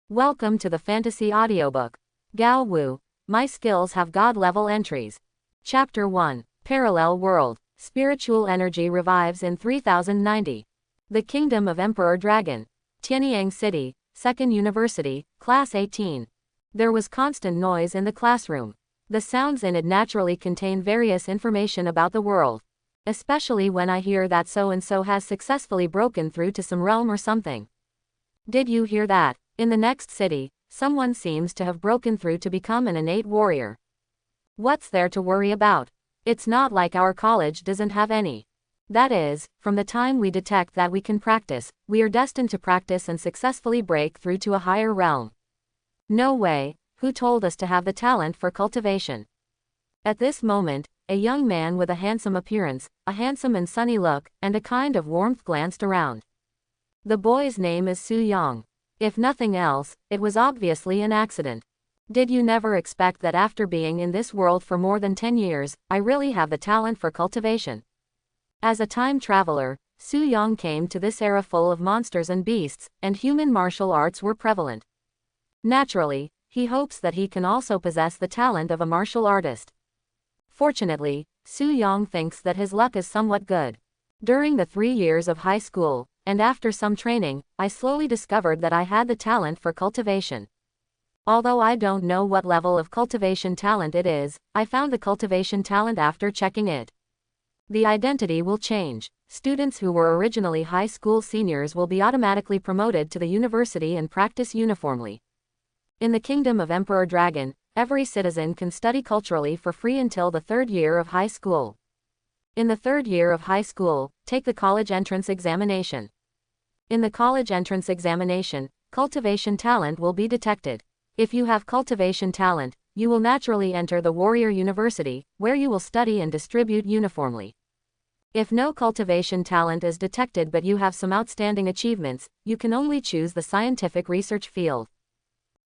Welcome to the Fantasy Audiobook. Gao Wu, My Skills Have God-Level Entries. Chapter 1, Parallel World. Spiritual Energy Revives in 3090. The Kingdom of Emperor Dragon. Tianyang City, Second University, Class 18. There was constant noise in the classroom. The sounds in it naturally contain various information about the world. Especially when I hear that so-and-so has successfully broken through to some realm or something. Did you hear that? In the next city, someone seems to have broken through to become an innate warrior. What's there to worry about? It's not like our college doesn't have any. That is, from the time we detect that we can practice, we are destined to practice and successfully break through to a higher realm. No way. Who told us to have the talent for cultivation? At this moment, a young man with a handsome appearance, a handsome and sunny look, and a kind of warmth glanced around. The boy's name is Su Yong. If nothing else, it was obviously an accident. Did you never expect that after being in this world for more than 10 years, I really have the talent for cultivation? As a time traveler, Su Yong came to this era full of monsters and beasts, and human martial arts were prevalent. Naturally, he hopes that he can also possess the talent of a martial artist. Fortunately, Su Yong thinks that his luck is somewhat good. During the 3 years of high school, and after some training, I slowly discovered that I had the talent for cultivation. Although I don't know what level of cultivation talent it is, I found the cultivation talent after checking it. The identity will change. Students who were originally high school seniors will be automatically promoted to the university and practice uniformly. In the Kingdom of Emperor Dragon, every citizen can study culturally for free until the 3rd year of high school. In the 3rd year of high school, take the college entrance examination. In the college entrance examination, cultivation talent will be detected. If you have cultivation talent, you will naturally enter the Warrior University, where you will study and distribute uniformly. If no cultivation talent is detected but you have some outstanding achievements, you can only choose the scientific research field.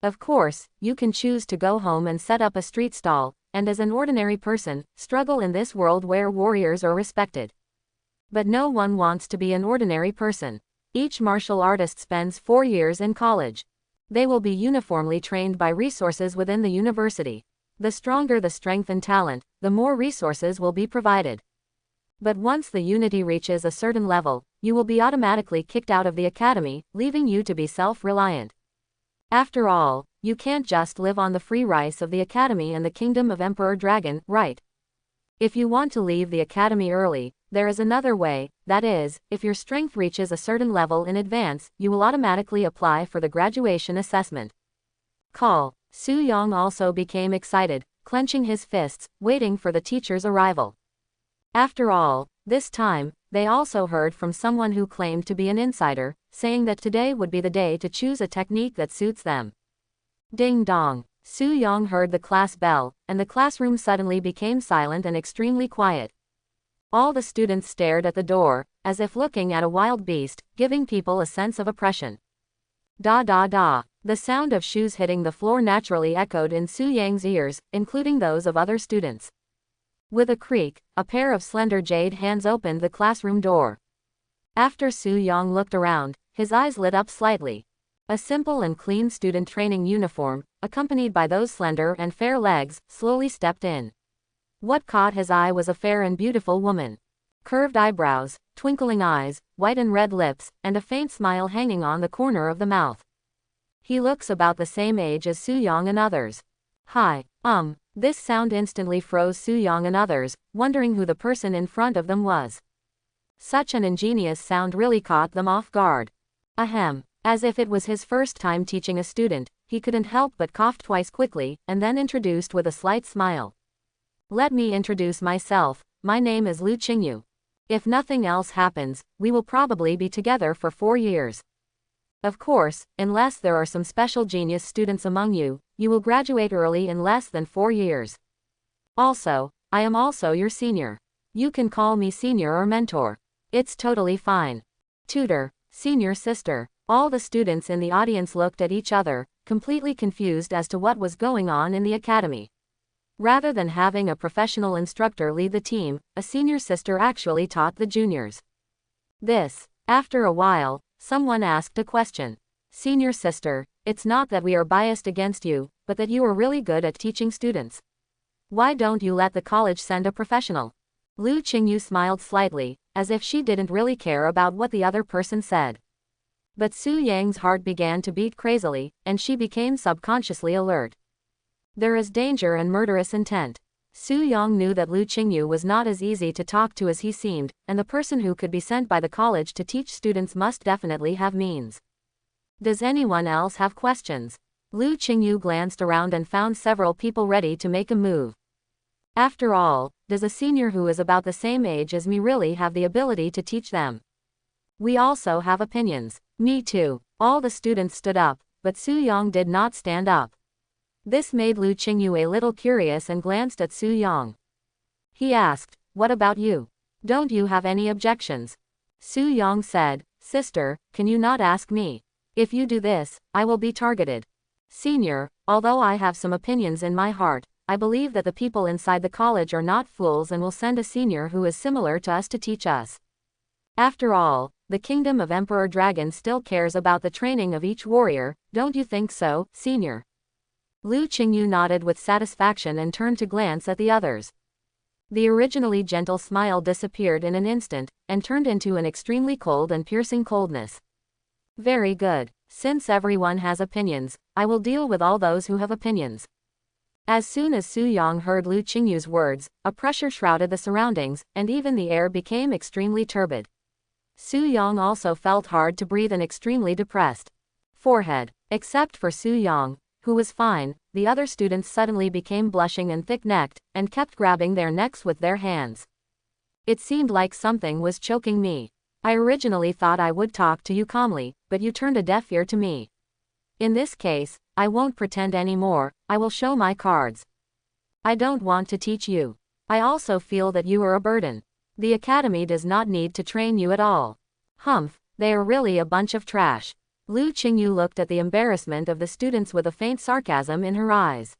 Of course, you can choose to go home and set up a street stall, and as an ordinary person, struggle in this world where warriors are respected. But no one wants to be an ordinary person. Each martial artist spends 4 years in college. They will be uniformly trained by resources within the university. The stronger the strength and talent, the more resources will be provided. But once the unity reaches a certain level, you will be automatically kicked out of the academy, leaving you to be self-reliant. After all, you can't just live on the free rice of the academy and the Kingdom of Emperor Dragon, right? If you want to leave the academy early, there is another way, that is, if your strength reaches a certain level in advance, you will automatically apply for the graduation assessment. Call. Su Yong also became excited, clenching his fists, waiting for the teacher's arrival. After all, this time, they also heard from someone who claimed to be an insider, saying that today would be the day to choose a technique that suits them. Ding dong. Su Yong heard the class bell, and the classroom suddenly became silent and extremely quiet. All the students stared at the door, as if looking at a wild beast, giving people a sense of oppression. Da da da. The sound of shoes hitting the floor naturally echoed in Su Yang's ears, including those of other students. With a creak, a pair of slender jade hands opened the classroom door. After Su Yong looked around, his eyes lit up slightly. A simple and clean student training uniform, accompanied by those slender and fair legs, slowly stepped in. What caught his eye was a fair and beautiful woman. Curved eyebrows, twinkling eyes, white and red lips, and a faint smile hanging on the corner of the mouth. He looks about the same age as Su Yong and others. Hi, this sound instantly froze Su Yong and others, wondering who the person in front of them was. Such an ingenious sound really caught them off guard. Ahem. As if it was his first time teaching a student, he couldn't help but cough twice quickly, and then introduced with a slight smile. Let me introduce myself, my name is Lu Qingyu. If nothing else happens, we will probably be together for 4 years. Of course, unless there are some special genius students among you, you will graduate early in less than 4 years. Also, I am also your senior. You can call me senior or mentor. It's totally fine. Tutor, senior sister. All the students in the audience looked at each other, completely confused as to what was going on in the academy. Rather than having a professional instructor lead the team, a senior sister actually taught the juniors. After a while, someone asked a question. Senior sister, It's not that we are biased against you, but that you are really good at teaching students. Why don't you let the college send a professional? Lu Qingyu smiled slightly, as if she didn't really care about what the other person said. But Su Yang's heart began to beat crazily, and she became subconsciously alert. There is danger and murderous intent. Su Yang knew that Lu Qingyu was not as easy to talk to as he seemed, and the person who could be sent by the college to teach students must definitely have means. Does anyone else have questions? Lu Qingyu glanced around and found several people ready to make a move. After all, does a senior who is about the same age as me really have the ability to teach them? We also have opinions. Me too. All the students stood up, but Su Yang did not stand up. This made Lu Qingyu a little curious and glanced at Su Yang. He asked, "What about you? Don't you have any objections?" Su Yang said, "Sister, can you not ask me? If you do this, I will be targeted. Senior, although I have some opinions in my heart, I believe that the people inside the college are not fools and will send a senior who is similar to us to teach us. After all, the kingdom of Emperor Dragon still cares about the training of each warrior, don't you think so, senior?" Lu Qingyu nodded with satisfaction and turned to glance at the others. The originally gentle smile disappeared in an instant, and turned into an extremely cold and piercing coldness. Very good. Since everyone has opinions, I will deal with all those who have opinions. As soon as Su Yang heard Lu Qingyu's words, a pressure shrouded the surroundings, and even the air became extremely turbid. Su Yang also felt hard to breathe and extremely depressed. Forehead. Except for Su Yang, who was fine, the other students suddenly became blushing and thick-necked, and kept grabbing their necks with their hands. It seemed like something was choking me. I originally thought I would talk to you calmly, but you turned a deaf ear to me. In this case, I won't pretend anymore, I will show my cards. I don't want to teach you. I also feel that you are a burden. The academy does not need to train you at all. Humph, they are really a bunch of trash. Lu Qingyu looked at the embarrassment of the students with a faint sarcasm in her eyes.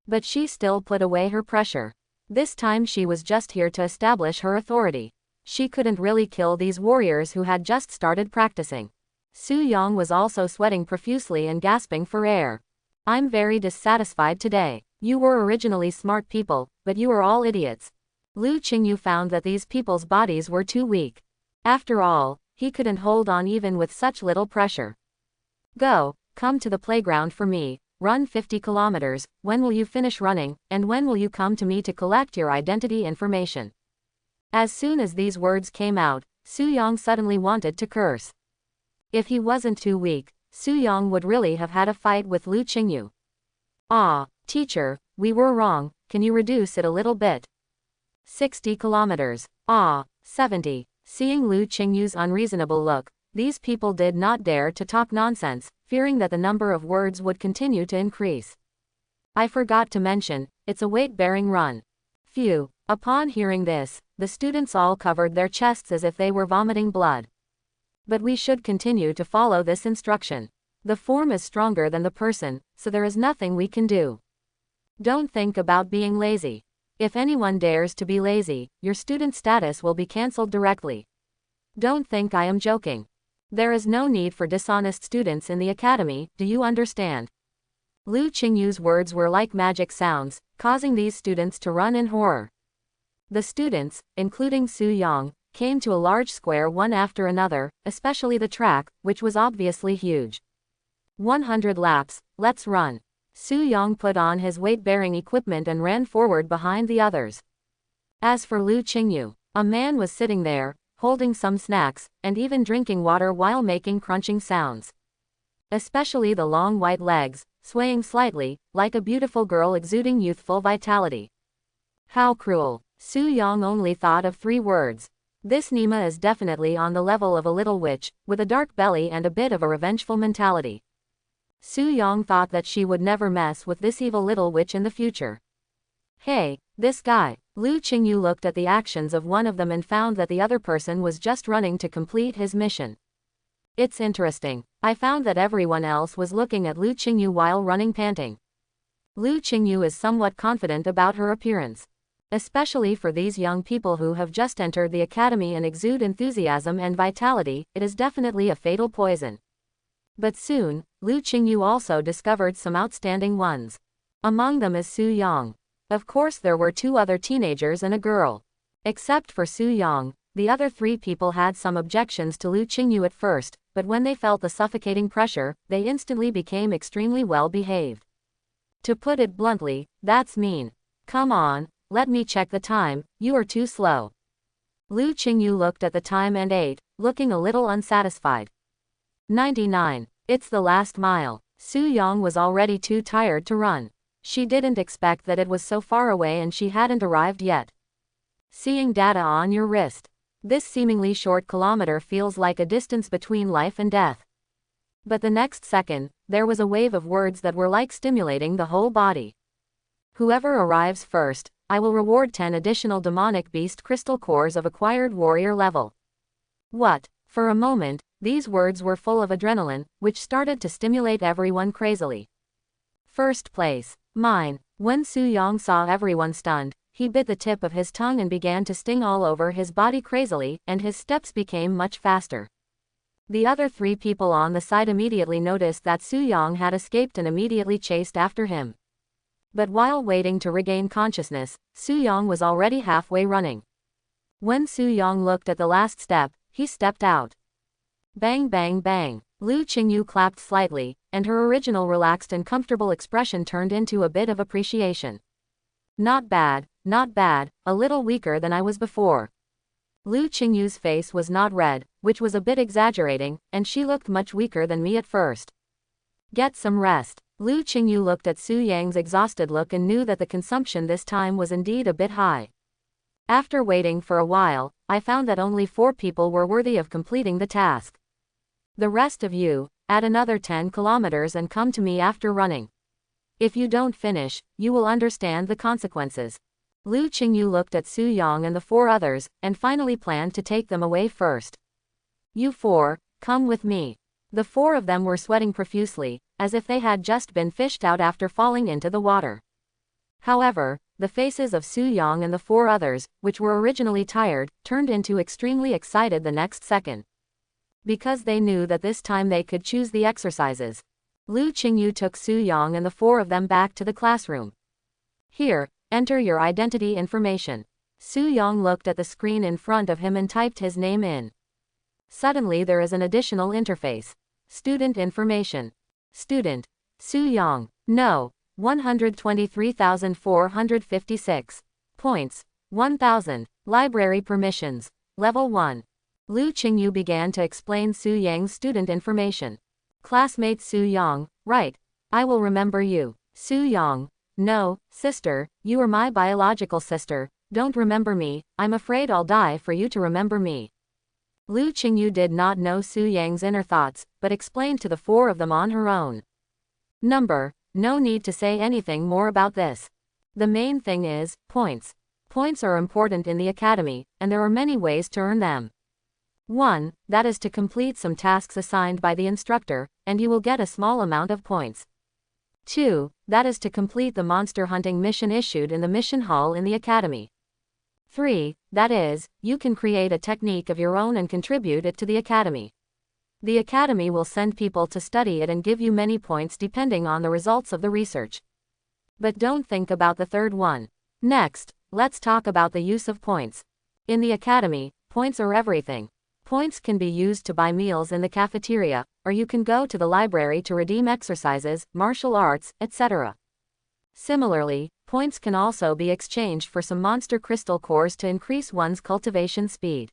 But she still put away her pressure. This time she was just here to establish her authority. She couldn't really kill these warriors who had just started practicing. Su Yang was also sweating profusely and gasping for air. I'm very dissatisfied today. You were originally smart people, but you are all idiots. Lu Qingyu found that these people's bodies were too weak. After all, he couldn't hold on even with such little pressure. Come to the playground for me, run 50 kilometers, when will you finish running, and when will you come to me to collect your identity information? As soon as these words came out, Su Yang suddenly wanted to curse. If he wasn't too weak, Su Yang would really have had a fight with Lu Qingyu. Ah, teacher, we were wrong, can you reduce it a little bit? 60 kilometers. Ah, 70. Seeing Lu Qingyu's unreasonable look, these people did not dare to talk nonsense, fearing that the number of words would continue to increase. I forgot to mention, it's a weight-bearing run. Phew. Upon hearing this, the students all covered their chests as if they were vomiting blood. But we should continue to follow this instruction. The form is stronger than the person, so there is nothing we can do. Don't think about being lazy. If anyone dares to be lazy, your student status will be cancelled directly. Don't think I am joking. There is no need for dishonest students in the academy, do you understand? Lu Qingyu's words were like magic sounds, causing these students to run in horror. The students, including Su Yang, came to a large square one after another, especially the track, which was obviously huge. 100 laps, let's run. Su Yang put on his weight-bearing equipment and ran forward behind the others. As for Lu Qingyu, a man was sitting there, holding some snacks, and even drinking water while making crunching sounds. Especially the long white legs, swaying slightly, like a beautiful girl exuding youthful vitality. How cruel. Su Yang only thought of 3 words. This Nima is definitely on the level of a little witch, with a dark belly and a bit of a revengeful mentality. Su Yang thought that she would never mess with this evil little witch in the future. Hey, this guy. Lu Qingyu looked at the actions of one of them and found that the other person was just running to complete his mission. It's interesting. I found that everyone else was looking at Lu Qingyu while running panting. Lu Qingyu is somewhat confident about her appearance. Especially for these young people who have just entered the academy and exude enthusiasm and vitality, it is definitely a fatal poison. But soon, Lu Qingyu also discovered some outstanding ones. Among them is Su Yang. Of course there were 2 other teenagers and a girl. Except for Su Yang, the other 3 people had some objections to Lu Qingyu at first, but when they felt the suffocating pressure, they instantly became extremely well behaved. To put it bluntly, that's mean. Come on, let me check the time, you are too slow. Lu Qingyu looked at the time and ate, looking a little unsatisfied. 99. It's the last mile. Su Yang was already too tired to run. She didn't expect that it was so far away and she hadn't arrived yet. Seeing data on your wrist. This seemingly short kilometer feels like a distance between life and death. But the next second, there was a wave of words that were like stimulating the whole body. Whoever arrives first, I will reward 10 additional demonic beast crystal cores of acquired warrior level. What? For a moment, these words were full of adrenaline, which started to stimulate everyone crazily. First place. Mine. When Su Yang saw everyone stunned, he bit the tip of his tongue and began to sting all over his body crazily, and his steps became much faster. The other 3 people on the side immediately noticed that Su Yang had escaped and immediately chased after him. But while waiting to regain consciousness, Su Yang was already halfway running. When Su Yang looked at the last step, he stepped out. Bang bang bang. Lu Qingyu clapped slightly, and her original relaxed and comfortable expression turned into a bit of appreciation. Not bad, a little weaker than I was before. Lu Qingyu's face was not red, which was a bit exaggerating, and she looked much weaker than me at first. Get some rest. Lu Qingyu looked at Su Yang's exhausted look and knew that the consumption this time was indeed a bit high. After waiting for a while, I found that only 4 people were worthy of completing the task. The rest of you, add another 10 kilometers and come to me after running. If you don't finish, you will understand the consequences. Lu Qingyu looked at Su Yang and the 4 others, and finally planned to take them away first. You 4, come with me. The 4 of them were sweating profusely, as if they had just been fished out after falling into the water. However, the faces of Su Yang and the 4 others, which were originally tired, turned into extremely excited the next second. Because they knew that this time they could choose the exercises. Lu Qingyu took Su Yang and the 4 of them back to the classroom. Here, enter your identity information. Su Yang looked at the screen in front of him and typed his name in. Suddenly there is an additional interface. Student information. Student. Su Yang. No. 123,456. Points. 1,000. Library permissions. Level 1. Lu Qingyu began to explain Su Yang's student information. Classmate Su Yang, right. I will remember you. Su Yang. No, sister, you are my biological sister, don't remember me, I'm afraid I'll die for you to remember me. Lu Qingyu did not know Su Yang's inner thoughts, but explained to the 4 of them on her own. Number, no need to say anything more about this. The main thing is, points. Points are important in the academy, and there are many ways to earn them. 1. That is to complete some tasks assigned by the instructor, and you will get a small amount of points. 2. That is to complete the monster hunting mission issued in the mission hall in the academy. 3. That is, you can create a technique of your own and contribute it to the academy. The academy will send people to study it and give you many points depending on the results of the research. But don't think about the third one. Next, let's talk about the use of points. In the academy, points are everything. Points can be used to buy meals in the cafeteria, or you can go to the library to redeem exercises, martial arts, etc. Similarly, points can also be exchanged for some monster crystal cores to increase one's cultivation speed.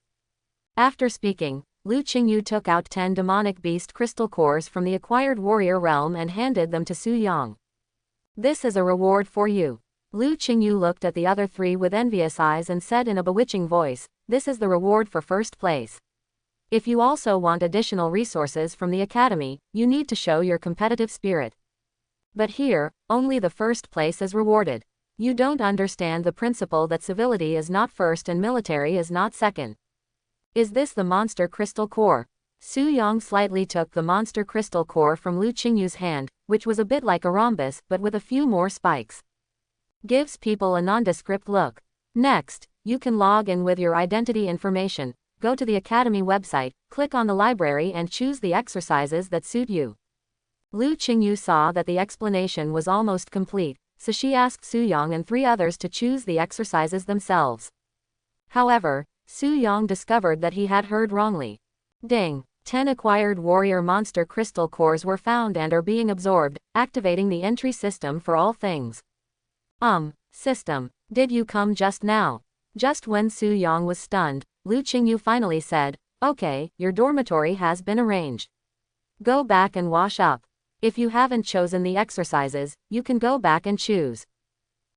After speaking, Lu Qingyu took out 10 demonic beast crystal cores from the acquired warrior realm and handed them to Su Yang. This is a reward for you. Lu Qingyu looked at the other 3 with envious eyes and said in a bewitching voice, this is the reward for first place. If you also want additional resources from the academy, you need to show your competitive spirit. But here, only the first place is rewarded. You don't understand the principle that civility is not first and military is not second. Is this the monster crystal core? Su Yang slightly took the monster crystal core from Lu Qingyu's hand, which was a bit like a rhombus but with a few more spikes. Gives people a nondescript look. Next, you can log in with your identity information. Go to the Academy website, click on the library and choose the exercises that suit you. Lu Qingyu saw that the explanation was almost complete, so she asked Su Yang and 3 others to choose the exercises themselves. However, Su Yang discovered that he had heard wrongly. Ding! 10 acquired warrior monster crystal cores were found and are being absorbed, activating the entry system for all things. System, did you come just now? Just when Su Yang was stunned, Lu Qingyu finally said, okay, your dormitory has been arranged. Go back and wash up. If you haven't chosen the exercises, you can go back and choose.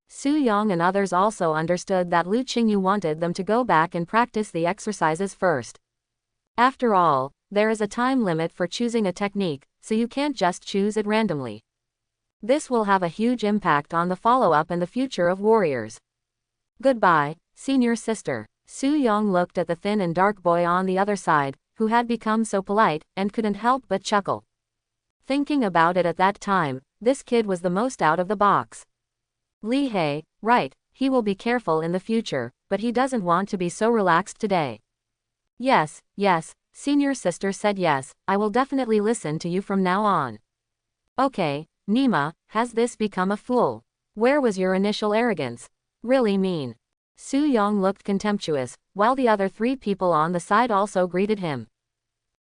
Su Yang and others also understood that Lu Qingyu wanted them to go back and practice the exercises first. After all, there is a time limit for choosing a technique, so you can't just choose it randomly. This will have a huge impact on the follow-up and the future of warriors. Goodbye, senior sister. Su Yang looked at the thin and dark boy on the other side, who had become so polite, and couldn't help but chuckle. Thinking about it at that time, this kid was the most out of the box. Li He, right, he will be careful in the future, but he doesn't want to be so relaxed today. Yes, senior sister said yes, I will definitely listen to you from now on. Okay, Nima, has this become a fool? Where was your initial arrogance? Really mean. Su Yang looked contemptuous, while the other 3 people on the side also greeted him.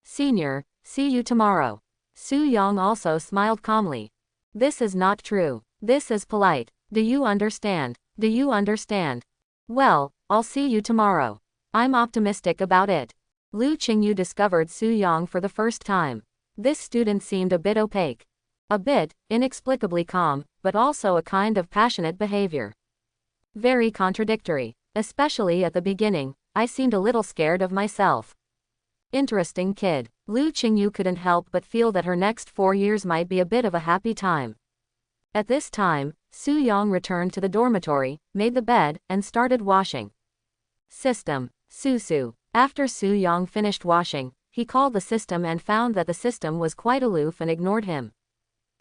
Senior, see you tomorrow. Su Yang also smiled calmly. This is not true. This is polite. Do you understand? Do you understand? Well, I'll see you tomorrow. I'm optimistic about it. Lu Qingyu discovered Su Yang for the first time. This student seemed a bit opaque. A bit, inexplicably calm, but also a kind of passionate behavior. Very contradictory. Especially at the beginning, I seemed a little scared of myself. Interesting kid. Lu Qingyu couldn't help but feel that her next 4 years might be a bit of a happy time. At this time, Su Yang returned to the dormitory, made the bed, and started washing. System. Su. After Su Yang finished washing, he called the system and found that the system was quite aloof and ignored him.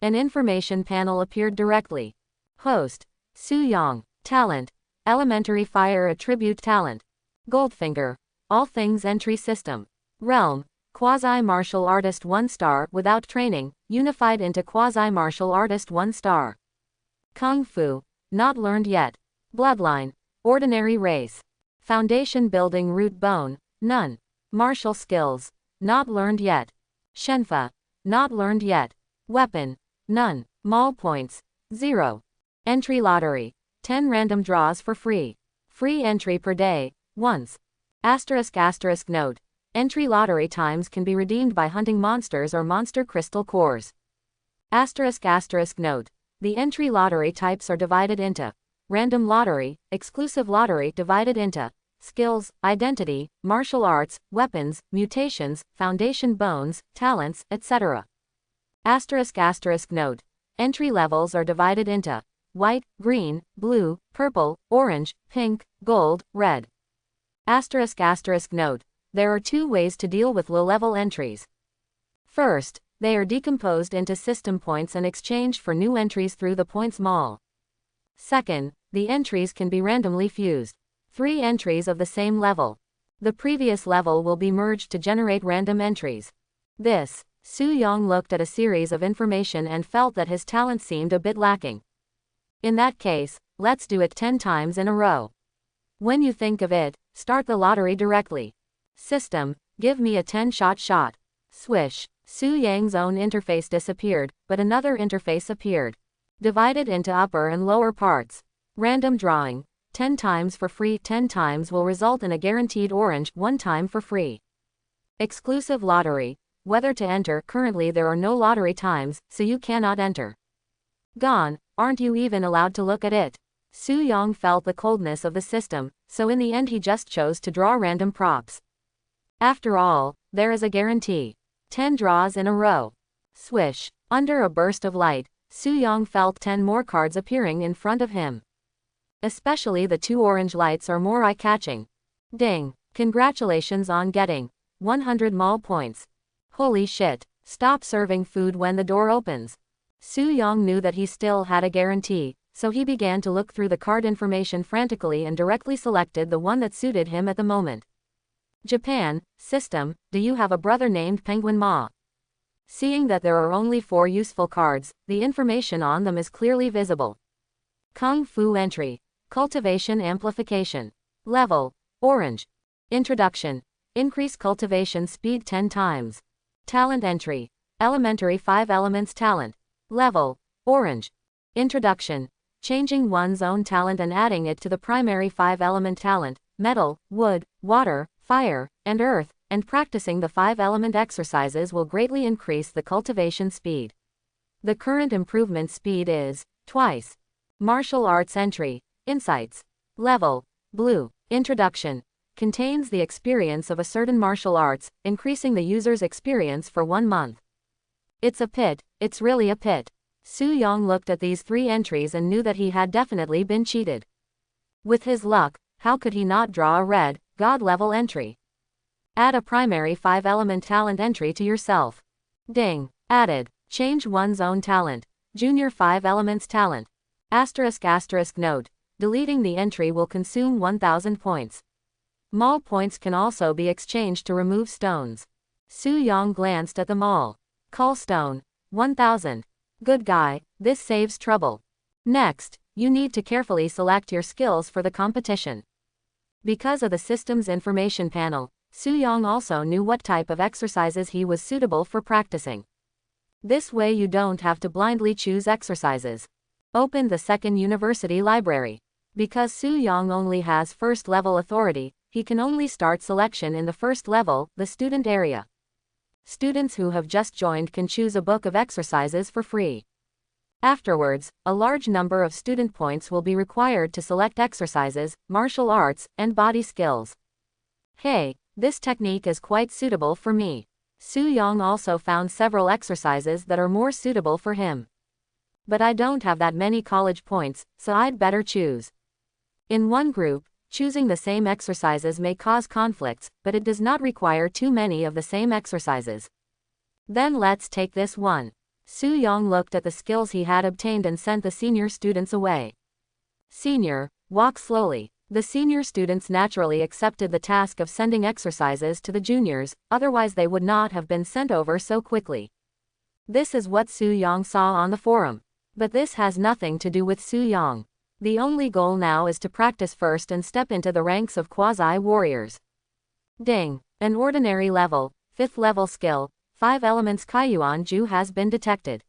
An information panel appeared directly. Host. Su Yang. Talent. Elementary Fire Attribute Talent. Goldfinger. All Things Entry System. Realm. Quasi-Martial Artist 1 star without training, unified into Quasi-Martial Artist 1 star. Kung Fu. Not learned yet. Bloodline. Ordinary race. Foundation Building Root Bone. None. Martial Skills. Not learned yet. Shenfa. Not learned yet. Weapon. None. Mall Points. 0. Entry Lottery. 10 random draws for free. Free entry per day, once. *** note. Entry lottery times can be redeemed by hunting monsters or monster crystal cores. *** note. The entry lottery types are divided into random lottery, exclusive lottery divided into skills, identity, martial arts, weapons, mutations, foundation bones, talents, etc. *** note. Entry levels are divided into white, green, blue, purple, orange, pink, gold, red. *** note. There are 2 ways to deal with low-level entries. First, they are decomposed into system points and exchanged for new entries through the points mall. Second, the entries can be randomly fused. 3 entries of the same level. The previous level will be merged to generate random entries. Su Yang looked at a series of information and felt that his talent seemed a bit lacking. In that case, let's do it 10 times in a row. When you think of it, start the lottery directly. System, give me a 10-shot shot. Swish. Su Yang's own interface disappeared, but another interface appeared. Divided into upper and lower parts. Random drawing. 10 times for free. 10 times will result in a guaranteed orange 1 time for free. Exclusive lottery. Whether to enter. Currently there are no lottery times, so you cannot enter. Gone. Aren't you even allowed to look at it? Su Yang felt the coldness of the system, so in the end he just chose to draw random props. After all, there is a guarantee. 10 draws in a row. Swish. Under a burst of light, Su Yang felt 10 more cards appearing in front of him. Especially the 2 orange lights are more eye-catching. Ding. Congratulations on getting 100 mall points. Holy shit. Stop serving food when the door opens. Su Yang knew that he still had a guarantee, so he began to look through the card information frantically and directly selected the one that suited him at the moment. Japan. System, do you have a brother named Penguin Ma? Seeing that there are only 4 useful cards, the information on them is clearly visible. Kung Fu entry. Cultivation amplification. Level. Orange. Introduction. Increase cultivation speed 10 times. Talent entry. Elementary 5 elements talent. Level. Orange. Introduction. Changing one's own talent and adding it to the primary 5 element talent, metal, wood, water, fire, and earth, and practicing the 5 element exercises will greatly increase the cultivation speed. The current improvement speed is twice. Martial arts entry. Insights. Level. Blue. Introduction. Contains the experience of a certain martial arts, increasing the user's experience for 1 month. It's a pit, it's really a pit. Su Yong looked at these 3 entries and knew that he had definitely been cheated. With his luck, how could he not draw a red, God level entry? Add a primary 5 element talent entry to yourself. Ding. Added. Change one's own talent. Junior 5 elements talent. *** note. Deleting the entry will consume 1000 points. Mall points can also be exchanged to remove stones. Su Yong glanced at them all. Cull stone. 1000. Good guy, this saves trouble. Next, you need to carefully select your skills for the competition. Because of the system's information panel, Su Yong also knew what type of exercises he was suitable for practicing. This way you don't have to blindly choose exercises. Open the second university library. Because Su Yong only has first level authority, he can only start selection in the first level, the student area. Students who have just joined can choose a book of exercises for free. Afterwards, a large number of student points will be required to select exercises, martial arts, and body skills. Hey, this technique is quite suitable for me. Su Yong also found several exercises that are more suitable for him. But I don't have that many college points, so I'd better choose. In one group, choosing the same exercises may cause conflicts, but it does not require too many of the same exercises. Then let's take this one. Su Yong looked at the skills he had obtained and sent the senior students away. Senior, walk slowly. The senior students naturally accepted the task of sending exercises to the juniors, otherwise they would not have been sent over so quickly. This is what Su Yong saw on the forum. But this has nothing to do with Su Yong. The only goal now is to practice first and step into the ranks of quasi-warriors. Ding. An ordinary level, 5th level skill, 5 elements Kaiyuan Ju has been detected.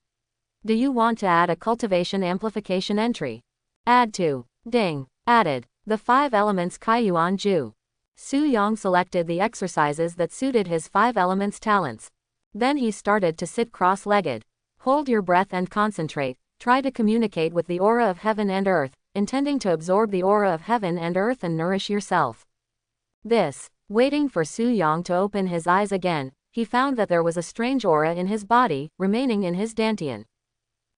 Do you want to add a cultivation amplification entry? Add to. Ding. Added. The 5 elements Kaiyuan Ju. Su Yong selected the exercises that suited his 5 elements talents. Then he started to sit cross-legged. Hold your breath and concentrate. Try to communicate with the aura of heaven and earth, intending to absorb the aura of heaven and earth and nourish yourself. Waiting for Su Yong to open his eyes again, he found that there was a strange aura in his body, remaining in his dantian.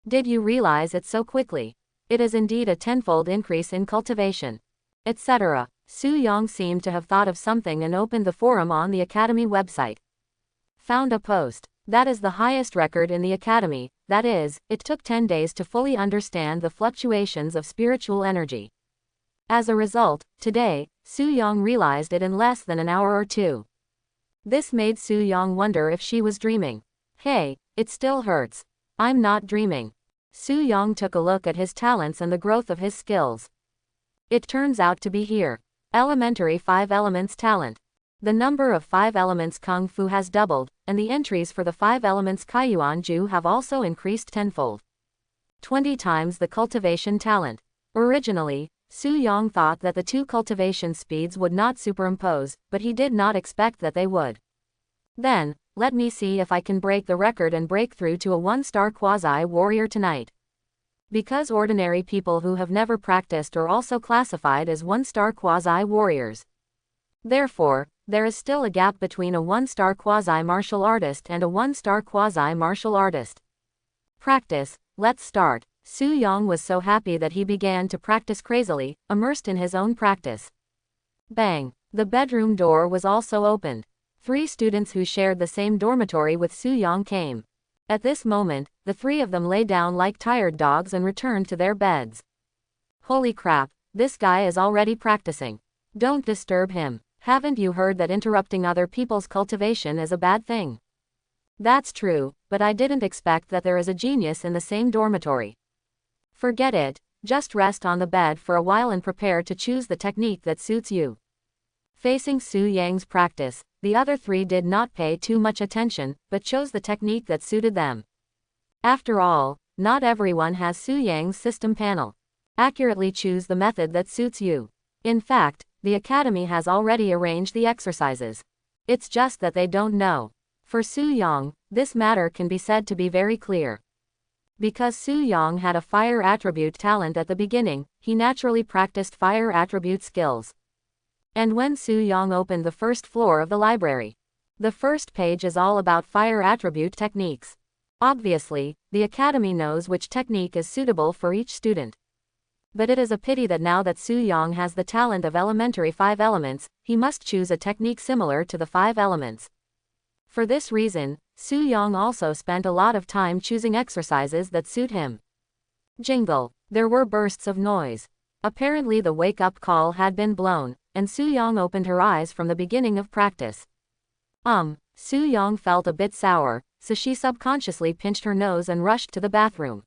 Did you realize it so quickly? It is indeed a tenfold increase in cultivation. Etc. Su Yong seemed to have thought of something and opened the forum on the Academy website. Found a post. That is the highest record in the Academy, that is, it took 10 days to fully understand the fluctuations of spiritual energy. As a result, today, Su Yong realized it in less than an hour or 2. This made Su Yong wonder if she was dreaming. Hey, it still hurts. I'm not dreaming. Su Yong took a look at his talents and the growth of his skills. It turns out to be here. Elementary 5 elements talent. The number of 5 elements Kung Fu has doubled, and the entries for the 5 elements Kaiyuan Ju have also increased tenfold. 20 times the cultivation talent. Originally, Su Yong thought that the 2 cultivation speeds would not superimpose, but he did not expect that they would. Then, let me see if I can break the record and break through to a 1-star quasi-warrior tonight. Because ordinary people who have never practiced are also classified as 1-star quasi-warriors. Therefore, there is still a gap between a 1-star quasi-martial artist and a 1-star quasi-martial artist. Practice, let's start. Su Yong was so happy that he began to practice crazily, immersed in his own practice. Bang! The bedroom door was also opened. 3 students who shared the same dormitory with Su Yong came. At this moment, the 3 of them lay down like tired dogs and returned to their beds. Holy crap, this guy is already practicing. Don't disturb him. Haven't you heard that interrupting other people's cultivation is a bad thing? That's true, but I didn't expect that there is a genius in the same dormitory. Forget it, just rest on the bed for a while and prepare to choose the technique that suits you. Facing Su Yang's practice, the other three did not pay too much attention, but chose the technique that suited them. After all, not everyone has Su Yang's system panel. Accurately choose the method that suits you. In fact, the academy has already arranged the exercises. It's just that they don't know. For Su Yang, this matter can be said to be very clear. Because Su Yang had a fire attribute talent at the beginning, he naturally practiced fire attribute skills. And when Su Yang opened the first floor of the library, the first page is all about fire attribute techniques. Obviously, the academy knows which technique is suitable for each student. But it is a pity that now that Su Yang has the talent of elementary 5 elements, he must choose a technique similar to the 5 elements. For this reason, Su Yang also spent a lot of time choosing exercises that suit him. Jingle. There were bursts of noise. Apparently the wake-up call had been blown, and Su Yang opened her eyes from the beginning of practice. Su Yang felt a bit sour, so she subconsciously pinched her nose and rushed to the bathroom.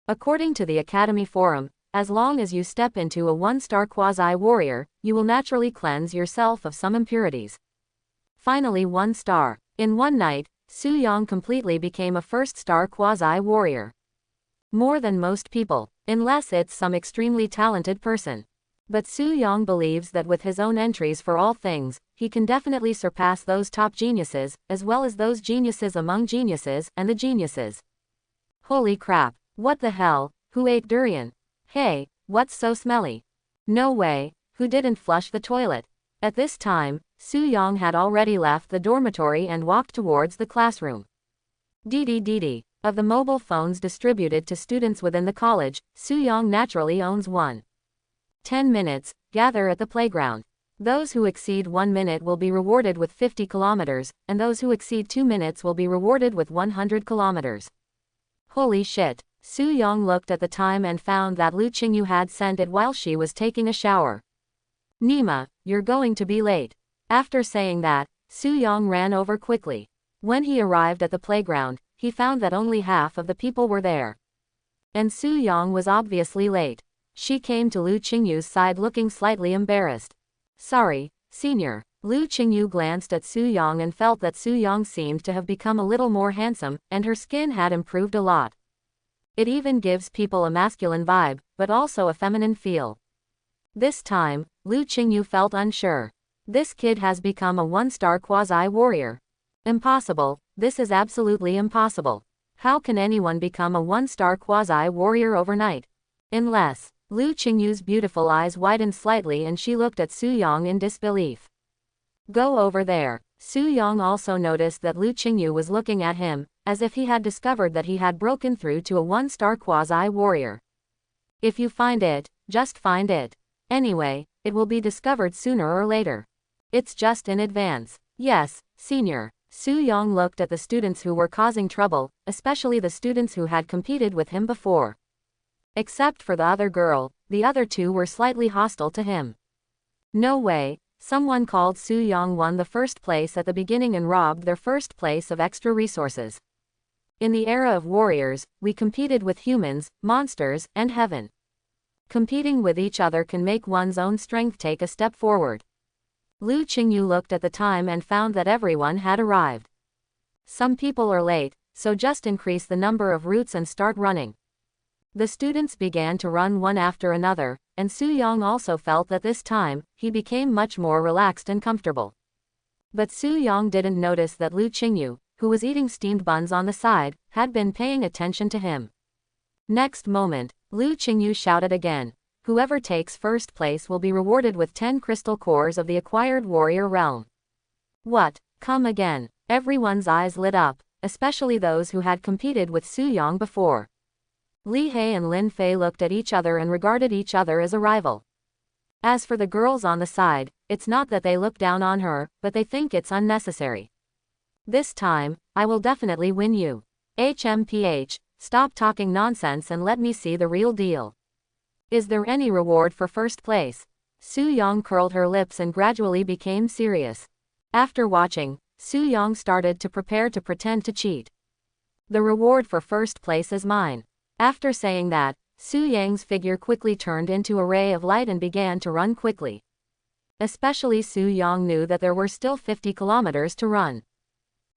According to the Academy Forum, as long as you step into a 1-star quasi-warrior, you will naturally cleanse yourself of some impurities. Finally 1 star. In one night, Su Yang completely became a 1st-star quasi-warrior. More than most people, unless it's some extremely talented person. But Su Yang believes that with his own entries for all things, he can definitely surpass those top geniuses, as well as those geniuses among geniuses and the geniuses. Holy crap, what the hell, who ate durian? Hey, what's so smelly? No way, who didn't flush the toilet? At this time, Su Yang had already left the dormitory and walked towards the classroom. Dee. Of the mobile phones distributed to students within the college, Su Yang naturally owns one. 10 minutes, gather at the playground. Those who exceed 1 minute will be rewarded with 50 kilometers, and those who exceed 2 minutes will be rewarded with 100 kilometers. Holy shit. Su Yang looked at the time and found that Lu Qingyu had sent it while she was taking a shower. Nima, you're going to be late. After saying that, Su Yang ran over quickly. When he arrived at the playground, he found that only half of the people were there. And Su Yang was obviously late. She came to Lu Qingyu's side looking slightly embarrassed. Sorry, senior. Lu Qingyu glanced at Su Yang and felt that Su Yang seemed to have become a little more handsome, and her skin had improved a lot. It even gives people a masculine vibe, but also a feminine feel. This time, Lu Qingyu felt unsure. This kid has become a 1-star quasi-warrior. Impossible, this is absolutely impossible. How can anyone become a 1-star quasi-warrior overnight? Unless... Lu Qingyu's beautiful eyes widened slightly and she looked at Su Yang in disbelief. Go over there. Su Yang also noticed that Lu Qingyu was looking at him, as if he had discovered that he had broken through to a 1-star quasi-warrior. If you find it, just find it. Anyway, it will be discovered sooner or later. It's just in advance. Yes, senior. Su Yang looked at the students who were causing trouble, especially the students who had competed with him before. Except for the other girl, the other 2 were slightly hostile to him. No way, someone called Su Yang won the 1st place at the beginning and robbed their 1st place of extra resources. In the era of warriors, we competed with humans, monsters, and heaven. Competing with each other can make one's own strength take a step forward. Lu Qingyu looked at the time and found that everyone had arrived. Some people are late, so just increase the number of routes and start running. The students began to run one after another, and Su Yang also felt that this time, he became much more relaxed and comfortable. But Su Yang didn't notice that Lu Qingyu, who was eating steamed buns on the side, had been paying attention to him. Next moment, Lu Qingyu shouted again. Whoever takes 1st place will be rewarded with 10 crystal cores of the acquired warrior realm. What? Come again. Everyone's eyes lit up, especially those who had competed with Su Yang before. Li He and Lin Fei looked at each other and regarded each other as a rival. As for the girls on the side, it's not that they look down on her, but they think it's unnecessary. This time, I will definitely win you. HMPH, stop talking nonsense and let me see the real deal. Is there any reward for 1st place? Su Yang curled her lips and gradually became serious. After watching, Su Yang started to prepare to pretend to cheat. The reward for first place is mine. After saying that, Su Yang's figure quickly turned into a ray of light and began to run quickly. Especially Su Yang knew that there were still 50 kilometers to run.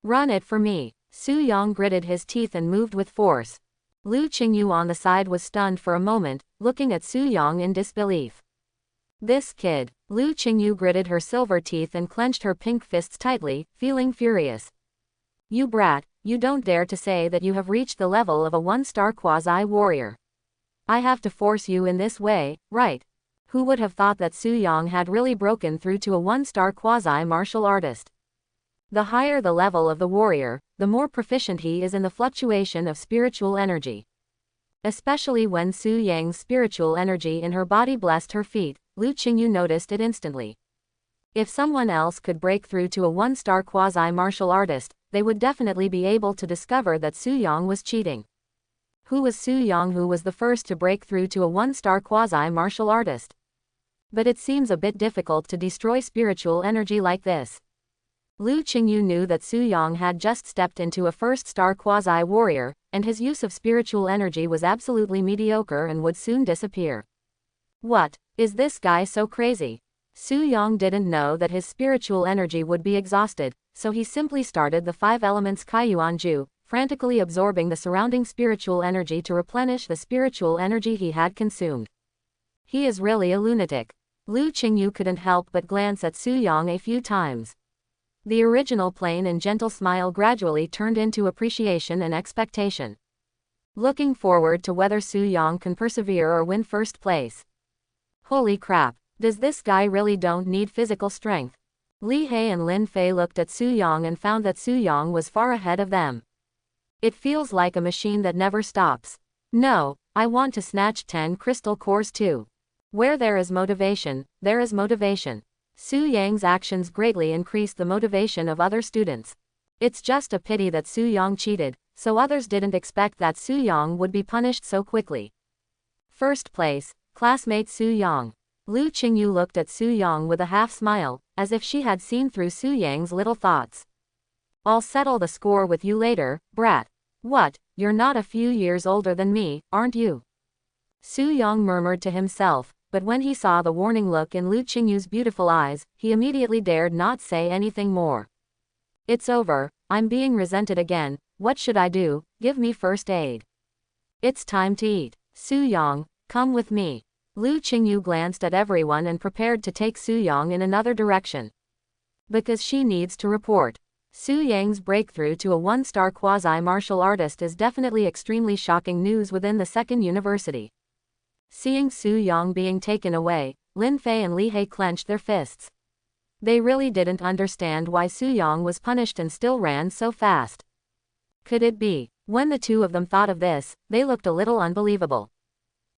Run it for me. Su Yang gritted his teeth and moved with force. Lu Qingyu on the side was stunned for a moment, looking at Su Yang in disbelief. This kid. Lu Qingyu gritted her silver teeth and clenched her pink fists tightly, feeling furious. You brat, you don't dare to say that you have reached the level of a one-star quasi-warrior. I have to force you in this way, right? Who would have thought that Su Yang had really broken through to a one-star quasi-martial artist? The higher the level of the warrior, the more proficient he is in the fluctuation of spiritual energy. Especially when Su Yang's spiritual energy in her body blessed her feet, Lu Qingyu noticed it instantly. If someone else could break through to a one-star quasi-martial artist, they would definitely be able to discover that Su Yang was cheating. Who was Su Yang who was the first to break through to a one-star quasi-martial artist? But it seems a bit difficult to destroy spiritual energy like this. Lu Qingyu knew that Su Yang had just stepped into a first-star quasi-warrior, and his use of spiritual energy was absolutely mediocre and would soon disappear. What? Is this guy so crazy? Su Yang didn't know that his spiritual energy would be exhausted, so he simply started the 5 elements Kaiyuanju, frantically absorbing the surrounding spiritual energy to replenish the spiritual energy he had consumed. He is really a lunatic. Lu Qingyu couldn't help but glance at Su Yang a few times. The original plain and gentle smile gradually turned into appreciation and expectation. Looking forward to whether Su Yang can persevere or win first place. Holy crap, does this guy really don't need physical strength? Li He and Lin Fei looked at Su Yang and found that Su Yang was far ahead of them. It feels like a machine that never stops. No, I want to snatch 10 crystal cores too. Where there is motivation, there is motivation. Su Yang's actions greatly increased the motivation of other students. It's just a pity that Su Yang cheated, so others didn't expect that Su Yang would be punished so quickly. First place, classmate Su Yang. Lu Qingyu looked at Su Yang with a half smile, as if she had seen through Su Yang's little thoughts. I'll settle the score with you later, brat. What, you're not a few years older than me, aren't you? Su Yang murmured to himself, but when he saw the warning look in Lu Qingyu's beautiful eyes, he immediately dared not say anything more. It's over, I'm being resented again, what should I do? Give me first aid. It's time to eat. Su Yang, come with me. Lu Qingyu glanced at everyone and prepared to take Su Yang in another direction. Because she needs to report. Su Yang's breakthrough to a one-star quasi-martial artist is definitely extremely shocking news within the second university. Seeing Su Yang being taken away, Lin Fei and Li He clenched their fists. They really didn't understand why Su Yang was punished and still ran so fast. Could it be? When the two of them thought of this, they looked a little unbelievable.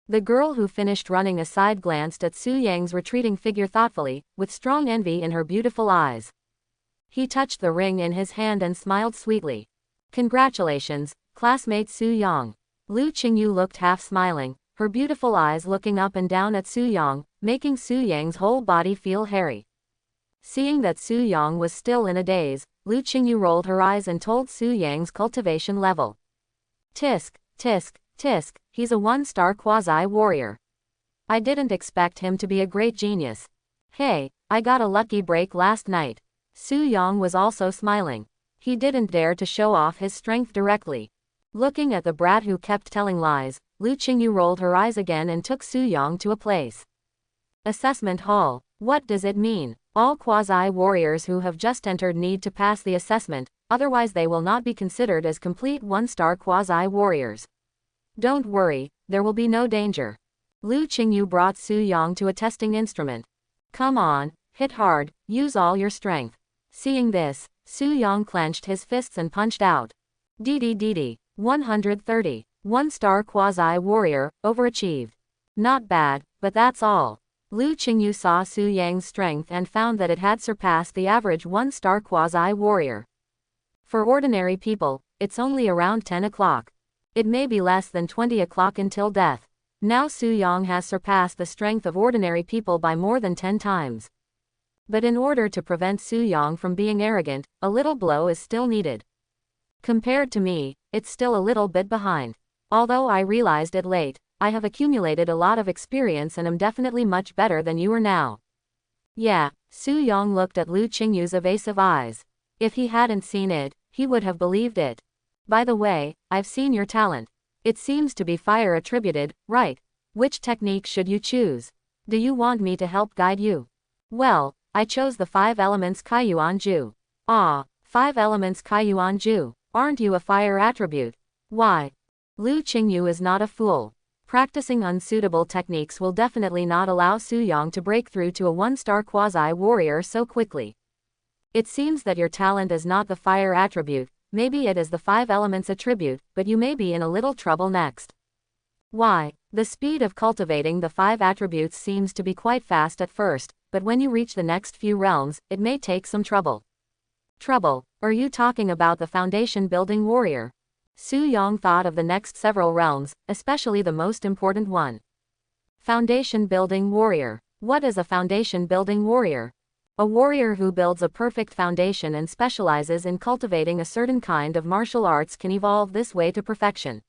The girl who finished running aside glanced at Su Yang's retreating figure thoughtfully, with strong envy in her beautiful eyes. He touched the ring in his hand and smiled sweetly. Congratulations, classmate Su Yang. Lu Qingyu looked half smiling, her beautiful eyes looking up and down at Su Yang, making Su Yang's whole body feel hairy. Seeing that Su Yang was still in a daze, Lu Qingyu rolled her eyes and told Su Yang's cultivation level. Tisk, tisk, tisk, he's a one-star quasi-warrior. I didn't expect him to be a great genius. Hey, I got a lucky break last night. Su Yang was also smiling. He didn't dare to show off his strength directly. Looking at the brat who kept telling lies, Lu Qingyu rolled her eyes again and took Su Yang to a place. Assessment hall. What does it mean? All quasi-warriors who have just entered need to pass the assessment, otherwise they will not be considered as complete one-star quasi-warriors. Don't worry, there will be no danger. Lu Qingyu brought Su Yang to a testing instrument. Come on, hit hard, use all your strength. Seeing this, Su Yang clenched his fists and punched out. DDDD, 130, one-star quasi-warrior, overachieved. Not bad, but that's all. Lu Qingyu saw Su Yang's strength and found that it had surpassed the average one-star quasi-warrior. For ordinary people, it's only around 10 o'clock. It may be less than 20 o'clock until death. Now Su Yang has surpassed the strength of ordinary people by more than 10 times. But in order to prevent Su Yang from being arrogant, a little blow is still needed. Compared to me, it's still a little bit behind. Although I realized it late, I have accumulated a lot of experience and am definitely much better than you are now. Yeah, Su Yang looked at Lu Qingyu's evasive eyes. If he hadn't seen it, he would have believed it. By the way, I've seen your talent. It seems to be fire attributed, right? Which technique should you choose? Do you want me to help guide you? Well, I chose the 5 elements Kaiyuan Ju. Ah, 5 elements Kaiyuan Ju. Aren't you a fire attribute? Why? Lu Qingyu is not a fool. Practicing unsuitable techniques will definitely not allow Su Yang to break through to a 1-star quasi-warrior so quickly. It seems that your talent is not the fire attribute, maybe it is the 5 elements attribute, but you may be in a little trouble next. Why? The speed of cultivating the 5 attributes seems to be quite fast at first, but when you reach the next few realms, it may take some trouble. Trouble? Are you talking about the foundation building warrior? Su Yang thought of the next several realms, especially the most important one. Foundation building warrior. What is a foundation building warrior? A warrior who builds a perfect foundation and specializes in cultivating a certain kind of martial arts can evolve this way to perfection.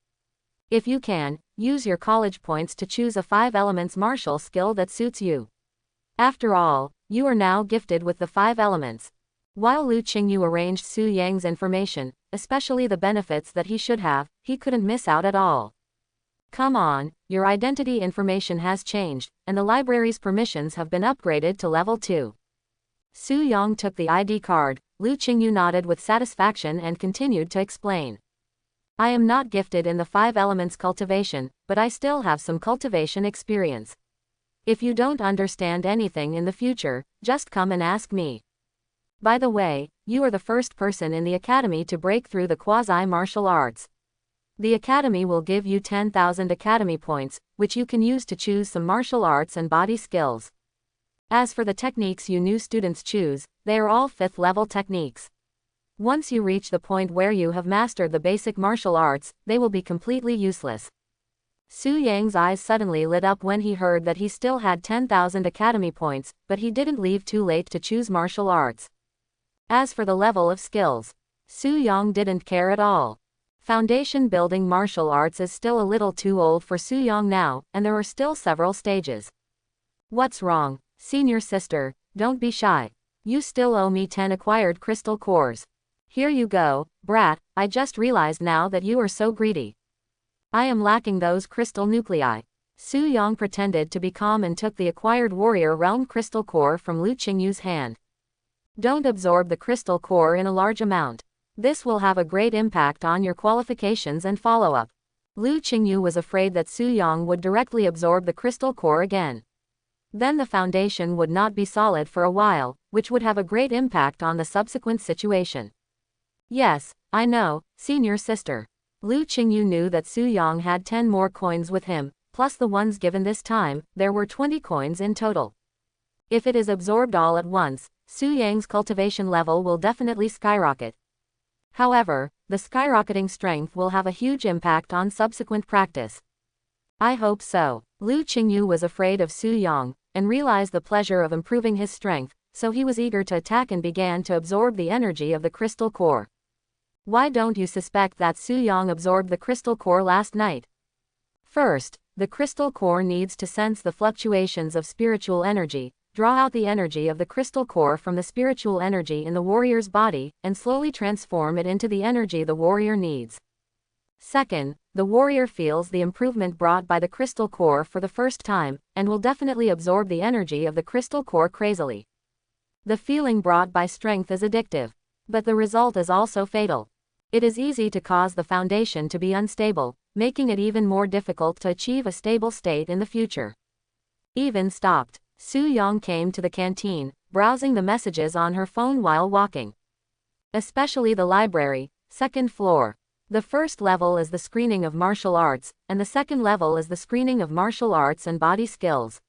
If you can, use your college points to choose a 5 elements martial skill that suits you. After all, you are now gifted with the 5 elements. While Lu Qingyu arranged Su Yang's information, especially the benefits that he should have, he couldn't miss out at all. Come on, your identity information has changed, and the library's permissions have been upgraded to level 2. Su Yang took the ID card, Lu Qingyu nodded with satisfaction and continued to explain. I am not gifted in the 5 elements cultivation, but I still have some cultivation experience. If you don't understand anything in the future, just come and ask me. By the way, you are the first person in the academy to break through the quasi-martial arts. The academy will give you 10,000 academy points, which you can use to choose some martial arts and body skills. As for the techniques you new students choose, they are all 5th level techniques. Once you reach the point where you have mastered the basic martial arts, they will be completely useless. Su Yang's eyes suddenly lit up when he heard that he still had 10,000 academy points, but he didn't leave too late to choose martial arts. As for the level of skills, Su Yang didn't care at all. Foundation building martial arts is still a little too old for Su Yang now, and there are still several stages. What's wrong, senior sister? Don't be shy. You still owe me 10 acquired crystal cores. Here you go, brat. I just realized now that you are so greedy. I am lacking those crystal nuclei. Su Yang pretended to be calm and took the acquired warrior realm crystal core from Lu Qingyu's hand. Don't absorb the crystal core in a large amount. This will have a great impact on your qualifications and follow-up. Lu Qingyu was afraid that Su Yang would directly absorb the crystal core again. Then the foundation would not be solid for a while, which would have a great impact on the subsequent situation. Yes, I know, senior sister. Lu Qingyu knew that Su Yang had 10 more coins with him, plus the ones given this time, there were 20 coins in total. If it is absorbed all at once, Su Yang's cultivation level will definitely skyrocket. However, the skyrocketing strength will have a huge impact on subsequent practice. I hope so. Lu Qingyu was afraid of Su Yang, and realized the pleasure of improving his strength, so he was eager to attack and began to absorb the energy of the crystal core. Why don't you suspect that Su Yang absorbed the crystal core last night? First, the crystal core needs to sense the fluctuations of spiritual energy, draw out the energy of the crystal core from the spiritual energy in the warrior's body, and slowly transform it into the energy the warrior needs. Second, the warrior feels the improvement brought by the crystal core for the first time, and will definitely absorb the energy of the crystal core crazily. The feeling brought by strength is addictive, but the result is also fatal. It is easy to cause the foundation to be unstable, making it even more difficult to achieve a stable state in the future. Even stopped. Su Yang came to the canteen, browsing the messages on her phone while walking. Especially the library, 2nd floor. The first level is the screening of martial arts, and the second level is the screening of martial arts and body skills.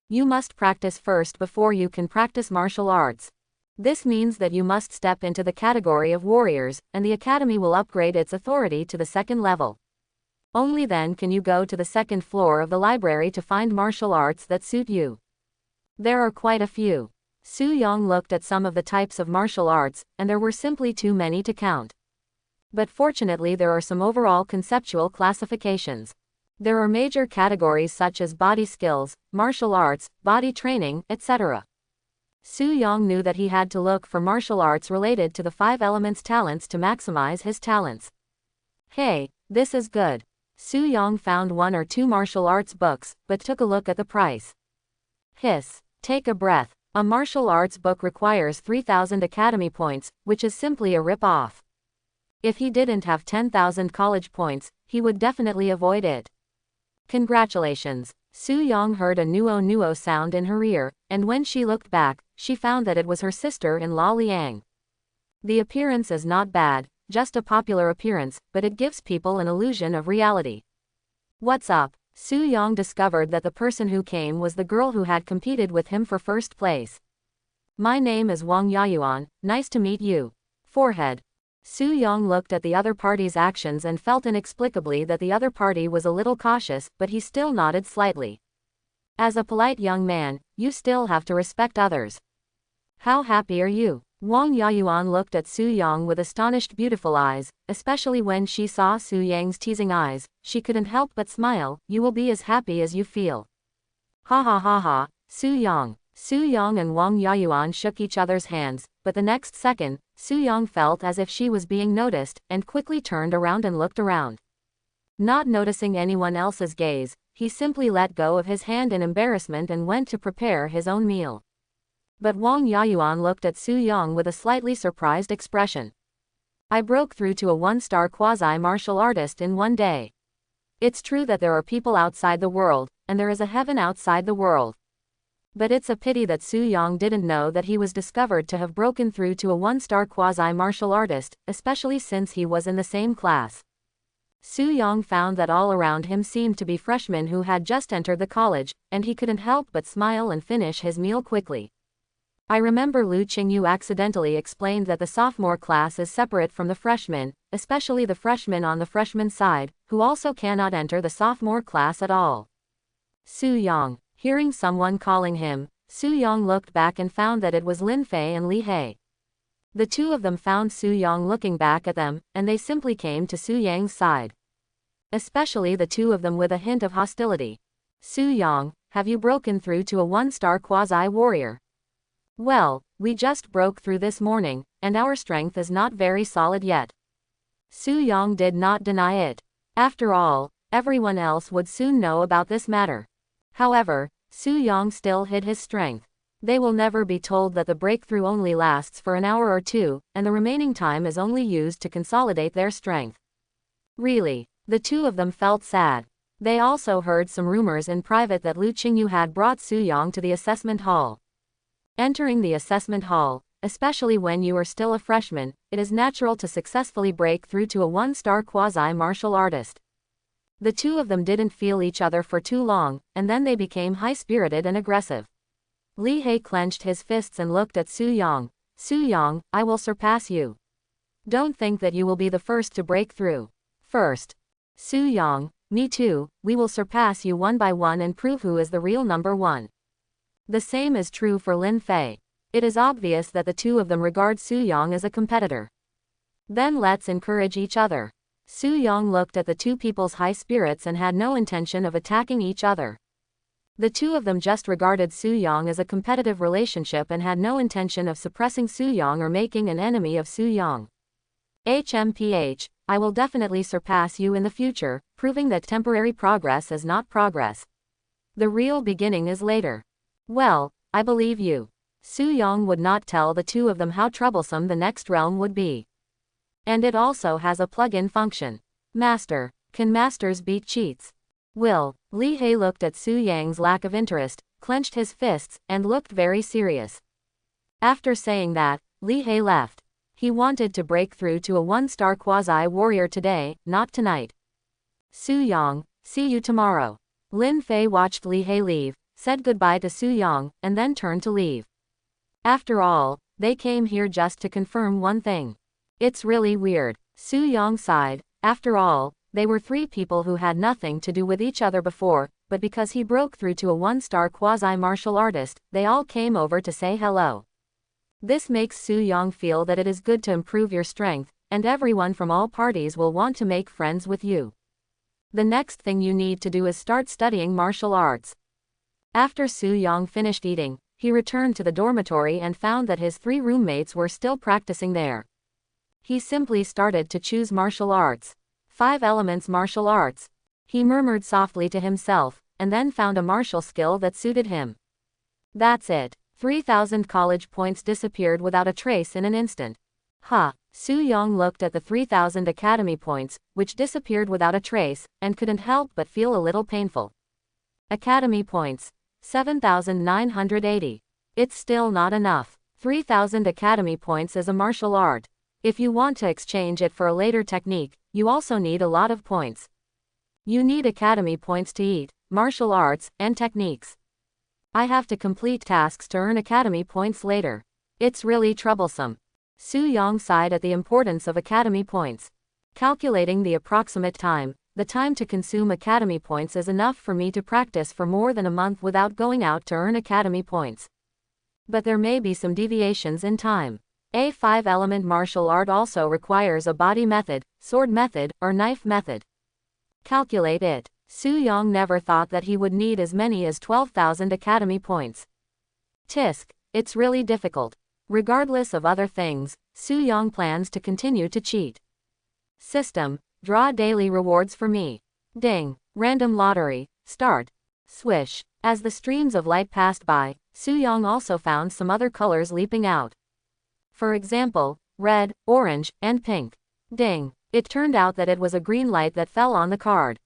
You must practice first before you can practice martial arts. This means that you must step into the category of warriors, and the academy will upgrade its authority to the 2nd level. Only then can you go to the 2nd floor of the library to find martial arts that suit you. There are quite a few. Su Yong looked at some of the types of martial arts, and there were simply too many to count. But fortunately there are some overall conceptual classifications. There are major categories such as body skills, martial arts, body training, etc. Su Yong knew that he had to look for martial arts related to the 5 elements talents to maximize his talents. Hey, this is good. Su Yong found 1 or 2 martial arts books, but took a look at the price. Hiss. Take a breath. A martial arts book requires 3,000 academy points, which is simply a rip-off. If he didn't have 10,000 college points, he would definitely avoid it. Congratulations. Su Yong heard a nuo-nuo sound in her ear, and when she looked back, she found that it was her sister-in-law Liang. The appearance is not bad, just a popular appearance, but it gives people an illusion of reality. What's up? Su Yong discovered that the person who came was the girl who had competed with him for first place. My name is Wang Yayuan, nice to meet you. Forehead. Su Yong looked at the other party's actions and felt inexplicably that the other party was a little cautious, but he still nodded slightly. As a polite young man, you still have to respect others. How happy are you? Wang Yayuan looked at Su Yong with astonished beautiful eyes, especially when she saw Su Yang's teasing eyes. She couldn't help but smile. You will be as happy as you feel. Ha ha ha ha, Su Yong. Su Yong and Wang Yayuan shook each other's hands, but the next second, Su Yong felt as if she was being noticed, and quickly turned around and looked around. Not noticing anyone else's gaze, he simply let go of his hand in embarrassment and went to prepare his own meal. But Wang Yayuan looked at Su Yong with a slightly surprised expression. I broke through to a 1-star quasi-martial artist in 1 day. It's true that there are people outside the world, and there is a heaven outside the world. But it's a pity that Su Yong didn't know that he was discovered to have broken through to a 1-star quasi-martial artist, especially since he was in the same class. Su Yong found that all around him seemed to be freshmen who had just entered the college, and he couldn't help but smile and finish his meal quickly. I remember Lu Qingyu accidentally explained that the sophomore class is separate from the freshmen, especially the freshmen on the freshman side, who also cannot enter the sophomore class at all. Su Yong. Hearing someone calling him, Su Yong looked back and found that it was Lin Fei and Li He. The two of them found Su Yong looking back at them, and they simply came to Su Yang's side. Especially the two of them with a hint of hostility. Su Yong, have you broken through to a 1-star quasi-warrior? Well, we just broke through this morning, and our strength is not very solid yet. Su Yong did not deny it. After all, everyone else would soon know about this matter. However, Su Yong still hid his strength. They will never be told that the breakthrough only lasts for an hour or 2, and the remaining time is only used to consolidate their strength. Really, the two of them felt sad. They also heard some rumors in private that Lu Qingyu had brought Su Yong to the assessment hall. Entering the assessment hall, especially when you are still a freshman, it is natural to successfully break through to a 1-star quasi-martial artist. The two of them didn't feel each other for too long, and then they became high-spirited and aggressive. Li He clenched his fists and looked at Su Yong. Su Yong, I will surpass you. Don't think that you will be the first to break through. First. Su Yong, me too, we will surpass you 1 by 1 and prove who is the real number 1. The same is true for Lin Fei. It is obvious that the two of them regard Su Yong as a competitor. Then let's encourage each other. Su Yong looked at the two people's high spirits and had no intention of attacking each other. The two of them just regarded Su Yong as a competitive relationship and had no intention of suppressing Su Yong or making an enemy of Su Yong. HMPH, I will definitely surpass you in the future, proving that temporary progress is not progress. The real beginning is later. Well, I believe you. Su Yong would not tell the two of them how troublesome the next realm would be. And it also has a plug-in function. Master, can masters beat cheats? Will. Li He looked at Su Yang's lack of interest, clenched his fists, and looked very serious. After saying that, Li He left. He wanted to break through to a 1-star quasi-warrior today, not tonight. Su Yong, see you tomorrow. Lin Fei watched Li He leave, said goodbye to Su Yong, and then turned to leave. After all, they came here just to confirm one thing. It's really weird. Su Yong sighed. After all, they were 3 people who had nothing to do with each other before, but because he broke through to a one-star quasi-martial artist, they all came over to say hello. This makes Su Yong feel that it is good to improve your strength, and everyone from all parties will want to make friends with you. The next thing you need to do is start studying martial arts. After Su Yong finished eating, he returned to the dormitory and found that his 3 roommates were still practicing there. He simply started to choose martial arts. 5 elements martial arts. He murmured softly to himself, and then found a martial skill that suited him. That's it. 3,000 college points disappeared without a trace in an instant. Su Yong looked at the 3,000 academy points, which disappeared without a trace, and couldn't help but feel a little painful. Academy points. 7,980. It's still not enough. 3,000 academy points is a martial art. If you want to exchange it for a later technique, you also need a lot of points. You need academy points to eat, martial arts, and techniques. I have to complete tasks to earn academy points later. It's really troublesome. Su Yong sighed at the importance of academy points. Calculating the approximate time, the time to consume academy points is enough for me to practice for more than a month without going out to earn academy points. But there may be some deviations in time. A 5-element martial art also requires a body method, sword method, or knife method. Calculate it. Su Yong never thought that he would need as many as 12,000 academy points. Tisk, it's really difficult. Regardless of other things, Su Yong plans to continue to cheat. System, draw daily rewards for me. Ding, random lottery, start. Swish. As the streams of light passed by, Su Yong also found some other colors leaping out. For example, red, orange, and pink. Ding. It turned out that it was a green light that fell on the card.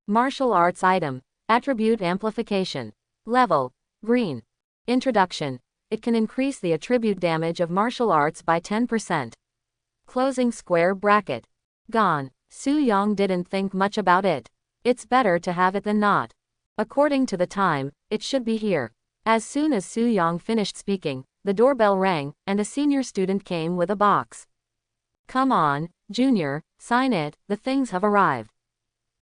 Martial arts item. Attribute amplification. Level. Green. Introduction. It can increase the attribute damage of martial arts by 10%. Closing square bracket. Gone. Su Yong didn't think much about it. It's better to have it than not. According to the time, it should be here. As soon as Su Yong finished speaking, the doorbell rang, and a senior student came with a box. Come on, Junior, sign it, the things have arrived.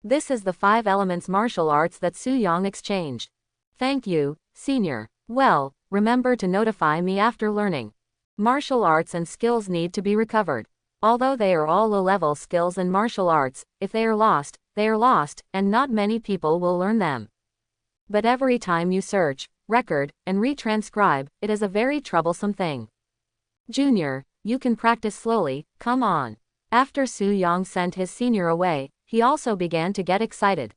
This is the 5 elements martial arts that Su Yong exchanged. Thank you, Senior. Well, remember to notify me after learning. Martial arts and skills need to be recovered. Although they are all low-level skills in martial arts, if they are lost, and not many people will learn them. But every time you search, record, and retranscribe, it is a very troublesome thing. Junior, you can practice slowly, come on. After Su Yong sent his senior away, he also began to get excited.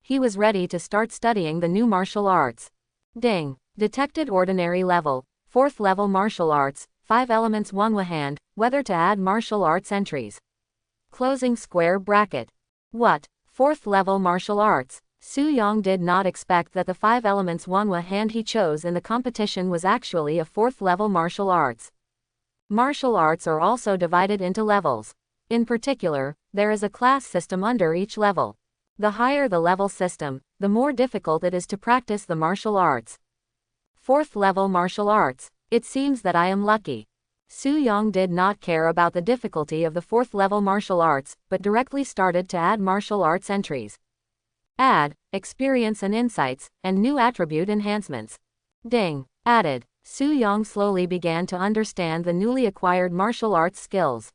He was ready to start studying the new martial arts. Ding. Detected ordinary level, 4th level martial arts, 5 elements Wonwa hand, whether to add martial arts entries. Closing square bracket. What? 4th level martial arts. Su Yong did not expect that the 5 elements Wonwa hand he chose in the competition was actually a 4th level martial arts. Martial arts are also divided into levels. In particular, there is a class system under each level. The higher the level system, the more difficult it is to practice the martial arts. 4th level martial arts. It seems that I am lucky. Su Yong did not care about the difficulty of the 4th level martial arts, but directly started to add martial arts entries. Add, experience and insights, and new attribute enhancements. Ding. Added. Su Yong slowly began to understand the newly acquired martial arts skills.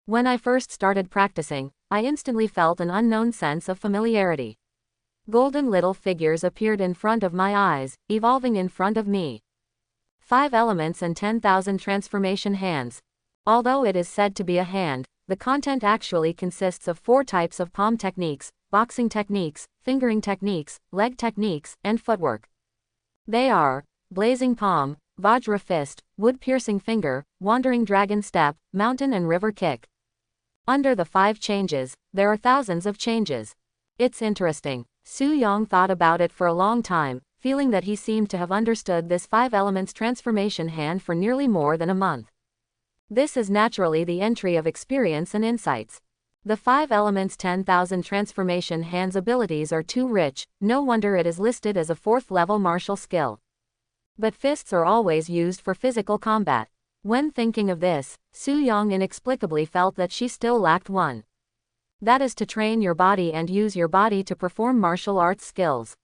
When I first started practicing, I instantly felt an unknown sense of familiarity. Golden little figures appeared in front of my eyes, evolving in front of me. 5 elements and 10,000 transformation hands. Although it is said to be a hand, the content actually consists of 4 types of palm techniques, boxing techniques, fingering techniques, leg techniques, and footwork. They are blazing palm, vajra fist, wood-piercing finger, wandering dragon step, mountain and river kick. Under the 5 changes, there are thousands of changes. It's interesting. Su Yong thought about it for a long time, feeling that he seemed to have understood this 5 elements transformation hand for nearly more than a month. This is naturally the entry of experience and insights. The 5 elements 10,000 transformation hands abilities are too rich, no wonder it is listed as a 4th level martial skill. But fists are always used for physical combat. When thinking of this, Su Yong inexplicably felt that she still lacked one. That is to train your body and use your body to perform martial arts skills.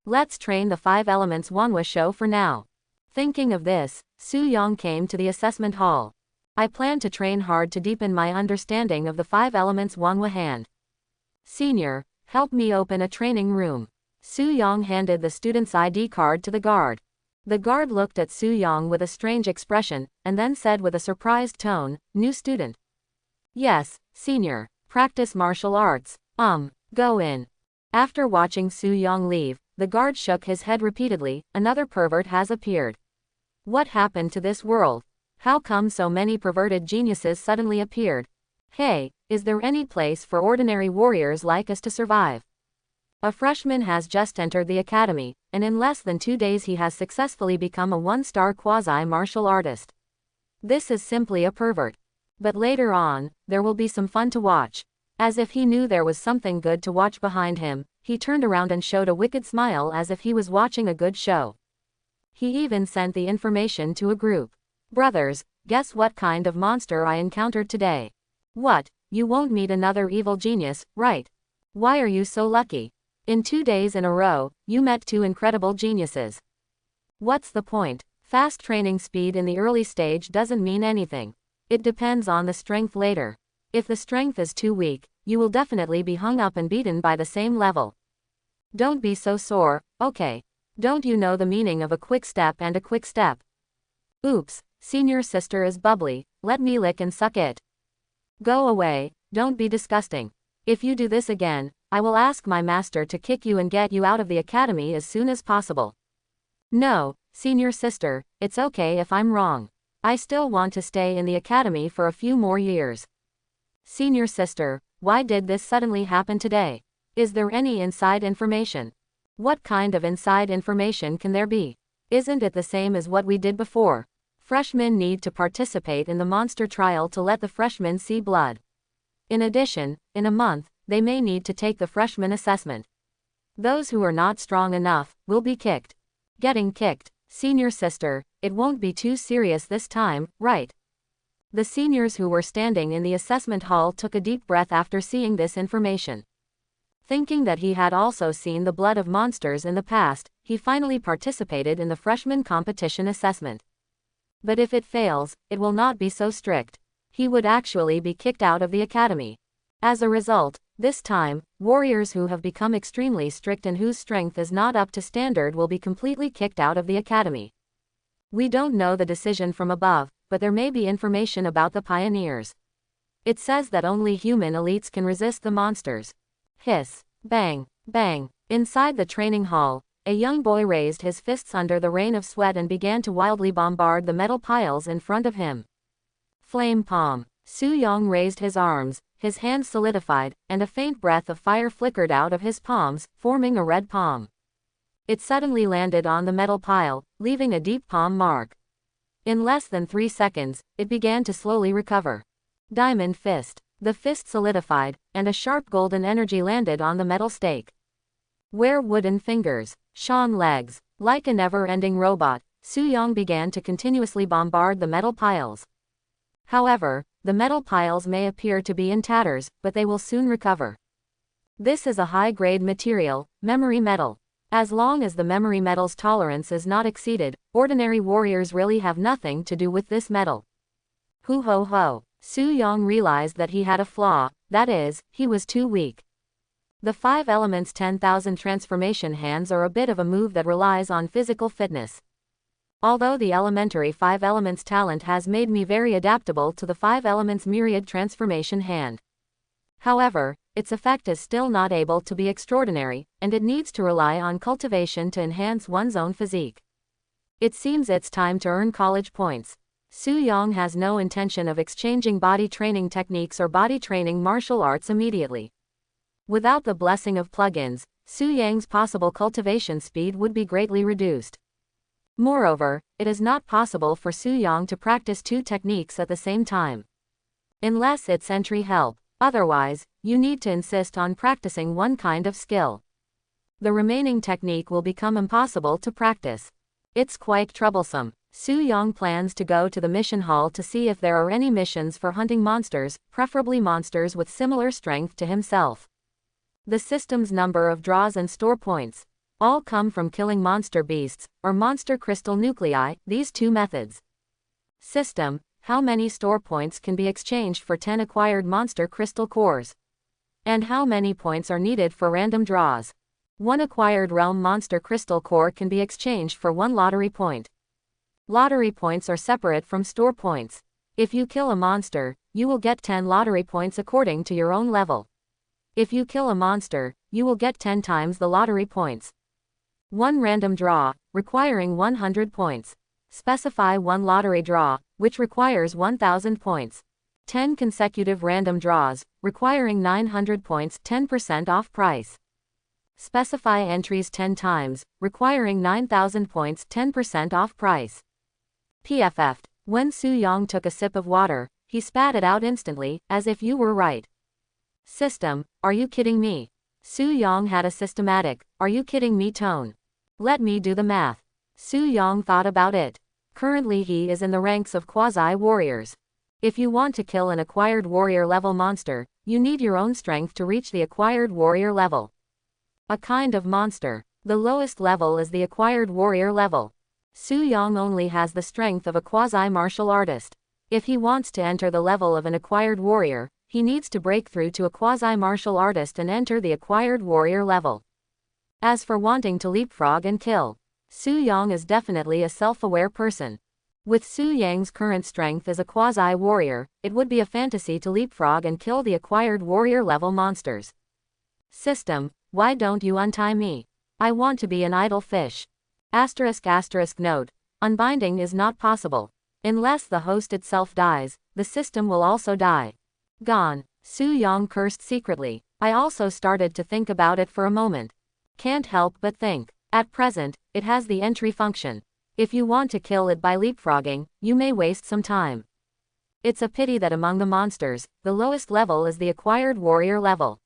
Let's train the 5 elements Wanhua show for now. Thinking of this, Su Yang came to the assessment hall. I plan to train hard to deepen my understanding of the 5 elements Wanhua hand. Senior, help me open a training room. Su Yang handed the student's ID card to the guard. The guard looked at Su Yang with a strange expression, and then said with a surprised tone, "New student." "Yes, senior. Practice martial arts. Go in." After watching Su Yang leave, the guard shook his head repeatedly. Another pervert has appeared. What happened to this world? How come so many perverted geniuses suddenly appeared? Hey, is there any place for ordinary warriors like us to survive? A freshman has just entered the academy, and in less than 2 days he has successfully become a 1-star quasi-martial artist. This is simply a pervert. But later on, there will be some fun to watch. As if he knew there was something good to watch behind him, he turned around and showed a wicked smile as if he was watching a good show. He even sent the information to a group. "Brothers, guess what kind of monster I encountered today?" "What, you won't meet another evil genius, right? Why are you so lucky? In 2 days in a row, you met 2 incredible geniuses. What's the point? Fast training speed in the early stage doesn't mean anything. It depends on the strength later. If the strength is too weak, you will definitely be hung up and beaten by the same level. Don't be so sore, okay? Don't you know the meaning of a quick step and a quick step?" "Oops, senior sister is bubbly, let me lick and suck it." "Go away, don't be disgusting. If you do this again, I will ask my master to kick you and get you out of the academy as soon as possible." "No, senior sister, it's okay if I'm wrong. I still want to stay in the academy for a few more years." "Senior sister, why did this suddenly happen today? Is there any inside information?" "What kind of inside information can there be? Isn't it the same as what we did before? Freshmen need to participate in the monster trial to let the freshmen see blood. In addition, in a month, they may need to take the freshman assessment. Those who are not strong enough will be kicked." "Getting kicked, senior sister, it won't be too serious this time, right?" The seniors who were standing in the assessment hall took a deep breath after seeing this information. Thinking that he had also seen the blood of monsters in the past, he finally participated in the freshman competition assessment. But if it fails, it will not be so strict. He would actually be kicked out of the academy. As a result, this time, warriors who have become extremely strict and whose strength is not up to standard will be completely kicked out of the academy. We don't know the decision from above, but there may be information about the pioneers. It says that only human elites can resist the monsters. Hiss, bang, bang. Inside the training hall, a young boy raised his fists under the rain of sweat and began to wildly bombard the metal piles in front of him. Flame palm. Su Yang raised his arms, his hands solidified, and a faint breath of fire flickered out of his palms, forming a red palm. It suddenly landed on the metal pile, leaving a deep palm mark. In less than 3 seconds, it began to slowly recover. Diamond fist. The fist solidified, and a sharp golden energy landed on the metal stake. Where wooden fingers, shone legs. Like a never-ending robot, Su Yang began to continuously bombard the metal piles. However, the metal piles may appear to be in tatters, but they will soon recover. This is a high-grade material, memory metal. As long as the memory metal's tolerance is not exceeded, ordinary warriors really have nothing to do with this metal. Hoo ho ho. Su Yang realized that he had a flaw, that is, he was too weak. The 5 elements 10,000 transformation hands are a bit of a move that relies on physical fitness. Although the elementary 5 elements talent has made me very adaptable to the 5 elements myriad transformation hand. However, its effect is still not able to be extraordinary, and it needs to rely on cultivation to enhance one's own physique. It seems it's time to earn college points. Su Yang has no intention of exchanging body training techniques or body training martial arts immediately. Without the blessing of plugins, Su Yang's possible cultivation speed would be greatly reduced. Moreover, it is not possible for Su Yang to practice 2 techniques at the same time. Unless it's entry help, otherwise, you need to insist on practicing one kind of skill. The remaining technique will become impossible to practice. It's quite troublesome. Su Yong plans to go to the mission hall to see if there are any missions for hunting monsters, preferably monsters with similar strength to himself. The system's number of draws and store points all come from killing monster beasts, or monster crystal nuclei, these two methods. System: how many store points can be exchanged for 10 acquired monster crystal cores? And how many points are needed for random draws? 1 acquired realm monster crystal core can be exchanged for 1 lottery point. Lottery points are separate from store points. If you kill a monster, you will get 10 lottery points according to your own level. If you kill a monster, you will get 10 times the lottery points. 1 random draw, requiring 100 points. Specify 1 lottery draw, which requires 1000 points. 10 consecutive random draws, requiring 900 points, 10% off price. Specify entries 10 times, requiring 9000 points, 10% off price. PFF. When Su Yong took a sip of water, he spat it out instantly, as if you were right. System: are you kidding me? Su Yong had a systematic, are you kidding me tone. Let me do the math. Su Yong thought about it. Currently he is in the ranks of quasi-warriors. If you want to kill an acquired warrior level monster, you need your own strength to reach the acquired warrior level. A kind of monster. The lowest level is the acquired warrior level. Su Yong only has the strength of a quasi-martial artist. If he wants to enter the level of an acquired warrior, he needs to break through to a quasi-martial artist and enter the acquired warrior level. As for wanting to leapfrog and kill, Su Yong is definitely a self-aware person. With Su Yang's current strength as a quasi-warrior, it would be a fantasy to leapfrog and kill the acquired warrior level monsters. System: why don't you untie me? I want to be an idle fish. Note: unbinding is not possible. Unless the host itself dies, the system will also die. Gone. Su Yong cursed secretly. I also started to think about it for a moment. Can't help but think. At present, it has the entry function. If you want to kill it by leapfrogging, you may waste some time. It's a pity that among the monsters, the lowest level is the acquired warrior level.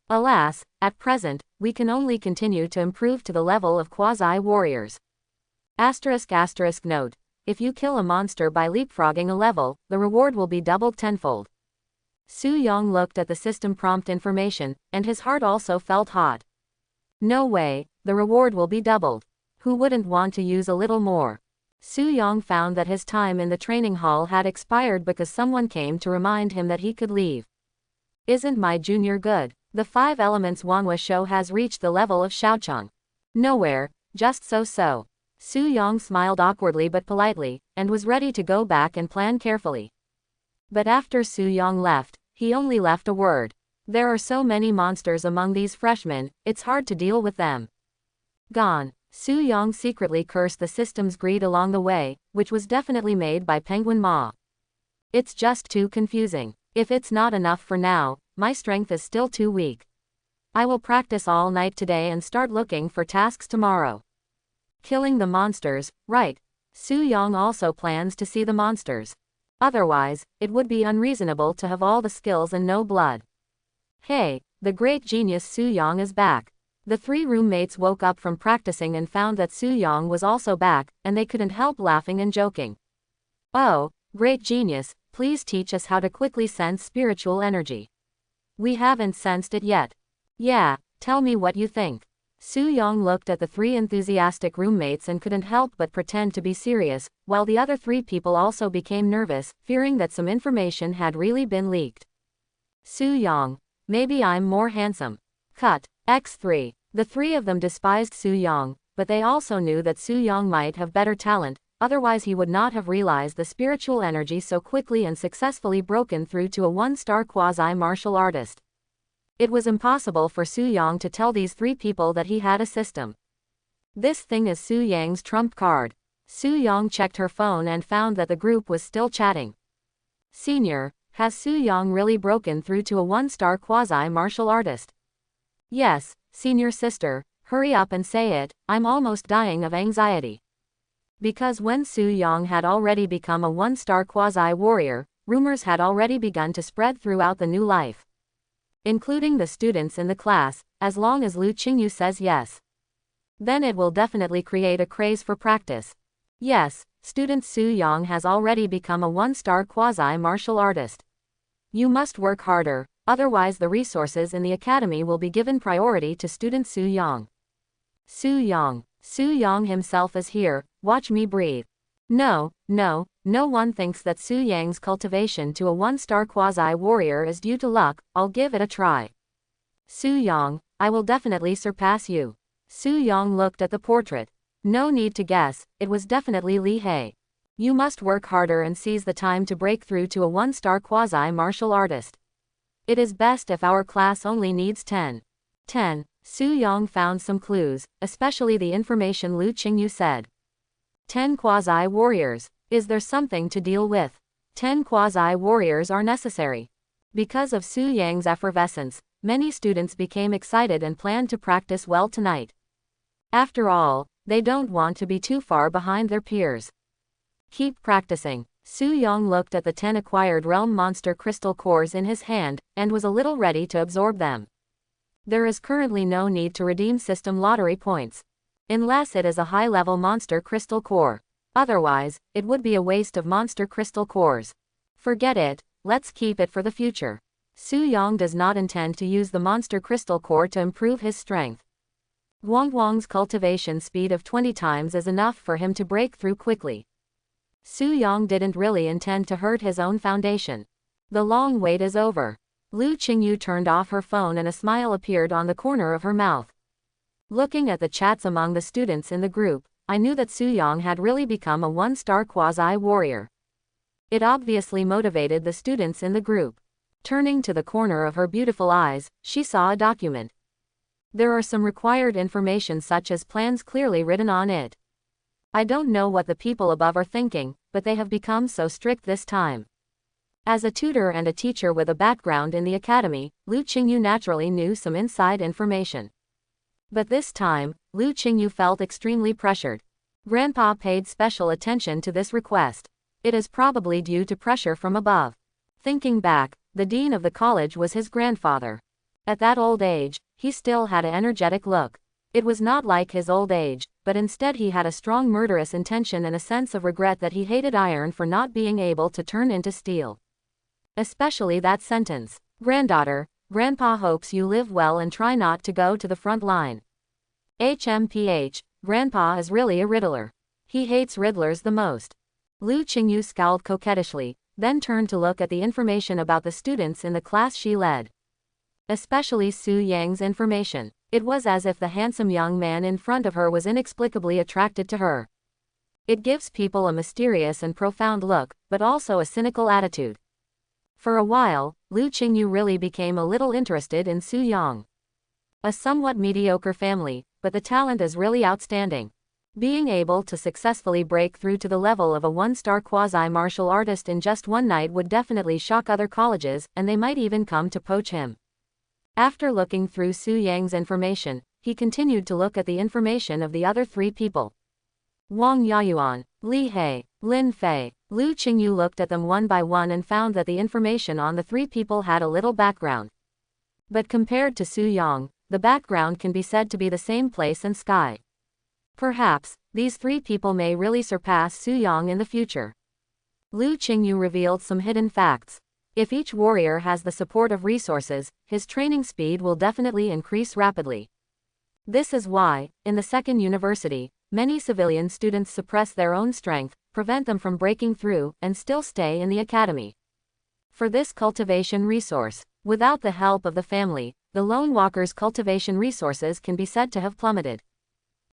Alas, at present, we can only continue to improve to the level of quasi-warriors. Note: if you kill a monster by leapfrogging a level, the reward will be doubled tenfold. Su Yong looked at the system prompt information, and his heart also felt hot. No way, the reward will be doubled. Who wouldn't want to use a little more? Su Yong found that his time in the training hall had expired because someone came to remind him that he could leave. Isn't my junior good? The 5 Elements Wanhua show has reached the level of Shaocheng. Nowhere, just so. Su Yong smiled awkwardly but politely, and was ready to go back and plan carefully. But after Su Yong left, he only left a word. There are so many monsters among these freshmen, it's hard to deal with them. Gone. Su Yong secretly cursed the system's greed along the way, which was definitely made by Penguin Ma. It's just too confusing. If it's not enough for now, my strength is still too weak. I will practice all night today and start looking for tasks tomorrow. Killing the monsters, right. Su Yong also plans to see the monsters. Otherwise, it would be unreasonable to have all the skills and no blood. Hey, the great genius Su Yong is back. The 3 roommates woke up from practicing and found that Su Yong was also back, and they couldn't help laughing and joking. Oh, great genius, please teach us how to quickly sense spiritual energy. We haven't sensed it yet. Yeah, tell me what you think. Su Yong looked at the 3 enthusiastic roommates and couldn't help but pretend to be serious, while the other 3 people also became nervous, fearing that some information had really been leaked. Su Yong. Maybe I'm more handsome. Cut. X3. The 3 of them despised Su Yong, but they also knew that Su Yong might have better talent, otherwise he would not have realized the spiritual energy so quickly and successfully broken through to a 1-star quasi-martial artist. It was impossible for Su Yong to tell these 3 people that he had a system. This thing is Su Yang's trump card. Su Yong checked her phone and found that the group was still chatting. Senior, has Su Yong really broken through to a 1-star quasi-martial artist? Yes, senior sister, hurry up and say it, I'm almost dying of anxiety. Because when Su Yong had already become a 1-star quasi-warrior, rumors had already begun to spread throughout the new life. Including the students in the class, as long as Lu Qingyu says yes. Then it will definitely create a craze for practice. Yes, student Su Yang has already become a one-star quasi-martial artist. You must work harder, otherwise the resources in the academy will be given priority to student Su Yang. Su Yang. Su Yang himself is here, watch me breathe. No one thinks that Su Yang's cultivation to a one-star quasi-warrior is due to luck, I'll give it a try. Su Yang, I will definitely surpass you. Su Yang looked at the portrait. No need to guess, it was definitely Li He. You must work harder and seize the time to break through to a one-star quasi-martial artist. It is best if our class only needs 10. Su Yang found some clues, especially the information Lu Qingyu said. 10 quasi-warriors. Is there something to deal with? 10 quasi-warriors are necessary. Because of Su Yang's effervescence, many students became excited and planned to practice well tonight. After all, they don't want to be too far behind their peers. Keep practicing. Su Yang looked at the 10 acquired realm monster crystal cores in his hand, and was a little ready to absorb them. There is currently no need to redeem system lottery points. Unless it is a high-level monster crystal core. Otherwise, it would be a waste of monster crystal cores. Forget it, let's keep it for the future. Su Yang does not intend to use the monster crystal core to improve his strength. Wang's cultivation speed of 20 times is enough for him to break through quickly. Su Yang didn't really intend to hurt his own foundation. The long wait is over. Lu Qingyu turned off her phone and a smile appeared on the corner of her mouth. Looking at the chats among the students in the group, I knew that Su Yang had really become a one-star quasi-warrior. It obviously motivated the students in the group. Turning to the corner of her beautiful eyes, she saw a document. There are some required information such as plans clearly written on it. I don't know what the people above are thinking, but they have become so strict this time. As a tutor and a teacher with a background in the academy, Lu Qingyu naturally knew some inside information. But this time, Lu Qingyu felt extremely pressured. Grandpa paid special attention to this request. It is probably due to pressure from above. Thinking back, the dean of the college was his grandfather. At that old age, he still had an energetic look. It was not like his old age, but instead he had a strong murderous intention and a sense of regret that he hated iron for not being able to turn into steel. Especially that sentence, "Granddaughter, Grandpa hopes you live well and try not to go to the front line." HMPH, Grandpa is really a riddler. He hates riddlers the most. Lu Qingyu scowled coquettishly, then turned to look at the information about the students in the class she led. Especially Su Yang's information. It was as if the handsome young man in front of her was inexplicably attracted to her. It gives people a mysterious and profound look, but also a cynical attitude. For a while, Lu Qingyu really became a little interested in Su Yang. A somewhat mediocre family, but the talent is really outstanding. Being able to successfully break through to the level of a one-star quasi-martial artist in just one night would definitely shock other colleges, and they might even come to poach him. After looking through Su Yang's information, he continued to look at the information of the other 3 people. Wang Yayuan, Li He, Lin Fei. Lu Qingyu looked at them one by one and found that the information on the 3 people had a little background. But compared to Su Yang, the background can be said to be the same place and sky. Perhaps, these 3 people may really surpass Su Yang in the future. Lu Qingyu revealed some hidden facts. If each warrior has the support of resources, his training speed will definitely increase rapidly. This is why, in the second university, many civilian students suppress their own strength, prevent them from breaking through, and still stay in the academy. For this cultivation resource, without the help of the family, the lone walker's cultivation resources can be said to have plummeted.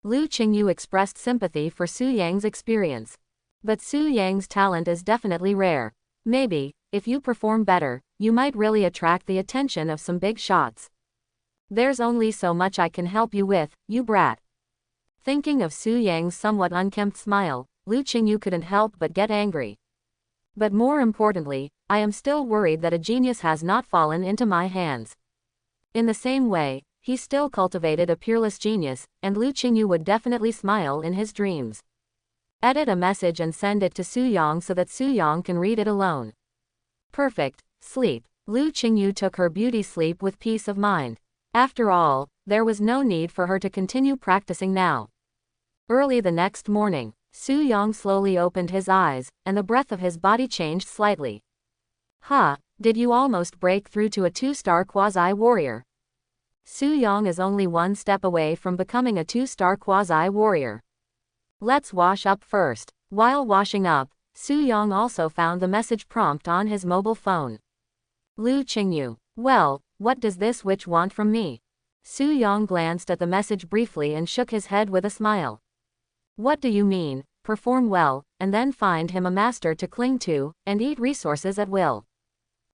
Lu Qingyu expressed sympathy for Su Yang's experience. But Su Yang's talent is definitely rare. Maybe, if you perform better, you might really attract the attention of some big shots. There's only so much I can help you with, you brat. Thinking of Su Yang's somewhat unkempt smile, Lu Qingyu couldn't help but get angry. But more importantly, I am still worried that a genius has not fallen into my hands. In the same way, he still cultivated a peerless genius, and Lu Qingyu would definitely smile in his dreams. Edit a message and send it to Su Yang so that Su Yang can read it alone. Perfect. Sleep. Lu Qingyu took her beauty sleep with peace of mind. After all, there was no need for her to continue practicing now. Early the next morning, Su Yang slowly opened his eyes, and the breath of his body changed slightly. "Huh, did you almost break through to a 2-star quasi-warrior?" Su Yang is only one step away from becoming a 2-star quasi-warrior. Let's wash up first. While washing up, Su Yang also found the message prompt on his mobile phone. Lu Qingyu. Well, what does this witch want from me? Su Yang glanced at the message briefly and shook his head with a smile. What do you mean, perform well, and then find him a master to cling to, and eat resources at will?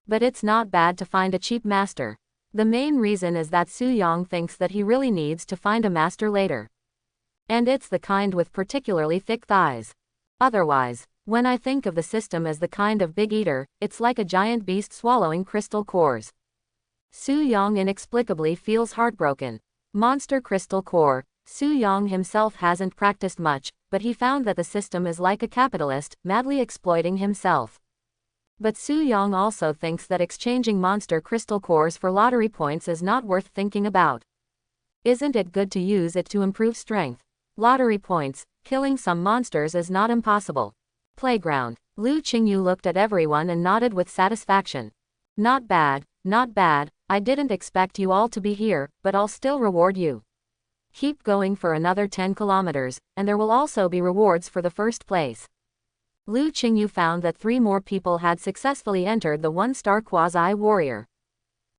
But it's not bad to find a cheap master. The main reason is that Su Yang thinks that he really needs to find a master later. And it's the kind with particularly thick thighs. Otherwise, when I think of the system as the kind of big eater, it's like a giant beast swallowing crystal cores. Su Yang inexplicably feels heartbroken. Monster crystal core. Su Yang himself hasn't practiced much, but he found that the system is like a capitalist, madly exploiting himself. But Su Yang also thinks that exchanging monster crystal cores for lottery points is not worth thinking about. Isn't it good to use it to improve strength? Lottery points, killing some monsters is not impossible. Playground. Lu Qingyu looked at everyone and nodded with satisfaction. Not bad, not bad, I didn't expect you all to be here, but I'll still reward you. Keep going for another 10 kilometers, and there will also be rewards for the first place. Lu Qingyu found that 3 more people had successfully entered the 1-star quasi-warrior.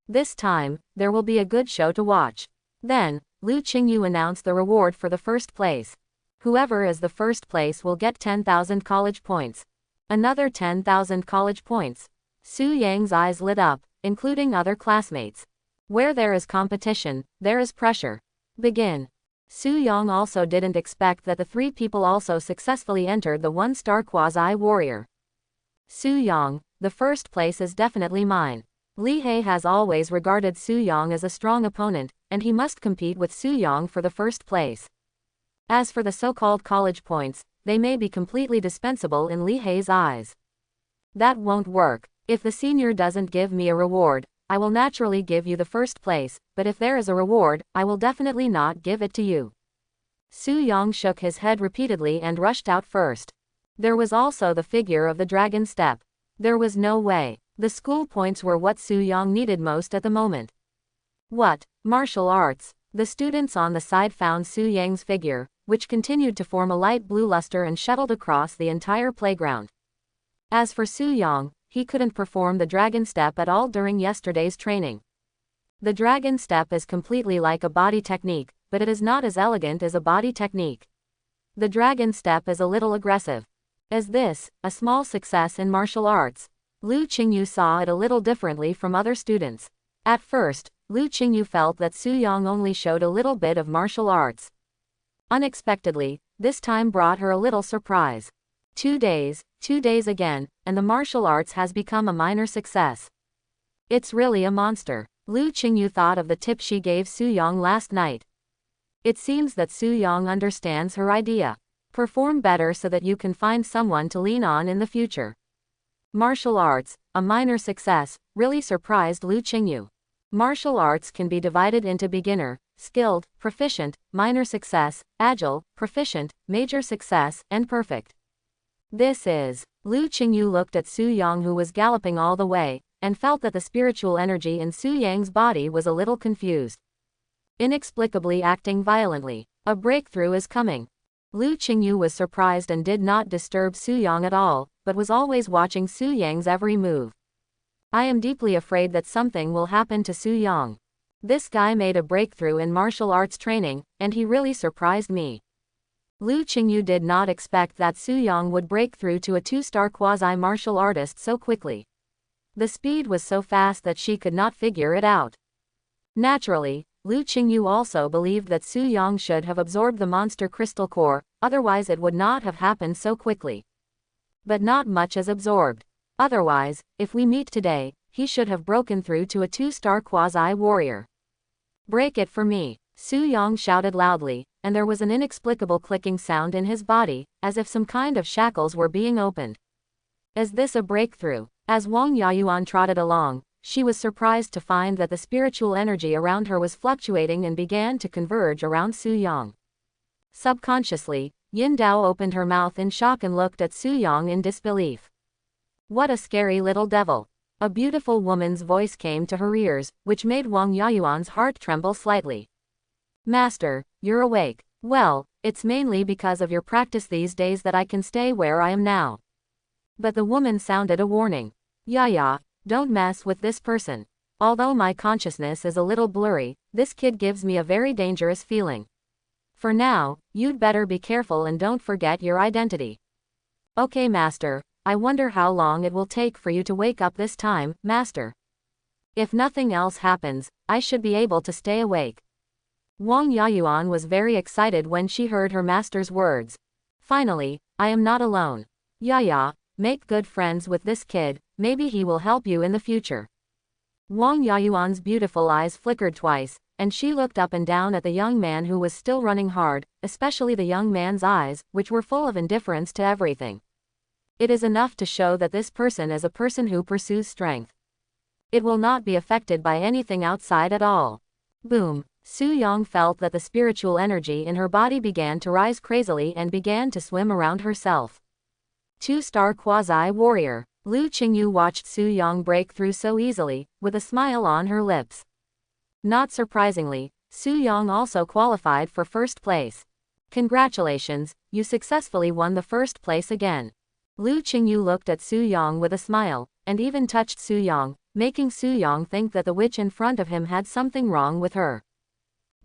This time, there will be a good show to watch. Then, Lu Qingyu announced the reward for the first place. Whoever is the first place will get 10,000 college points. Another 10,000 college points. Su Yang's eyes lit up, including other classmates. Where there is competition, there is pressure. Begin. Su Yang also didn't expect that the 3 people also successfully entered the 1-star quasi-warrior. Su Yang, the first place is definitely mine. Li He has always regarded Su Yang as a strong opponent, and he must compete with Su Yang for the first place. As for the so-called college points, they may be completely dispensable in Li He's eyes. That won't work. If the senior doesn't give me a reward, I will naturally give you the first place, but if there is a reward, I will definitely not give it to you. Su Yang shook his head repeatedly and rushed out first. There was also the figure of the dragon step. There was no way. The school points were what Su Yang needed most at the moment. What? Martial arts. The students on the side found Su Yang's figure, which continued to form a light blue luster and shuttled across the entire playground. As for Su Yang, he couldn't perform the dragon step at all during yesterday's training. The dragon step is completely like a body technique, but it is not as elegant as a body technique. The dragon step is a little aggressive. As this, a small success in martial arts, Lu Qingyu saw it a little differently from other students. At first, Lu Qingyu felt that Su Yang only showed a little bit of martial arts. Unexpectedly, this time brought her a little surprise. 2 days again, and the martial arts has become a minor success. It's really a monster. Lu Qingyu thought of the tip she gave Su Yang last night. It seems that Su Yang understands her idea. Perform better so that you can find someone to lean on in the future. Martial arts, a minor success, really surprised Lu Qingyu. Martial arts can be divided into beginner, skilled, proficient, minor success, agile, proficient, major success, and perfect. This is. Lu Qingyu looked at Su Yang, who was galloping all the way, and felt that the spiritual energy in Su Yang's body was a little confused. Inexplicably acting violently. A breakthrough is coming. Lu Qingyu was surprised and did not disturb Su Yang at all, but was always watching Su Yang's every move. I am deeply afraid that something will happen to Su Yang. This guy made a breakthrough in martial arts training, and he really surprised me. Lu Qingyu did not expect that Su Yang would break through to a 2-star quasi-martial artist so quickly. The speed was so fast that she could not figure it out. Naturally, Lu Qingyu also believed that Su Yang should have absorbed the monster crystal core, otherwise it would not have happened so quickly. But not much is absorbed. Otherwise, if we meet today, he should have broken through to a 2-star quasi-warrior. Break it for me, Su Yang shouted loudly, and there was an inexplicable clicking sound in his body, as if some kind of shackles were being opened. Is this a breakthrough? As Wang Yayuan trotted along, she was surprised to find that the spiritual energy around her was fluctuating and began to converge around Su Yang. Subconsciously, Yin Dao opened her mouth in shock and looked at Su Yang in disbelief. What a scary little devil. A beautiful woman's voice came to her ears, which made Wang Yayuan's heart tremble slightly. Master, you're awake. Well, it's mainly because of your practice these days that I can stay where I am now. But the woman sounded a warning. Yaya, don't mess with this person. Although my consciousness is a little blurry, this kid gives me a very dangerous feeling. For now, you'd better be careful and don't forget your identity. Okay, Master, I wonder how long it will take for you to wake up this time, Master. If nothing else happens, I should be able to stay awake. Wang Yayuan was very excited when she heard her master's words. Finally, I am not alone. Yaya, make good friends with this kid, maybe he will help you in the future. Wang Yayuan's beautiful eyes flickered twice, and she looked up and down at the young man who was still running hard, especially the young man's eyes, which were full of indifference to everything. It is enough to show that this person is a person who pursues strength. It will not be affected by anything outside at all. Boom! Su Yang felt that the spiritual energy in her body began to rise crazily and began to swim around herself. Two-star quasi-warrior. Lu Qingyu watched Su Yang break through so easily, with a smile on her lips. Not surprisingly, Su Yang also qualified for first place. Congratulations, you successfully won the first place again. Lu Qingyu looked at Su Yang with a smile, and even touched Su Yang, making Su Yang think that the witch in front of him had something wrong with her.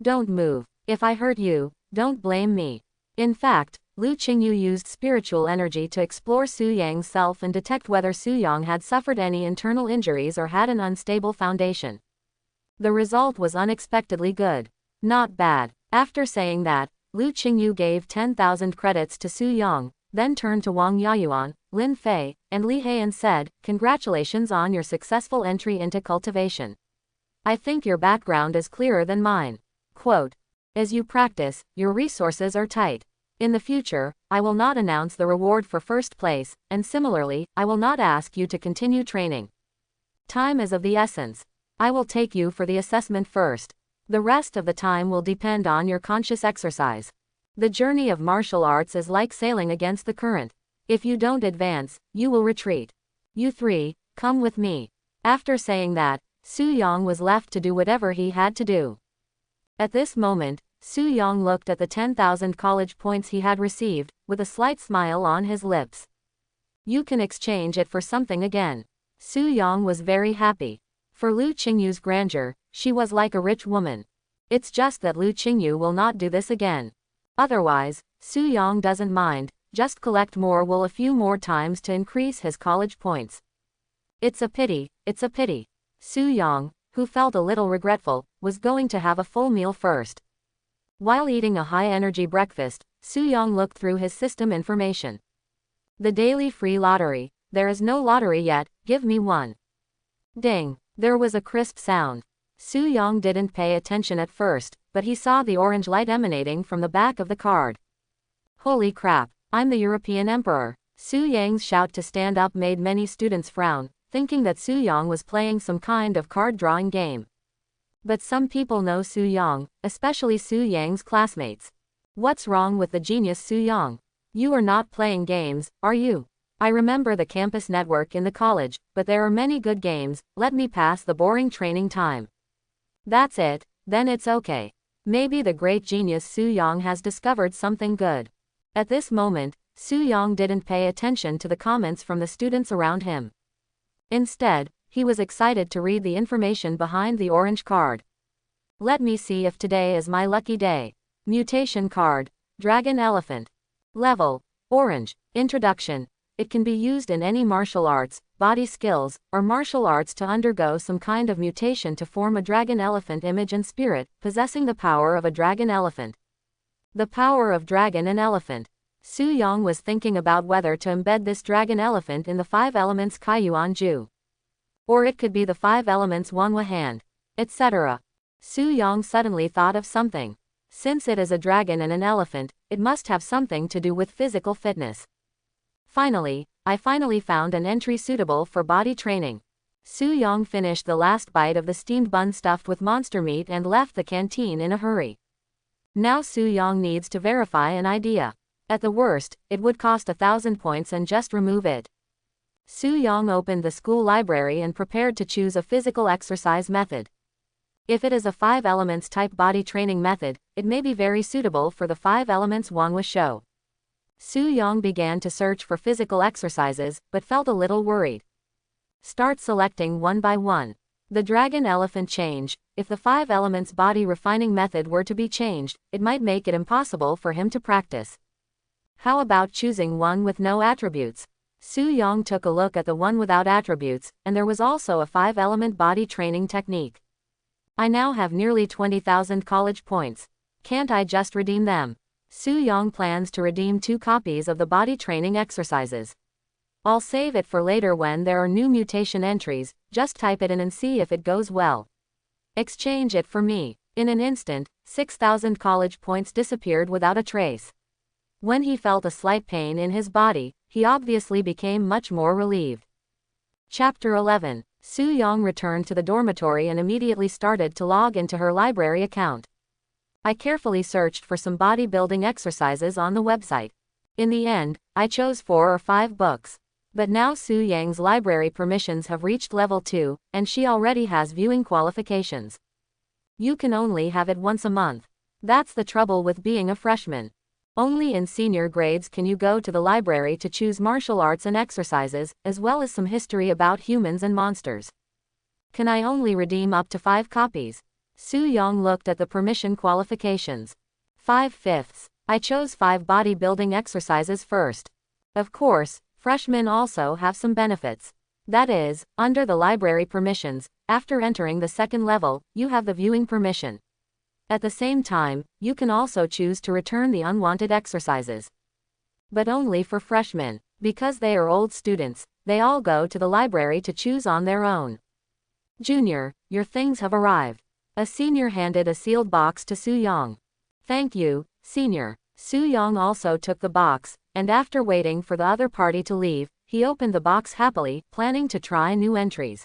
Don't move. If I hurt you, don't blame me. In fact, Lu Qingyu used spiritual energy to explore Su Yang's self and detect whether Su Yang had suffered any internal injuries or had an unstable foundation. The result was unexpectedly good. Not bad. After saying that, Lu Qingyu gave 10,000 credits to Su Yang, then turned to Wang Yayuan, Lin Fei, and Li He and said, "Congratulations on your successful entry into cultivation. I think your background is clearer than mine." Quote, as you practice, your resources are tight. In the future, I will not announce the reward for first place, and similarly, I will not ask you to continue training. Time is of the essence. I will take you for the assessment first. The rest of the time will depend on your conscious exercise. The journey of martial arts is like sailing against the current. If you don't advance, you will retreat. You three, come with me. After saying that, Su Yang was left to do whatever he had to do. At this moment, Su Yang looked at the 10,000 college points he had received, with a slight smile on his lips. You can exchange it for something again. Su Yang was very happy. For Lu Qingyu's grandeur, she was like a rich woman. It's just that Lu Qingyu will not do this again. Otherwise, Su Yang doesn't mind, just collect more wool a few more times to increase his college points. It's a pity, it's a pity. Su Yang, who felt a little regretful, was going to have a full meal first. While eating a high-energy breakfast, Su Yang looked through his system information. The daily free lottery. There is no lottery yet, give me one. Ding! There was a crisp sound. Su Yang didn't pay attention at first, but he saw the orange light emanating from the back of the card. Holy crap, I'm the European Emperor. Su Yang's shout to stand up made many students frown, thinking that Su Yang was playing some kind of card-drawing game. But some people know Su Yang, especially Su Yang's classmates. What's wrong with the genius Su Yang? You are not playing games, are you? I remember the campus network in the college, but there are many good games, let me pass the boring training time. That's it, then it's okay. Maybe the great genius Su Yang has discovered something good. At this moment, Su Yang didn't pay attention to the comments from the students around him. Instead, he was excited to read the information behind the orange card. Let me see if today is my lucky day. Mutation card. Dragon Elephant. Level. Orange. Introduction. It can be used in any martial arts, body skills, or martial arts to undergo some kind of mutation to form a dragon elephant image and spirit, possessing the power of a dragon elephant. The power of dragon and elephant. Su Yang was thinking about whether to embed this dragon elephant in the 5 elements Kaiyuan Ju. Or it could be the 5 elements Wanhua hand, etc. Su Yang suddenly thought of something. Since it is a dragon and an elephant, it must have something to do with physical fitness. Finally, I found an entry suitable for body training. Su Yang finished the last bite of the steamed bun stuffed with monster meat and left the canteen in a hurry. Now Su Yang needs to verify an idea. At the worst, it would cost 1,000 points and just remove it. Su Yang opened the school library and prepared to choose a physical exercise method. If it is a 5 elements type body training method, it may be very suitable for the 5 elements Wanhua show. Su Yang began to search for physical exercises, but felt a little worried. Start selecting one by one. The dragon elephant change. If the 5 elements body refining method were to be changed, it might make it impossible for him to practice. How about choosing one with no attributes? Su Yang took a look at the one without attributes, and there was also a 5 element body training technique. I now have nearly 20,000 college points. Can't I just redeem them? Su Yang plans to redeem 2 copies of the body training exercises. I'll save it for later when there are new mutation entries, just type it in and see if it goes well. Exchange it for me. In an instant, 6,000 college points disappeared without a trace. When he felt a slight pain in his body, he obviously became much more relieved. Chapter 11. Su Yang returned to the dormitory and immediately started to log into her library account. I carefully searched for some bodybuilding exercises on the website. In the end, I chose 4 or 5 books. But now Su Yang's library permissions have reached level 2, and she already has viewing qualifications. You can only have it once a month. That's the trouble with being a freshman. Only in senior grades can you go to the library to choose martial arts and exercises, as well as some history about humans and monsters. Can I only redeem up to 5 copies? Su Yang looked at the permission qualifications. 5/5. I chose 5 bodybuilding exercises first. Of course, freshmen also have some benefits. That is, under the library permissions, after entering the 2nd level, you have the viewing permission. At the same time, you can also choose to return the unwanted exercises. But only for freshmen. Because they are old students, they all go to the library to choose on their own. Junior, your things have arrived. A senior handed a sealed box to Su Yang. Thank you, senior. Su Yang also took the box, and after waiting for the other party to leave, he opened the box happily, planning to try new entries.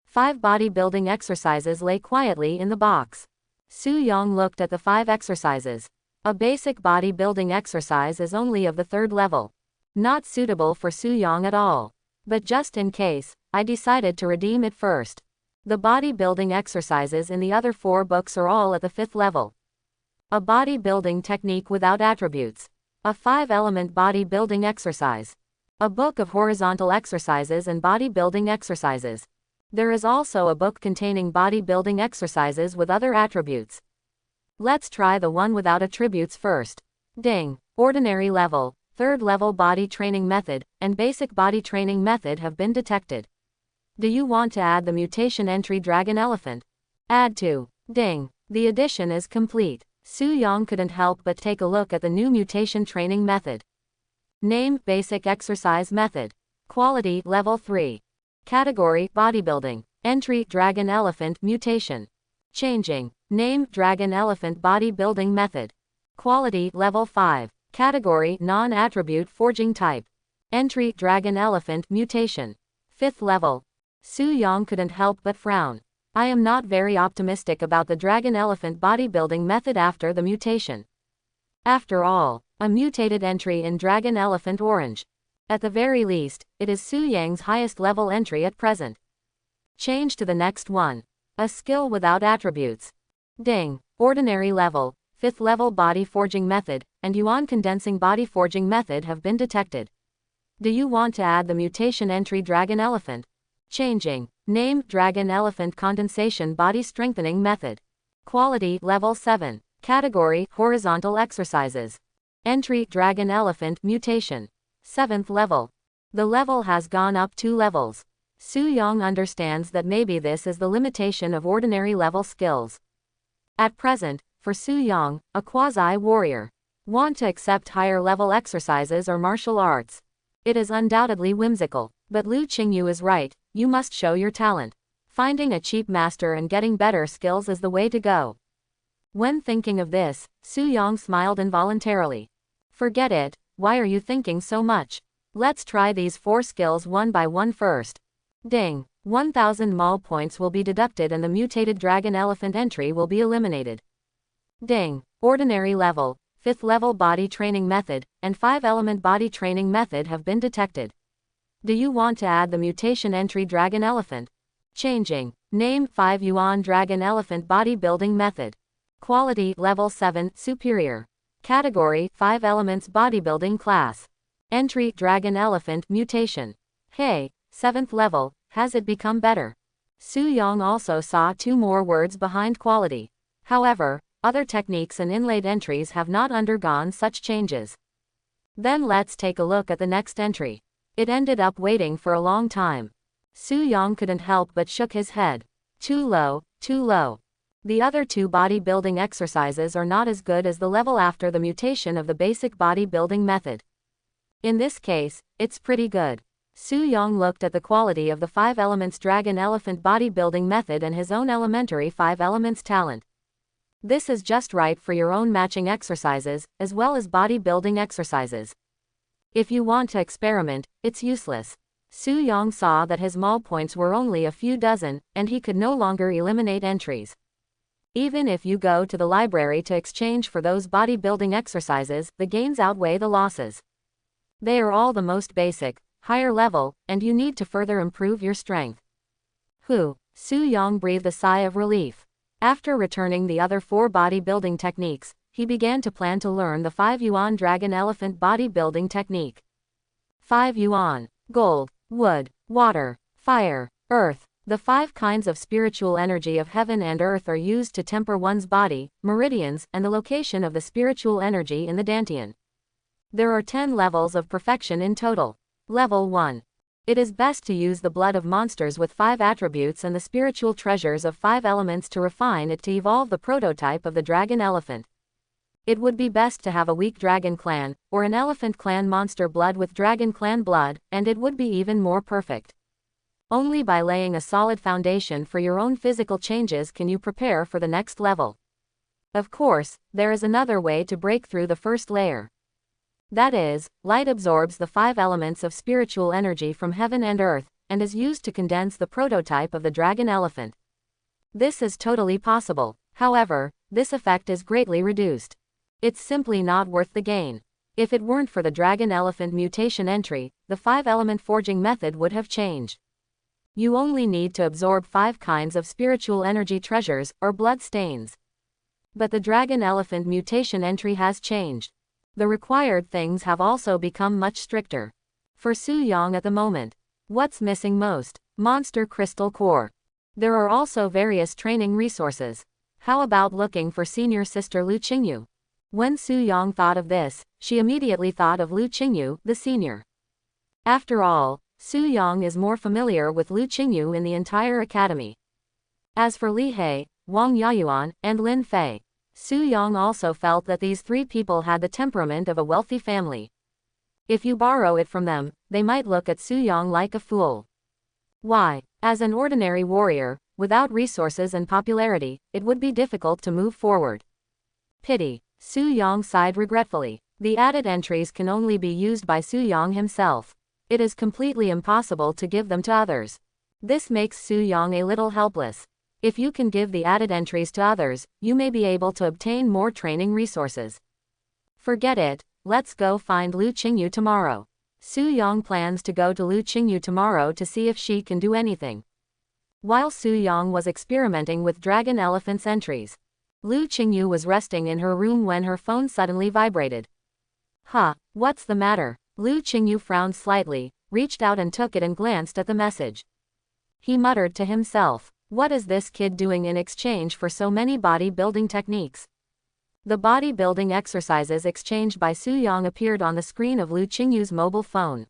5 bodybuilding exercises lay quietly in the box. Su Yang looked at the 5 exercises. A basic bodybuilding exercise is only of the 3rd level. Not suitable for Su Yang at all. But just in case, I decided to redeem it first. The bodybuilding exercises in the other 4 books are all at the 5th level. A bodybuilding technique without attributes. A 5-element bodybuilding exercise. A book of horizontal exercises and bodybuilding exercises. There is also a book containing bodybuilding exercises with other attributes. Let's try the one without attributes first. Ding. Ordinary level, 3rd level body training method, and basic body training method have been detected. Do you want to add the mutation entry Dragon Elephant? Add to. Ding. The addition is complete. Su Yang couldn't help but take a look at the new mutation training method. Name, Basic Exercise Method. Quality, Level 3. Category, Bodybuilding. Entry, Dragon Elephant Mutation. Changing. Name, Dragon Elephant Bodybuilding Method. Quality, Level 5. Category, Non-Attribute Forging Type. Entry, Dragon Elephant Mutation. 5th level. Su Yang couldn't help but frown. I am not very optimistic about the Dragon Elephant bodybuilding method after the mutation. After all, a mutated entry in Dragon Elephant Orange. At the very least, it is Su Yang's highest level entry at present. Change to the next one. A skill without attributes. Ding. Ordinary level, 5th level body forging method, and yuan condensing body forging method have been detected. Do you want to add the mutation entry Dragon Elephant? Changing. Name, Dragon Elephant Condensation Body Strengthening Method. Quality, Level 7. Category, Horizontal Exercises. Entry, Dragon Elephant Mutation. 7th level. The level has gone up 2 levels. Su Yang understands that maybe this is the limitation of ordinary level skills. At present, for Su Yang, a quasi-warrior, want to accept higher level exercises or martial arts. It is undoubtedly whimsical, but Lu Qingyu is right, you must show your talent. Finding a cheap master and getting better skills is the way to go. When thinking of this, Su Yang smiled involuntarily. Forget it, why are you thinking so much? Let's try these 4 skills one by one first. Ding. 1000 mall points will be deducted and the mutated Dragon Elephant entry will be eliminated. Ding. Ordinary level, 5th level body training method, and 5-element body training method have been detected. Do you want to add the mutation entry Dragon Elephant? Changing. Name 5 Yuan Dragon Elephant Bodybuilding Method. Quality Level 7 Superior. Category 5 Elements Bodybuilding Class. Entry Dragon Elephant Mutation. Hey, 7th level, has it become better? Su Yang also saw 2 more words behind quality. However, other techniques and inlaid entries have not undergone such changes. Then let's take a look at the next entry. It ended up waiting for a long time. Su Yang couldn't help but shook his head. Too low, too low. The other 2 bodybuilding exercises are not as good as the level after the mutation of the basic bodybuilding method. In this case, it's pretty good. Su Yang looked at the quality of the 5 elements Dragon Elephant bodybuilding method and his own elementary 5 elements talent. This is just right for your own matching exercises, as well as bodybuilding exercises. If you want to experiment, it's useless. Su Yang saw that his mall points were only a few dozen, and he could no longer eliminate entries. Even if you go to the library to exchange for those bodybuilding exercises, the gains outweigh the losses. They are all the most basic, higher level, and you need to further improve your strength. Su Yang breathed a sigh of relief. After returning the other 4 bodybuilding techniques, he began to plan to learn the 5 Yuan Dragon Elephant bodybuilding technique. 5 Yuan. Gold, wood, water, fire, earth. The 5 kinds of spiritual energy of heaven and earth are used to temper one's body, meridians, and the location of the spiritual energy in the dantian. There are 10 levels of perfection in total. Level 1. It is best to use the blood of monsters with 5 attributes and the spiritual treasures of 5 elements to refine it to evolve the prototype of the dragon elephant. It would be best to have a weak dragon clan, or an elephant clan monster blood with dragon clan blood, and it would be even more perfect. Only by laying a solid foundation for your own physical changes can you prepare for the next level. Of course, there is another way to break through the first layer. That is, light absorbs the 5 elements of spiritual energy from heaven and earth, and is used to condense the prototype of the dragon elephant. This is totally possible. However, this effect is greatly reduced. It's simply not worth the gain. If it weren't for the dragon elephant mutation entry, the 5-element forging method would have changed. You only need to absorb 5 kinds of spiritual energy treasures, or blood stains. But the dragon elephant mutation entry has changed. The required things have also become much stricter. For Su Yang at the moment, what's missing most? Monster Crystal Core. There are also various training resources. How about looking for senior sister Lu Qingyu? When Su Yang thought of this, she immediately thought of Lu Qingyu, the senior. After all, Su Yang is more familiar with Lu Qingyu in the entire academy. As for Li He, Wang Yayuan, and Lin Fei, Su Yang also felt that these 3 people had the temperament of a wealthy family. If you borrow it from them, they might look at Su Yang like a fool. Why? As an ordinary warrior, without resources and popularity, it would be difficult to move forward. Pity. Su Yang sighed regretfully. The added entries can only be used by Su Yang himself. It is completely impossible to give them to others. This makes Su Yang a little helpless. If you can give the added entries to others, you may be able to obtain more training resources. Forget it, let's go find Lu Qingyu tomorrow. Su Yang plans to go to Lu Qingyu tomorrow to see if she can do anything. While Su Yang was experimenting with Dragon Elephant's entries, Lu Qingyu was resting in her room when her phone suddenly vibrated. What's the matter? Lu Qingyu frowned slightly, reached out and took it and glanced at the message. He muttered to himself, what is this kid doing in exchange for so many bodybuilding techniques? The bodybuilding exercises exchanged by Su Yang appeared on the screen of Lu Qingyu's mobile phone.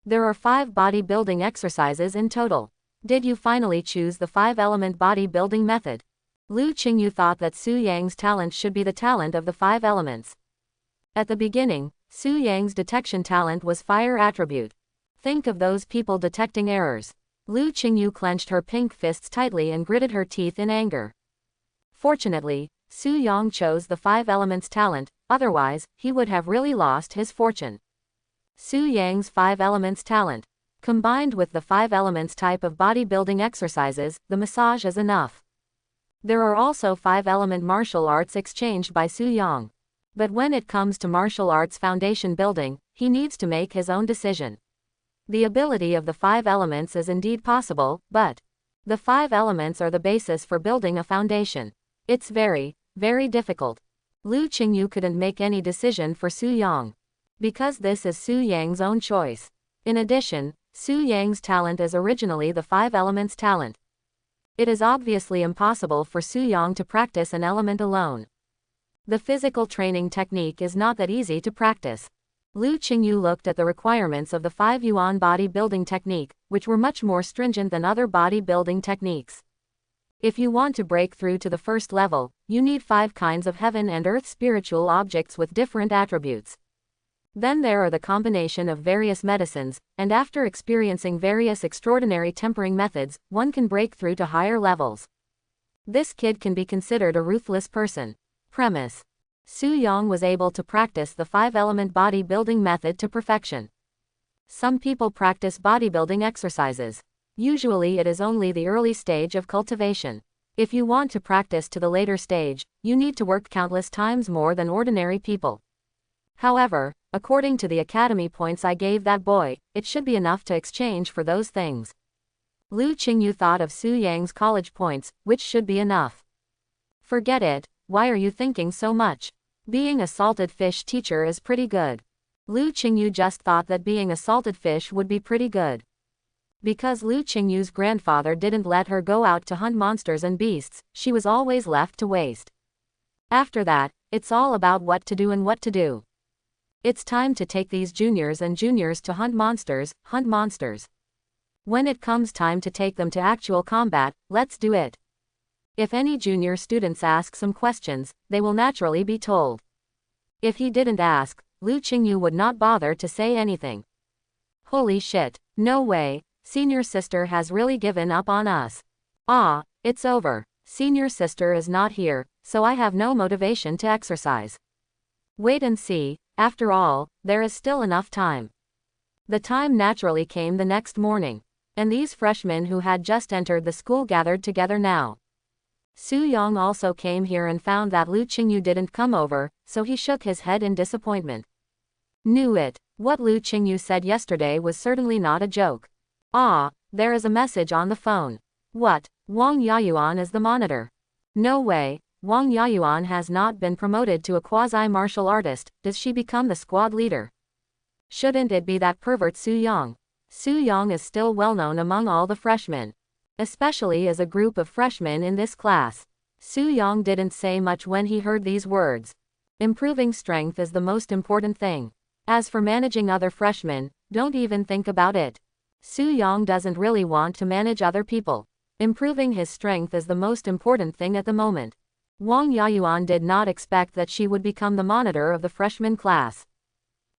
There are 5 bodybuilding exercises in total. Did you finally choose the 5-element bodybuilding method? Lu Qingyu thought that Su Yang's talent should be the talent of the 5 elements. At the beginning, Su Yang's detection talent was fire attribute. Think of those people detecting errors. Lu Qingyu clenched her pink fists tightly and gritted her teeth in anger. Fortunately, Su Yang chose the 5 elements talent, otherwise, he would have really lost his fortune. Su Yang's 5 elements talent. Combined with the 5 elements type of bodybuilding exercises, the massage is enough. There are also 5-element martial arts exchanged by Su Yang. But when it comes to martial arts foundation building, he needs to make his own decision. The ability of the 5 elements is indeed possible, but the 5 elements are the basis for building a foundation. It's very, very difficult. Lu Qingyu couldn't make any decision for Su Yang, because this is Su Yang's own choice. In addition, Su Yang's talent is originally the 5 elements talent. It is obviously impossible for Su Yang to practice an element alone. The physical training technique is not that easy to practice. Lu Qingyu looked at the requirements of the 5 Yuan body building technique, which were much more stringent than other body building techniques. If you want to break through to the first level, you need 5 kinds of heaven and earth spiritual objects with different attributes. Then there are the combination of various medicines, and after experiencing various extraordinary tempering methods, one can break through to higher levels. This kid can be considered a ruthless person. Premise: Su Yang was able to practice the 5-element bodybuilding method to perfection. Some people practice bodybuilding exercises. Usually it is only the early stage of cultivation. If you want to practice to the later stage, you need to work countless times more than ordinary people. However, according to the academy points I gave that boy, it should be enough to exchange for those things. Lu Qingyu thought of Su Yang's college points, which should be enough. Forget it. Why are you thinking so much? Being a salted fish teacher is pretty good. Lu Qingyu just thought that being a salted fish would be pretty good. Because Lu Qingyu's grandfather didn't let her go out to hunt monsters and beasts, she was always left to waste. After that, it's all about what to do and what to do. It's time to take these juniors and juniors to hunt monsters. When it comes time to take them to actual combat, let's do it. If any junior students ask some questions, they will naturally be told. If he didn't ask, Lu Qingyu would not bother to say anything. Holy shit, no way, senior sister has really given up on us. Ah, it's over. Senior sister is not here, so I have no motivation to exercise. Wait and see, after all, there is still enough time. The time naturally came the next morning, and these freshmen who had just entered the school gathered together now. Su Yang also came here and found that Lu Qingyu didn't come over, so he shook his head in disappointment. Knew it. What Lu Qingyu said yesterday was certainly not a joke. Ah, there is a message on the phone. What? Wang Yayuan is the monitor. No way, Wang Yayuan has not been promoted to a quasi-martial artist. Does she become the squad leader? Shouldn't it be that pervert Su Yang? Su Yang is still well known among all the freshmen, especially as a group of freshmen in this class. Su Yang didn't say much when he heard these words. Improving strength is the most important thing. As for managing other freshmen, don't even think about it. Su Yang doesn't really want to manage other people. Improving his strength is the most important thing at the moment. Wang Yayuan did not expect that she would become the monitor of the freshman class.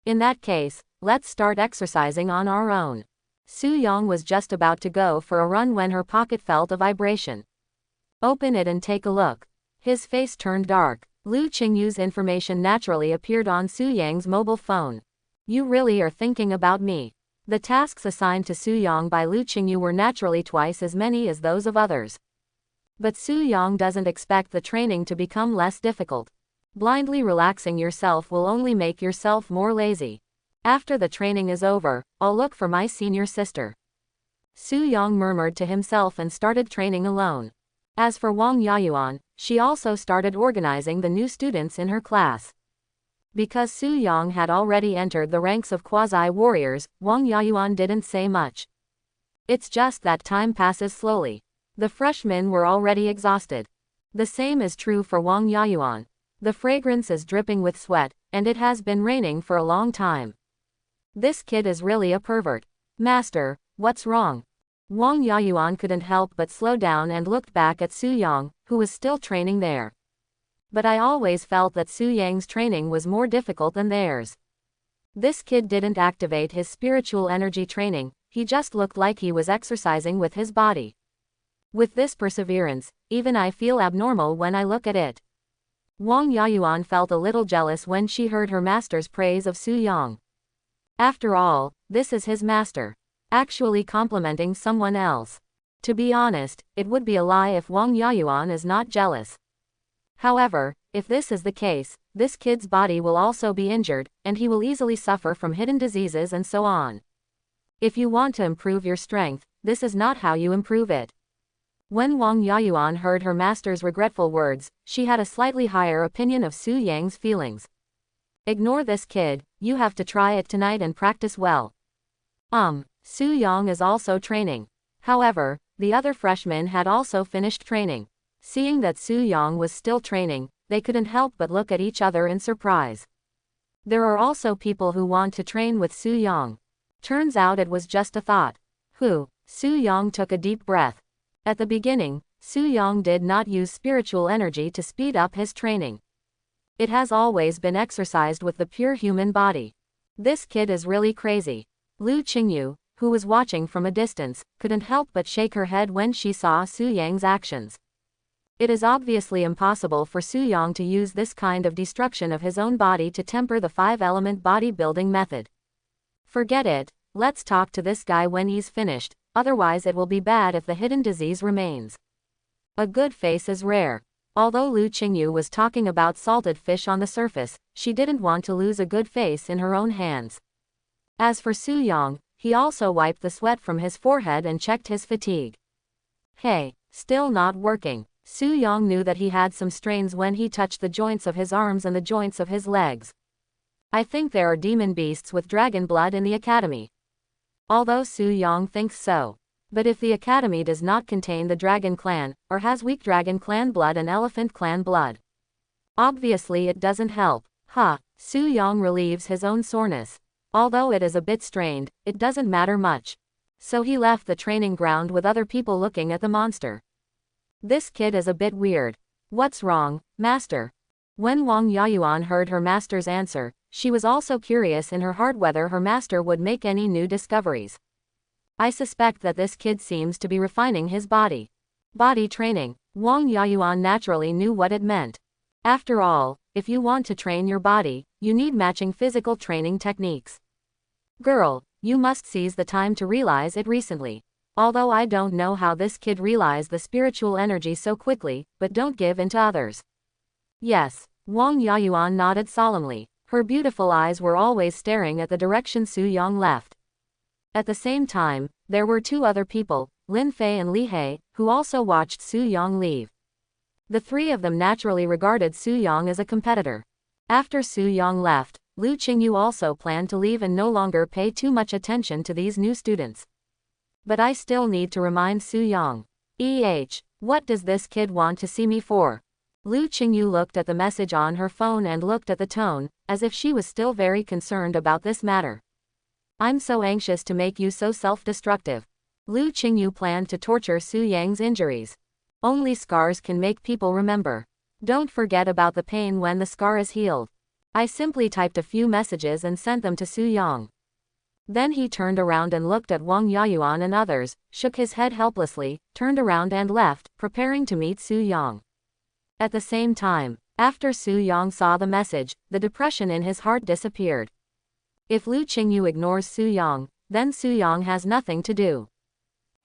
In that case, let's start exercising on our own. Su Yang was just about to go for a run when her pocket felt a vibration. Open it and take a look. His face turned dark. Lu Qingyu's information naturally appeared on Su Yang's mobile phone. You really are thinking about me. The tasks assigned to Su Yang by Lu Qingyu were naturally twice as many as those of others. But Su Yang doesn't expect the training to become less difficult. Blindly relaxing yourself will only make yourself more lazy. After the training is over, I'll look for my senior sister. Su Yang murmured to himself and started training alone. As for Wang Yayuan, she also started organizing the new students in her class. Because Su Yang had already entered the ranks of quasi-warriors, Wang Yayuan didn't say much. It's just that time passes slowly. The freshmen were already exhausted. The same is true for Wang Yayuan. The fragrance is dripping with sweat, and it has been raining for a long time. This kid is really a pervert. Master, what's wrong? Wang Yayuan couldn't help but slow down and looked back at Su Yang, who was still training there. But I always felt that Su Yang's training was more difficult than theirs. This kid didn't activate his spiritual energy training, he just looked like he was exercising with his body. With this perseverance, even I feel abnormal when I look at it. Wang Yayuan felt a little jealous when she heard her master's praise of Su Yang. After all, this is his master, actually complimenting someone else. To be honest, it would be a lie if Wang Yayuan is not jealous. However, if this is the case, this kid's body will also be injured, and he will easily suffer from hidden diseases and so on. If you want to improve your strength, this is not how you improve it. When Wang Yayuan heard her master's regretful words, she had a slightly higher opinion of Su Yang's feelings. Ignore this kid, you have to try it tonight and practice well. Su Yang is also training. However, the other freshmen had also finished training. Seeing that Su Yang was still training, they couldn't help but look at each other in surprise. There are also people who want to train with Su Yang. Turns out it was just a thought. Su Yang took a deep breath. At the beginning, Su Yang did not use spiritual energy to speed up his training. It has always been exercised with the pure human body. This kid is really crazy. Lu Qingyu, who was watching from a distance, couldn't help but shake her head when she saw Su Yang's actions. It is obviously impossible for Su Yang to use this kind of destruction of his own body to temper the 5-element bodybuilding method. Forget it, let's talk to this guy when he's finished, otherwise it will be bad if the hidden disease remains. A good face is rare. Although Lu Qingyu was talking about salted fish on the surface, she didn't want to lose a good face in her own hands. As for Su Yang, he also wiped the sweat from his forehead and checked his fatigue. Hey, still not working. Su Yang knew that he had some strains when he touched the joints of his arms and the joints of his legs. I think there are demon beasts with dragon blood in the academy. Although Su Yang thinks so. But if the academy does not contain the dragon clan, or has weak dragon clan blood and elephant clan blood, obviously it doesn't help. Su Yang relieves his own soreness. Although it is a bit strained, it doesn't matter much. So he left the training ground with other people looking at the monster. This kid is a bit weird. What's wrong, master? When Wang Yayuan heard her master's answer, she was also curious in her heart whether her master would make any new discoveries. I suspect that this kid seems to be refining his body. Body training. Wang Yayuan naturally knew what it meant. After all, if you want to train your body, you need matching physical training techniques. Girl, you must seize the time to realize it recently. Although I don't know how this kid realized the spiritual energy so quickly, but don't give in to others. Yes, Wang Yayuan nodded solemnly. Her beautiful eyes were always staring at the direction Su Yang left. At the same time, there were two other people, Lin Fei and Li He, who also watched Su Yang leave. The three of them naturally regarded Su Yang as a competitor. After Su Yang left, Lu Qingyu also planned to leave and no longer pay too much attention to these new students. But I still need to remind Su Yang. What does this kid want to see me for? Lu Qingyu looked at the message on her phone and looked at the tone, as if she was still very concerned about this matter. I'm so anxious to make you so self-destructive. Lu Qingyu planned to torture Su Yang's injuries. Only scars can make people remember. Don't forget about the pain when the scar is healed. I simply typed a few messages and sent them to Su Yang. Then he turned around and looked at Wang Yayuan and others, shook his head helplessly, turned around and left, preparing to meet Su Yang. At the same time, after Su Yang saw the message, the depression in his heart disappeared. If Lu Qingyu ignores Su Yang, then Su Yang has nothing to do.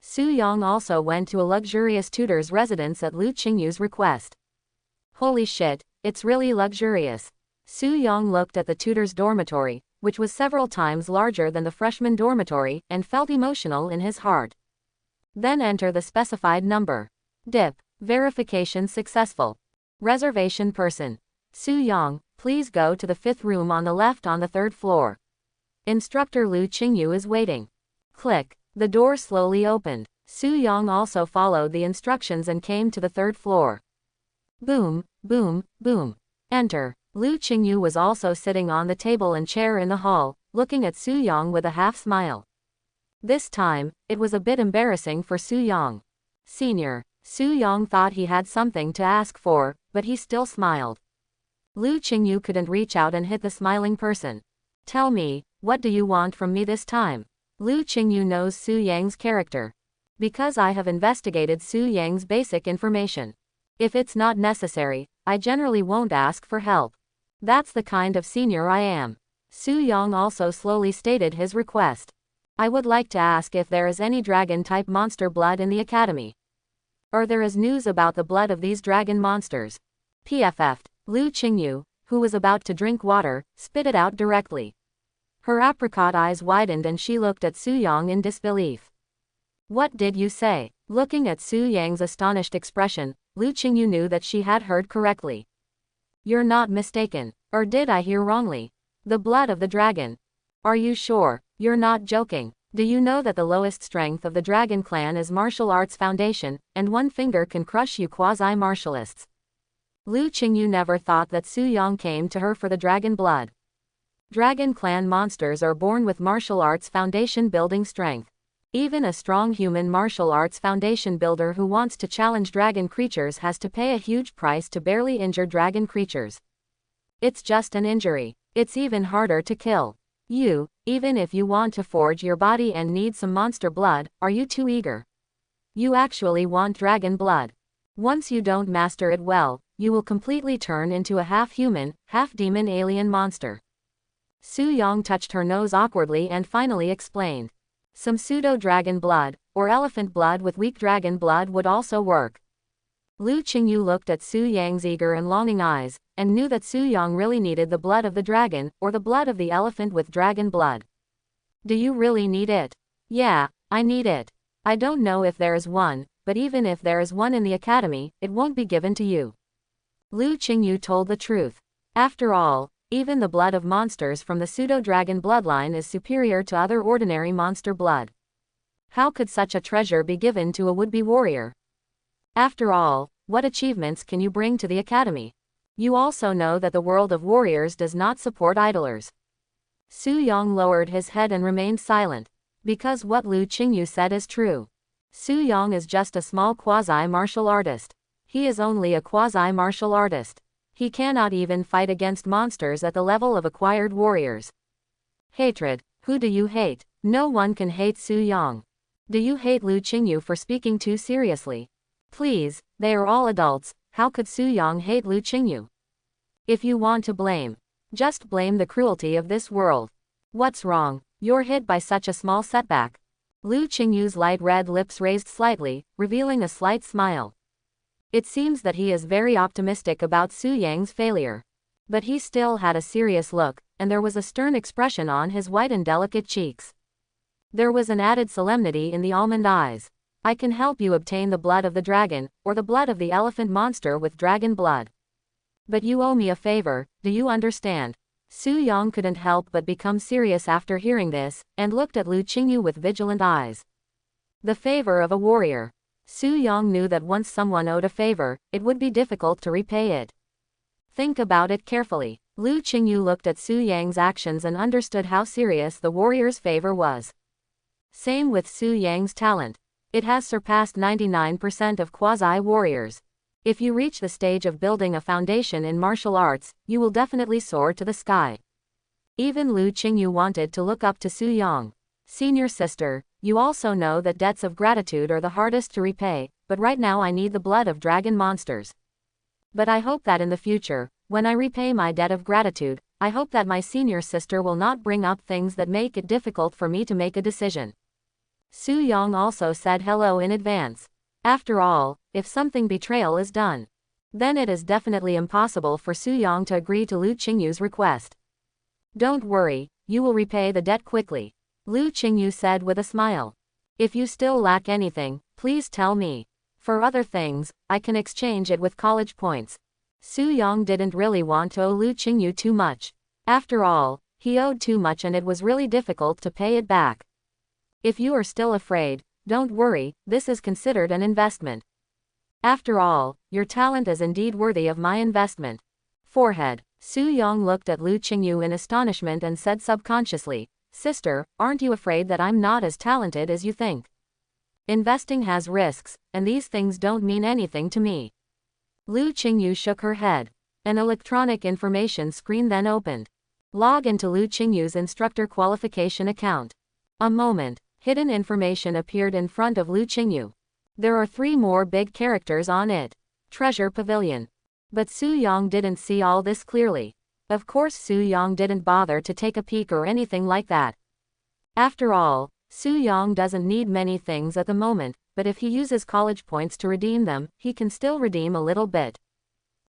Su Yang also went to a luxurious tutor's residence at Lu Qingyu's request. Holy shit, it's really luxurious. Su Yang looked at the tutor's dormitory, which was several times larger than the freshman dormitory, and felt emotional in his heart. Then enter the specified number. Dip. Verification successful. Reservation person. Su Yang, please go to the 5th room on the left on the 3rd floor. Instructor Lu Qingyu is waiting. Click. The door slowly opened. Su Yang also followed the instructions and came to the 3rd floor. Boom, boom, boom. Enter. Lu Qingyu was also sitting on the table and chair in the hall, looking at Su Yang with a half smile. This time, it was a bit embarrassing for Su Yang. Senior. Su Yang thought he had something to ask for, but he still smiled. Lu Qingyu couldn't reach out and hit the smiling person. Tell me, what do you want from me this time? Lu Qingyu knows Su Yang's character. Because I have investigated Su Yang's basic information. If it's not necessary, I generally won't ask for help. That's the kind of senior I am. Su Yang also slowly stated his request. I would like to ask if there is any dragon-type monster blood in the academy. Or there is news about the blood of these dragon monsters. PFF. Lu Qingyu, who was about to drink water, spit it out directly. Her apricot eyes widened and she looked at Su Yang in disbelief. What did you say? Looking at Su Yang's astonished expression, Lu Qingyu knew that she had heard correctly. You're not mistaken. Or did I hear wrongly? The blood of the dragon. Are you sure? You're not joking. Do you know that the lowest strength of the dragon clan is martial arts foundation, and one finger can crush you quasi-martialists? Lu Qingyu never thought that Su Yang came to her for the dragon blood. Dragon clan monsters are born with martial arts foundation building strength. Even a strong human martial arts foundation builder who wants to challenge dragon creatures has to pay a huge price to barely injure dragon creatures. It's just an injury. It's even harder to kill. You, even if you want to forge your body and need some monster blood, are you too eager? You actually want dragon blood. Once you don't master it well, you will completely turn into a half-human, half-demon alien monster. Su Yang touched her nose awkwardly and finally explained. Some pseudo-dragon blood, or elephant blood with weak dragon blood would also work. Lu Qingyu looked at Su Yang's eager and longing eyes, and knew that Su Yang really needed the blood of the dragon, or the blood of the elephant with dragon blood. Do you really need it? Yeah, I need it. I don't know if there is one, but even if there is one in the academy, it won't be given to you. Lu Qingyu told the truth. After all, even the blood of monsters from the pseudo-dragon bloodline is superior to other ordinary monster blood. How could such a treasure be given to a would-be warrior? After all, what achievements can you bring to the academy? You also know that the world of warriors does not support idlers. Su Yang lowered his head and remained silent, because what Lu Qingyu said is true. Su Yang is just a small quasi-martial artist. He is only a quasi-martial artist. He cannot even fight against monsters at the level of acquired warriors. Hatred. Who do you hate? No one can hate Su Yang. Do you hate Lu Qingyu for speaking too seriously? Please, they are all adults, how could Su Yang hate Lu Qingyu? If you want to blame, just blame the cruelty of this world. What's wrong? You're hit by such a small setback. Lu Qingyu's light red lips raised slightly, revealing a slight smile. It seems that he is very optimistic about Su Yang's failure. But he still had a serious look, and there was a stern expression on his white and delicate cheeks. There was an added solemnity in the almond eyes. I can help you obtain the blood of the dragon, or the blood of the elephant monster with dragon blood. But you owe me a favor, do you understand? Su Yang couldn't help but become serious after hearing this, and looked at Lu Qingyu with vigilant eyes. The favor of a warrior. Su Yang knew that once someone owed a favor, it would be difficult to repay it. Think about it carefully. Lu Qingyu looked at Su Yang's actions and understood how serious the warrior's favor was. Same with Su Yang's talent. It has surpassed 99% of quasi-warriors. If you reach the stage of building a foundation in martial arts, you will definitely soar to the sky. Even Lu Qingyu wanted to look up to Su Yang. Senior sister, you also know that debts of gratitude are the hardest to repay, but right now I need the blood of dragon monsters. But I hope that in the future, when I repay my debt of gratitude, I hope that my senior sister will not bring up things that make it difficult for me to make a decision. Su Yang also said hello in advance. After all, if something betrayal is done, then it is definitely impossible for Su Yang to agree to Lu Qingyu's request. Don't worry, you will repay the debt quickly. Lu Qingyu said with a smile. If you still lack anything, please tell me. For other things, I can exchange it with college points. Su Yang didn't really want to owe Lu Qingyu too much. After all, he owed too much and it was really difficult to pay it back. If you are still afraid, don't worry, this is considered an investment. After all, your talent is indeed worthy of my investment. Forehead. Su Yang looked at Lu Qingyu in astonishment and said subconsciously, Sister, aren't you afraid that I'm not as talented as you think? Investing has risks, and these things don't mean anything to me. Lu Qingyu shook her head. An electronic information screen then opened. Log into Lu Qingyu's instructor qualification account. A moment. Hidden information appeared in front of Lu Qingyu. There are 3 more big characters on it. Treasure Pavilion. But Su Yang didn't see all this clearly. Of course Su Yang didn't bother to take a peek or anything like that. After all, Su Yang doesn't need many things at the moment, but if he uses college points to redeem them, he can still redeem a little bit.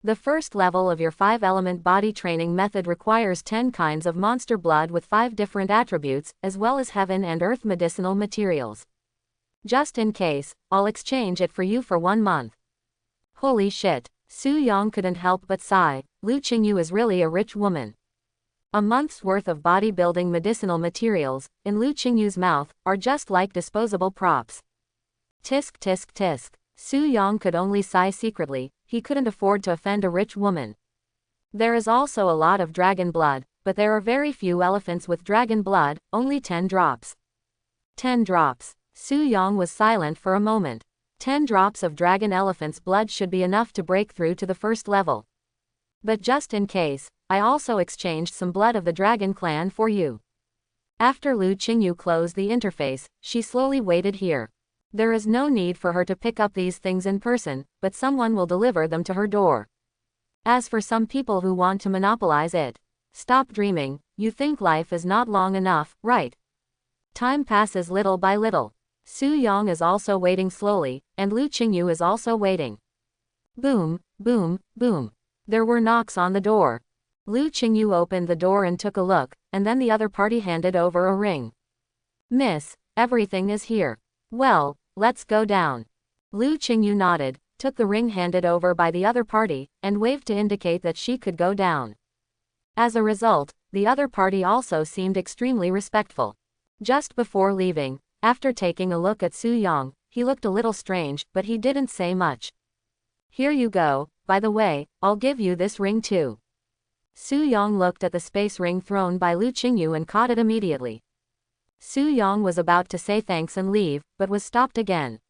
The first level of your 5-element body training method requires 10 kinds of monster blood with 5 different attributes, as well as heaven and earth medicinal materials. Just in case, I'll exchange it for you for 1 month. Holy shit. Su Yang couldn't help but sigh. Lu Qingyu is really a rich woman. A month's worth of bodybuilding medicinal materials, in Lu Qingyu's mouth, are just like disposable props. Tisk tisk tisk. Su Yang could only sigh secretly. He couldn't afford to offend a rich woman. There is also a lot of dragon blood, but there are very few elephants with dragon blood, only 10 drops. 10 drops. Su Yang was silent for a moment. 10 drops of dragon elephant's blood should be enough to break through to the first level. But just in case, I also exchanged some blood of the dragon clan for you. After Lu Qingyu closed the interface, she slowly waited here. There is no need for her to pick up these things in person, but someone will deliver them to her door. As for some people who want to monopolize it, stop dreaming. You think life is not long enough, right? Time passes little by little. Su Yang is also waiting slowly, and Lu Qingyu is also waiting. Boom, boom, boom. There were knocks on the door. Lu Qingyu opened the door and took a look, and then the other party handed over a ring. Miss, everything is here. Well, let's go down. Lu Qingyu nodded, took the ring handed over by the other party, and waved to indicate that she could go down. As a result, the other party also seemed extremely respectful. Just before leaving, after taking a look at Su Yang, he looked a little strange, but he didn't say much. Here you go, by the way, I'll give you this ring too. Su Yang looked at the space ring thrown by Lu Qingyu and caught it immediately. Su Yang was about to say thanks and leave, but was stopped again.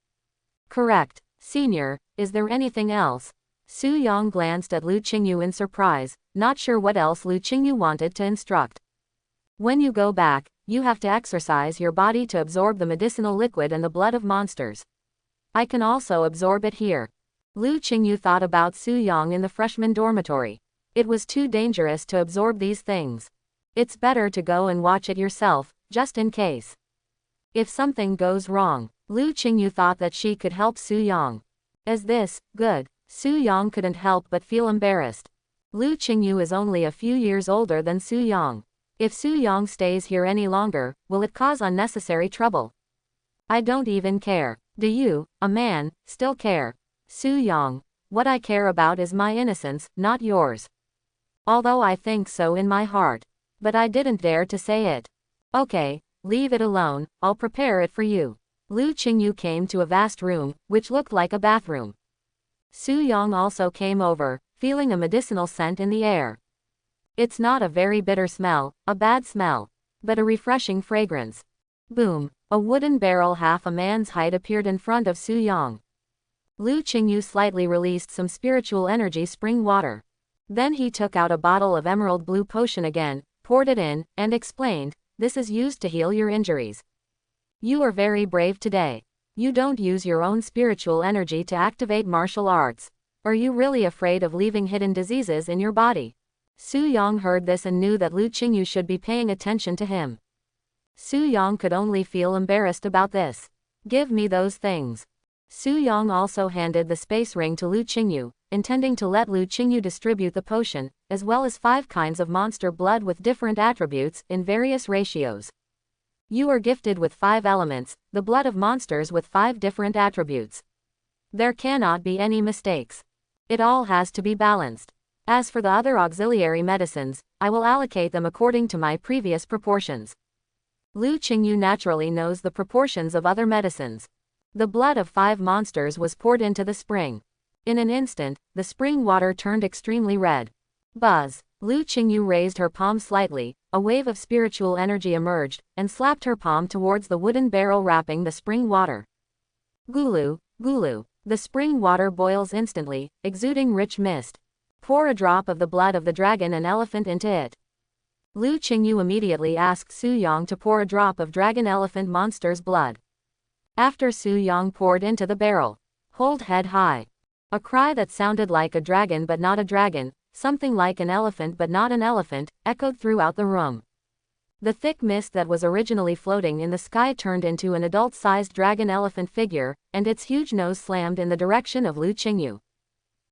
Correct, senior, is there anything else? Su Yang glanced at Lu Qingyu in surprise, not sure what else Lu Qingyu wanted to instruct. When you go back, you have to exercise your body to absorb the medicinal liquid and the blood of monsters. I can also absorb it here. Lu Qingyu thought about Su Yang in the freshman dormitory. It was too dangerous to absorb these things. It's better to go and watch it yourself, just in case. If something goes wrong, Lu Qingyu thought that she could help Su Yang. Is this good? Su Yang couldn't help but feel embarrassed. Lu Qingyu is only a few years older than Su Yang. If Su Yang stays here any longer, will it cause unnecessary trouble? I don't even care. Do you, a man, still care? Su Yang, what I care about is my innocence, not yours. Although I think so in my heart. But I didn't dare to say it. Okay, leave it alone, I'll prepare it for you. Lu Qingyu came to a vast room, which looked like a bathroom. Su Yang also came over, feeling a medicinal scent in the air. It's not a very bitter smell, a bad smell, but a refreshing fragrance. Boom, a wooden barrel half a man's height appeared in front of Su Yang. Lu Qingyu slightly released some spiritual energy spring water. Then he took out a bottle of emerald blue potion again, poured it in, and explained, this is used to heal your injuries. You are very brave today. You don't use your own spiritual energy to activate martial arts. Are you really afraid of leaving hidden diseases in your body? Su Yang heard this and knew that Lu Qingyu should be paying attention to him. Su Yang could only feel embarrassed about this. Give me those things. Su Yang also handed the space ring to Lu Qingyu, intending to let Lu Qingyu distribute the potion, as well as 5 kinds of monster blood with different attributes, in various ratios. You are gifted with 5 elements, the blood of monsters with 5 different attributes. There cannot be any mistakes. It all has to be balanced. As for the other auxiliary medicines, I will allocate them according to my previous proportions. Lu Qingyu naturally knows the proportions of other medicines. The blood of 5 monsters was poured into the spring. In an instant, the spring water turned extremely red. Buzz. Lu Qingyu raised her palm slightly, a wave of spiritual energy emerged, and slapped her palm towards the wooden barrel wrapping the spring water. Gulu, gulu. The spring water boils instantly, exuding rich mist. Pour a drop of the blood of the dragon and elephant into it. Lu Qingyu immediately asked Su Yang to pour a drop of dragon elephant monster's blood. After Su Yang poured into the barrel, hold head high. A cry that sounded like a dragon but not a dragon, something like an elephant but not an elephant, echoed throughout the room. The thick mist that was originally floating in the sky turned into an adult-sized dragon elephant figure, and its huge nose slammed in the direction of Lu Qingyu.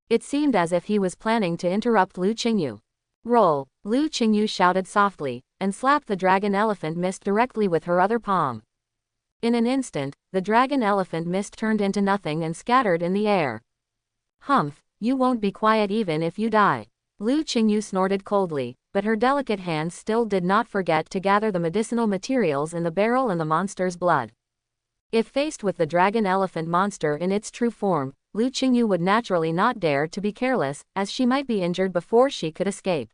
It seemed as if he was planning to interrupt Lu Qingyu. Roll, Lu Qingyu shouted softly, and slapped the dragon elephant mist directly with her other palm. In an instant, the dragon elephant mist turned into nothing and scattered in the air. Humph, you won't be quiet even if you die. Lu Qingyu snorted coldly, but her delicate hands still did not forget to gather the medicinal materials in the barrel and the monster's blood. If faced with the dragon elephant monster in its true form, Lu Qingyu would naturally not dare to be careless, as she might be injured before she could escape.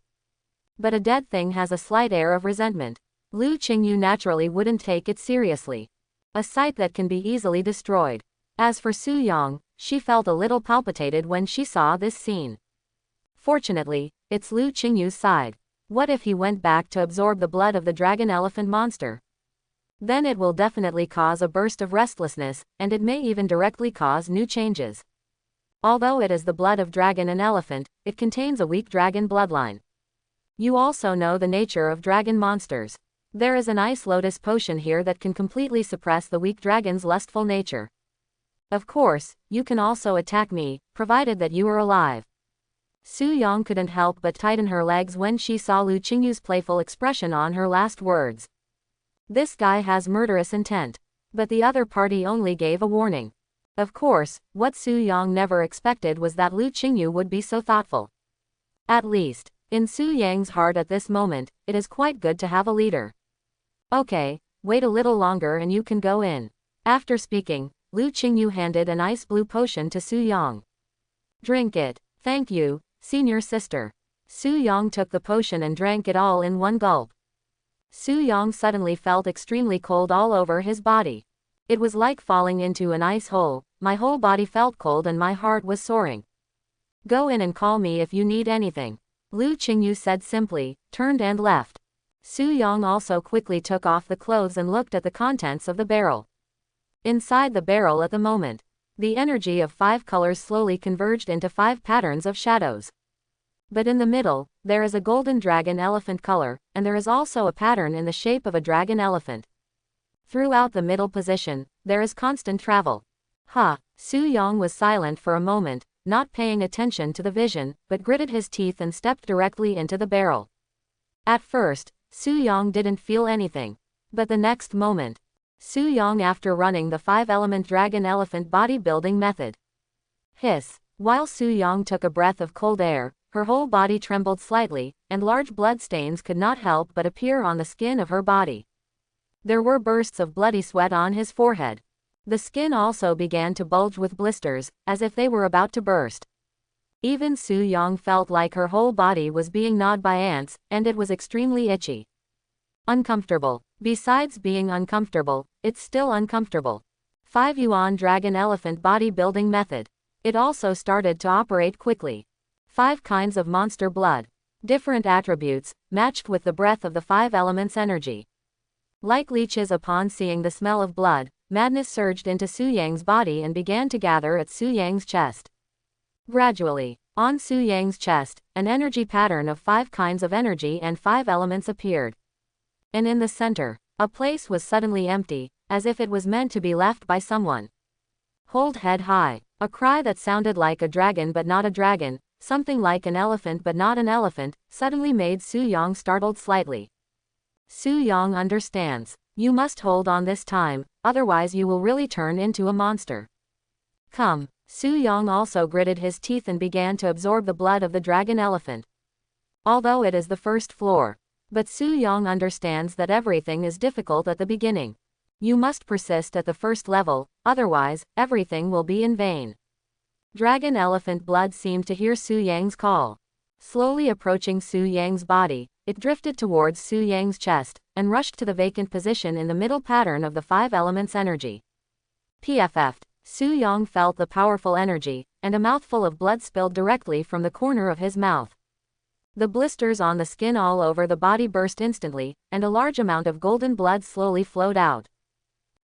But a dead thing has a slight air of resentment. Lu Qingyu naturally wouldn't take it seriously. A sight that can be easily destroyed. As for Su Yang, she felt a little palpitated when she saw this scene. Fortunately, it's Lu Qingyu's side. What if he went back to absorb the blood of the dragon elephant monster? Then it will definitely cause a burst of restlessness, and it may even directly cause new changes. Although it is the blood of dragon and elephant, it contains a weak dragon bloodline. You also know the nature of dragon monsters. There is an ice lotus potion here that can completely suppress the weak dragon's lustful nature. Of course, you can also attack me, provided that you are alive. Su Yang couldn't help but tighten her legs when she saw Lu Qingyu's playful expression on her last words. This guy has murderous intent. But the other party only gave a warning. Of course, what Su Yang never expected was that Lu Qingyu would be so thoughtful. At least, in Su Yang's heart at this moment, it is quite good to have a leader. Okay, wait a little longer and you can go in. After speaking, Lu Qingyu handed an ice blue potion to Su Yang. Drink it. Thank you, senior sister. Su Yang took the potion and drank it all in one gulp. Su Yang suddenly felt extremely cold all over his body. It was like falling into an ice hole. My whole body felt cold and my heart was soaring. Go in and call me if you need anything. Lu Qingyu said simply, turned and left. Su Yang also quickly took off the clothes and looked at the contents of the barrel. Inside the barrel at the moment, the energy of 5 colors slowly converged into 5 patterns of shadows. But in the middle, there is a golden dragon elephant color, and there is also a pattern in the shape of a dragon elephant. Throughout the middle position, there is constant travel. Su Yang was silent for a moment, not paying attention to the vision, but gritted his teeth and stepped directly into the barrel. At first, Su Yang didn't feel anything. But the next moment, Su Yang after running the 5-element dragon elephant bodybuilding method. Hiss. While Su Yang took a breath of cold air, her whole body trembled slightly, and large blood stains could not help but appear on the skin of her body. There were bursts of bloody sweat on his forehead. The skin also began to bulge with blisters, as if they were about to burst. Even Su Yang felt like her whole body was being gnawed by ants, and it was extremely itchy. Uncomfortable. Besides being uncomfortable, it's still uncomfortable. 5 Yuan Dragon Elephant Bodybuilding Method. It also started to operate quickly. 5 kinds of monster blood. Different attributes, matched with the breath of the 5 elements energy. Like leeches upon seeing the smell of blood, madness surged into Su Yang's body and began to gather at Su Yang's chest. Gradually, on Su Yang's chest, an energy pattern of 5 kinds of energy and 5 elements appeared. And in the center, a place was suddenly empty, as if it was meant to be left by someone. Hold head high. A cry that sounded like a dragon but not a dragon, something like an elephant but not an elephant, suddenly made Su Yang startled slightly. Su Yang understands. You must hold on this time, otherwise you will really turn into a monster. Come. Su Yang also gritted his teeth and began to absorb the blood of the dragon elephant. Although it is the first floor. But Su Yang understands that everything is difficult at the beginning. You must persist at the first level, otherwise, everything will be in vain. Dragon elephant blood seemed to hear Su Yang's call. Slowly approaching Su Yang's body, it drifted towards Su Yang's chest, and rushed to the vacant position in the middle pattern of the 5 elements energy. PFF'd. Su Yang felt the powerful energy, and a mouthful of blood spilled directly from the corner of his mouth. The blisters on the skin all over the body burst instantly, and a large amount of golden blood slowly flowed out.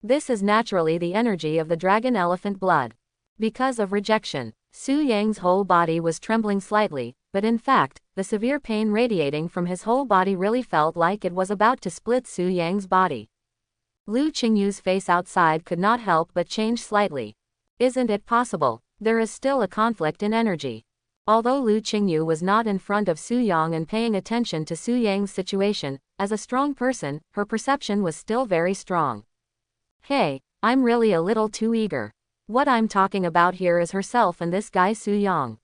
This is naturally the energy of the dragon elephant blood. Because of rejection, Su Yang's whole body was trembling slightly, but in fact, the severe pain radiating from his whole body really felt like it was about to split Su Yang's body. Lu Qingyu's face outside could not help but change slightly. Isn't it possible? There is still a conflict in energy. Although Lu Qingyu was not in front of Su Yang and paying attention to Su Yang's situation, as a strong person, her perception was still very strong. Hey, I'm really a little too eager. What I'm talking about here is herself and this guy Su Yang.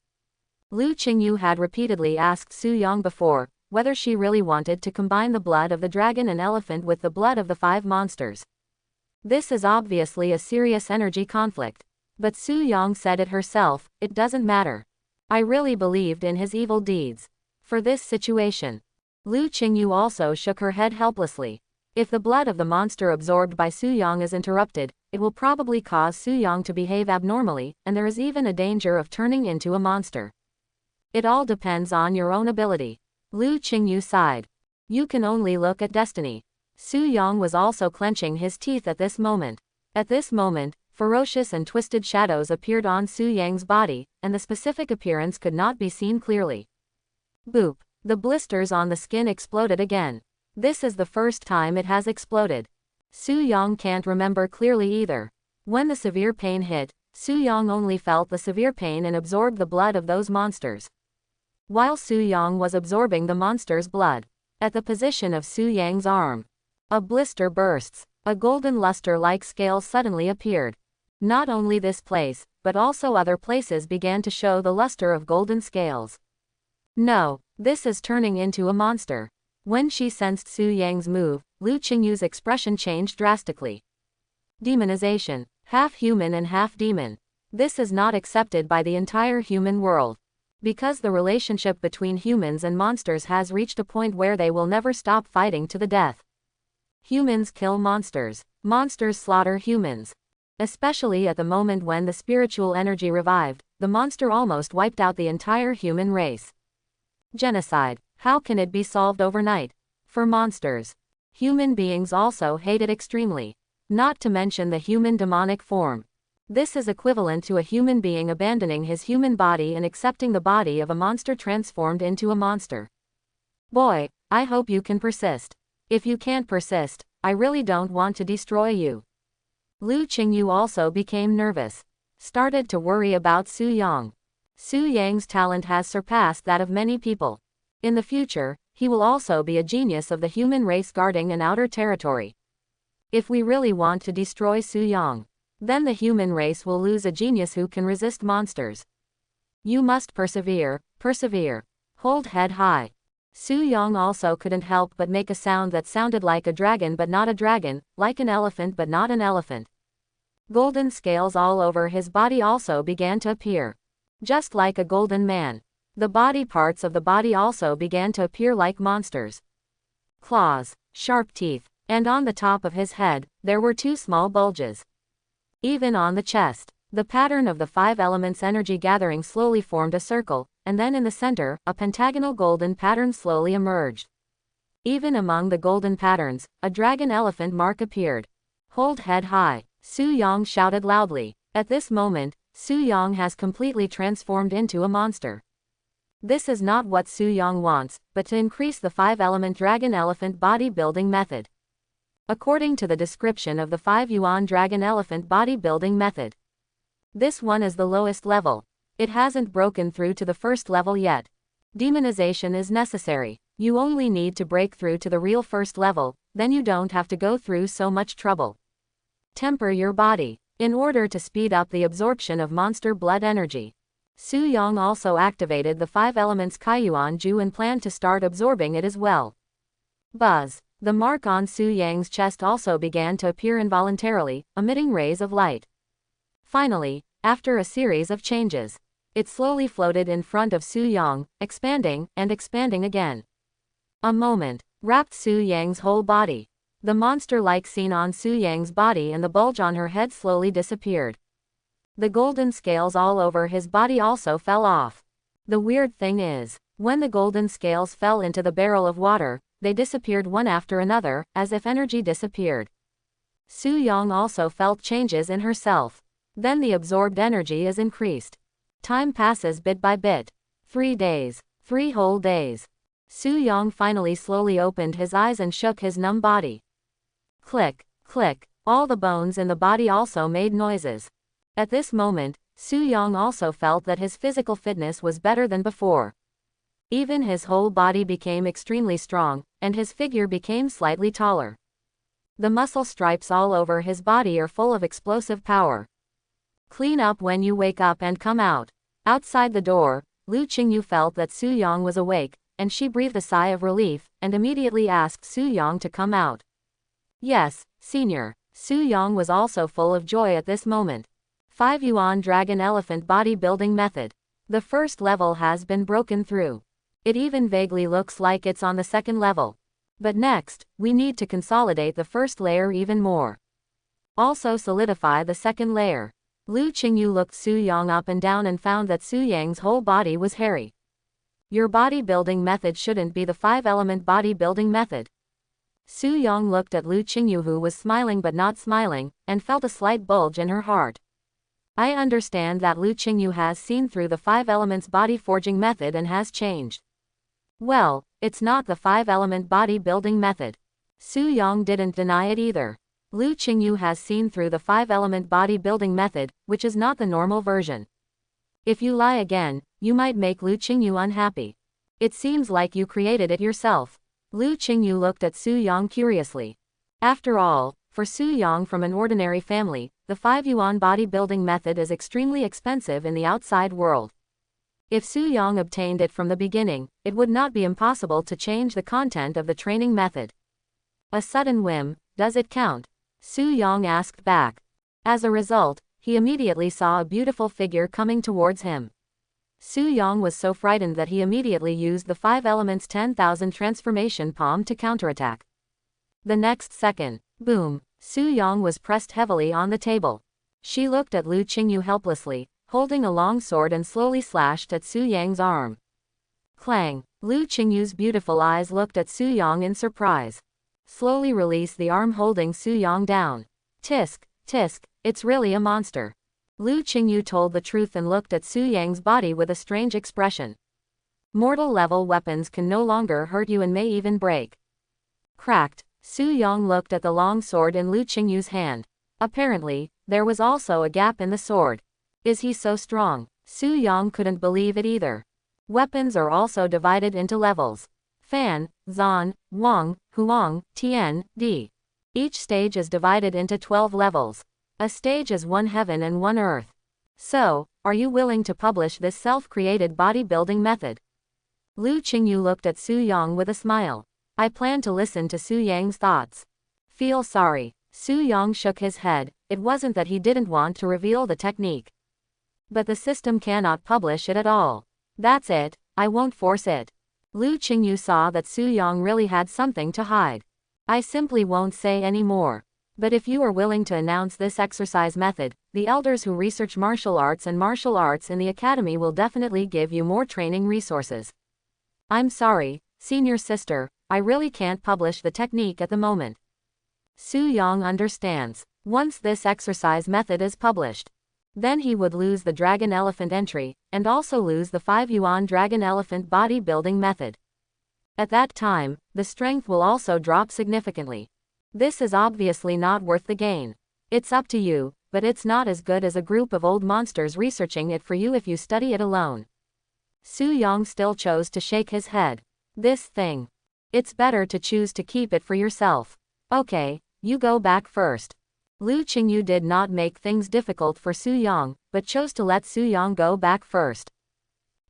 Lu Qingyu had repeatedly asked Su Yang before, whether she really wanted to combine the blood of the dragon and elephant with the blood of the 5 monsters. This is obviously a serious energy conflict. But Su Yang said it herself, it doesn't matter. I really believed in his evil deeds. For this situation. Lu Qingyu also shook her head helplessly. If the blood of the monster absorbed by Su Yang is interrupted, it will probably cause Su Yang to behave abnormally, and there is even a danger of turning into a monster. It all depends on your own ability. Lu Qingyu sighed. You can only look at destiny. Su Yang was also clenching his teeth at this moment. At this moment, ferocious and twisted shadows appeared on Su Yang's body, and the specific appearance could not be seen clearly. Boop. The blisters on the skin exploded again. This is the first time it has exploded. Su Yang can't remember clearly either. When the severe pain hit, Su Yang only felt the severe pain and absorbed the blood of those monsters. While Su Yang was absorbing the monster's blood, at the position of Su Yang's arm, a blister bursts. A golden luster-like scale suddenly appeared. Not only this place, but also other places began to show the luster of golden scales. No, this is turning into a monster. When she sensed Su Yang's move, Lu Qingyu's expression changed drastically. Demonization. Half human and half demon. This is not accepted by the entire human world. Because the relationship between humans and monsters has reached a point where they will never stop fighting to the death. Humans kill monsters. Monsters slaughter humans. Especially at the moment when the spiritual energy revived, the monster almost wiped out the entire human race. Genocide. How can it be solved overnight? For monsters. Human beings also hate it extremely. Not to mention the human demonic form. This is equivalent to a human being abandoning his human body and accepting the body of a monster transformed into a monster. Boy, I hope you can persist. If you can't persist, I really don't want to destroy you. Lu Qingyu also became nervous. Started to worry about Su Yang. Su Yang's talent has surpassed that of many people. In the future, he will also be a genius of the human race guarding an outer territory. If we really want to destroy Su Yang, then the human race will lose a genius who can resist monsters. You must persevere, persevere. Hold head high. Su Yang also couldn't help but make a sound that sounded like a dragon but not a dragon, like an elephant but not an elephant. Golden scales all over his body also began to appear. Just like a golden man. The body parts of the body also began to appear like monsters. Claws, sharp teeth, and on the top of his head, there were 2 small bulges. Even on the chest, the pattern of the 5 elements energy gathering slowly formed a circle, and then in the center, a pentagonal golden pattern slowly emerged. Even among the golden patterns, a dragon elephant mark appeared. Hold head high, Su Yang shouted loudly. At this moment, Su Yang has completely transformed into a monster. This is not what Su Yang wants, but to increase the 5-element dragon elephant bodybuilding method. According to the description of the 5-yuan dragon elephant bodybuilding method, this one is the lowest level. It hasn't broken through to the first level yet. Demonization is necessary. You only need to break through to the real first level, then you don't have to go through so much trouble. Temper your body. In order to speed up the absorption of monster blood energy, Su Yang also activated the 5 elements Kaiyuan Ju and planned to start absorbing it as well. Buzz. The mark on Su Yang's chest also began to appear involuntarily, emitting rays of light. Finally, after a series of changes, it slowly floated in front of Su Yang, expanding and expanding again. A moment wrapped Su Yang's whole body. The monster-like scene on Su Yang's body and the bulge on her head slowly disappeared. The golden scales all over his body also fell off. The weird thing is, when the golden scales fell into the barrel of water, they disappeared one after another, as if energy disappeared. Su Yang also felt changes in herself. Then the absorbed energy is increased. Time passes bit by bit. 3 days. 3 whole days. Su Yang finally slowly opened his eyes and shook his numb body. Click, click. All the bones in the body also made noises. At this moment, Su Yang also felt that his physical fitness was better than before. Even his whole body became extremely strong, and his figure became slightly taller. The muscle stripes all over his body are full of explosive power. Clean up when you wake up and come out. Outside the door, Lu Qingyu felt that Su Yang was awake, and she breathed a sigh of relief, and immediately asked Su Yang to come out. Yes, senior. Su Yang was also full of joy at this moment. 5 Yuan Dragon Elephant Bodybuilding Method. The first level has been broken through. It even vaguely looks like it's on the second level. But next, we need to consolidate the first layer even more. Also solidify the second layer. Lu Qingyu looked Su Yang up and down and found that Su Yang's whole body was hairy. Your bodybuilding method shouldn't be the 5-element bodybuilding method. Su Yang looked at Lu Qingyu, who was smiling but not smiling, and felt a slight bulge in her heart. I understand that Lu Qingyu has seen through the 5 elements body forging method and has changed. Well, it's not the 5-element bodybuilding method. Su Yang didn't deny it either. Lu Qingyu has seen through the 5-element bodybuilding method, which is not the normal version. If you lie again, you might make Lu Qingyu unhappy. It seems like you created it yourself. Lu Qingyu looked at Su Yang curiously. After all, for Su Yang from an ordinary family, the 5 Yuan bodybuilding method is extremely expensive in the outside world. If Su Yang obtained it from the beginning, it would not be impossible to change the content of the training method. A sudden whim, does it count? Su Yang asked back. As a result, he immediately saw a beautiful figure coming towards him. Su Yang was so frightened that he immediately used the 5 elements 10,000 transformation palm to counterattack. The next second, boom, Su Yang was pressed heavily on the table. She looked at Lu Qingyu helplessly, holding a long sword, and slowly slashed at Su Yang's arm. Clang! Lu Qingyu's beautiful eyes looked at Su Yang in surprise. Slowly release the arm holding Su Yang down. Tisk, tisk, it's really a monster. Lu Qingyu told the truth and looked at Su Yang's body with a strange expression. Mortal level weapons can no longer hurt you and may even break. Cracked. Su Yang looked at the long sword in Lu Qingyu's hand. Apparently, there was also a gap in the sword. Is he so strong? Su Yang couldn't believe it either. Weapons are also divided into levels. Fan, Zan, Wang, Huang, Tian, Di. Each stage is divided into 12 levels. A stage is 1 heaven and 1 earth. So, are you willing to publish this self-created bodybuilding method? Lu Qingyu looked at Su Yang with a smile. I plan to listen to Su Yang's thoughts. Feel sorry. Su Yang shook his head. It wasn't that he didn't want to reveal the technique. But the system cannot publish it at all. That's it, I won't force it. Lu Qingyu saw that Su Yang really had something to hide. I simply won't say any more. But if you are willing to announce this exercise method, the elders who research martial arts and martial arts in the academy will definitely give you more training resources. I'm sorry, senior sister, I really can't publish the technique at the moment. Su Yang understands. Once this exercise method is published, then he would lose the Dragon Elephant entry, and also lose the 5 Yuan Dragon Elephant bodybuilding method. At that time, the strength will also drop significantly. This is obviously not worth the gain. It's up to you, but it's not as good as a group of old monsters researching it for you if you study it alone. Su Yang still chose to shake his head. This thing. It's better to choose to keep it for yourself. Okay, you go back first. Lu Qingyu did not make things difficult for Su Yang, but chose to let Su Yang go back first.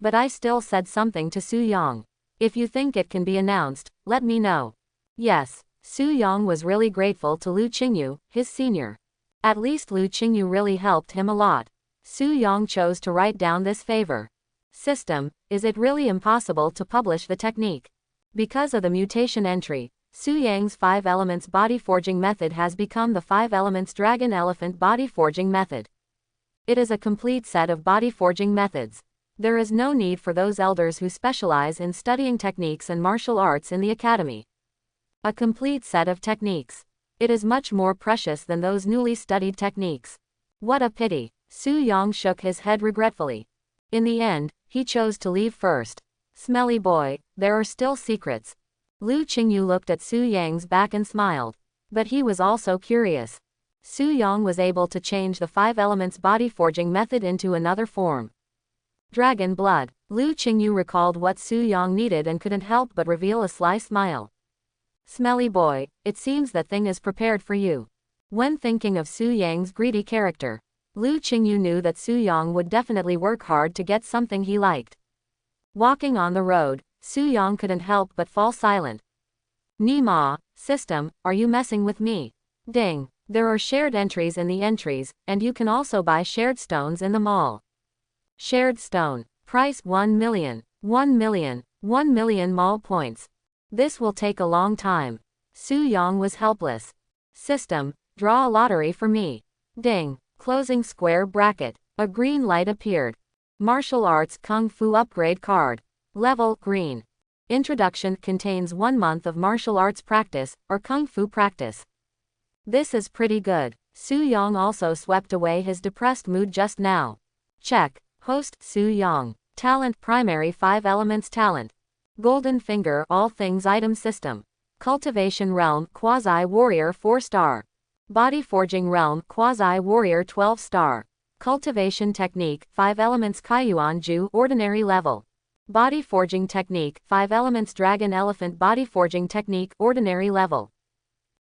But I still said something to Su Yang. If you think it can be announced, let me know. Yes, Su Yang was really grateful to Lu Qingyu, his senior. At least Lu Qingyu really helped him a lot. Su Yang chose to write down this favor. System, is it really impossible to publish the technique? Because of the mutation entry, Su Yang's 5 elements body forging method has become the 5 elements Dragon Elephant body forging method. It is a complete set of body forging methods. There is no need for those elders who specialize in studying techniques and martial arts in the academy. A complete set of techniques. It is much more precious than those newly studied techniques. What a pity. Su Yang shook his head regretfully. In the end, he chose to leave first. Smelly boy, there are still secrets. Lu Qingyu looked at Su Yang's back and smiled. But he was also curious. Su Yang was able to change the 5 elements body forging method into another form. Dragon blood. Lu Qingyu recalled what Su Yang needed and couldn't help but reveal a sly smile. Smelly boy, it seems that thing is prepared for you. When thinking of Su Yang's greedy character, Lu Qingyu knew that Su Yang would definitely work hard to get something he liked. Walking on the road, Su Yang couldn't help but fall silent. Nima, system, are you messing with me? Ding. There are shared entries in the entries, and you can also buy shared stones in the mall. Shared stone. Price 1 million. 1 million. 1 million mall points. This will take a long time. Su Yang was helpless. System, draw a lottery for me. Ding. Closing square bracket. A green light appeared. Martial Arts Kung Fu Upgrade card. Level green. Introduction contains 1 month of martial arts practice, or Kung Fu practice. This is pretty good. Su Yang also swept away his depressed mood just now. Check. Host Su Yang. Talent primary 5 elements talent. Golden Finger all things item system. Cultivation realm quasi warrior 4-star. Body forging realm quasi warrior 12-star. Cultivation technique 5 elements Kaiyuan Ju ordinary level. Body forging technique 5 elements dragon elephant body forging technique ordinary level.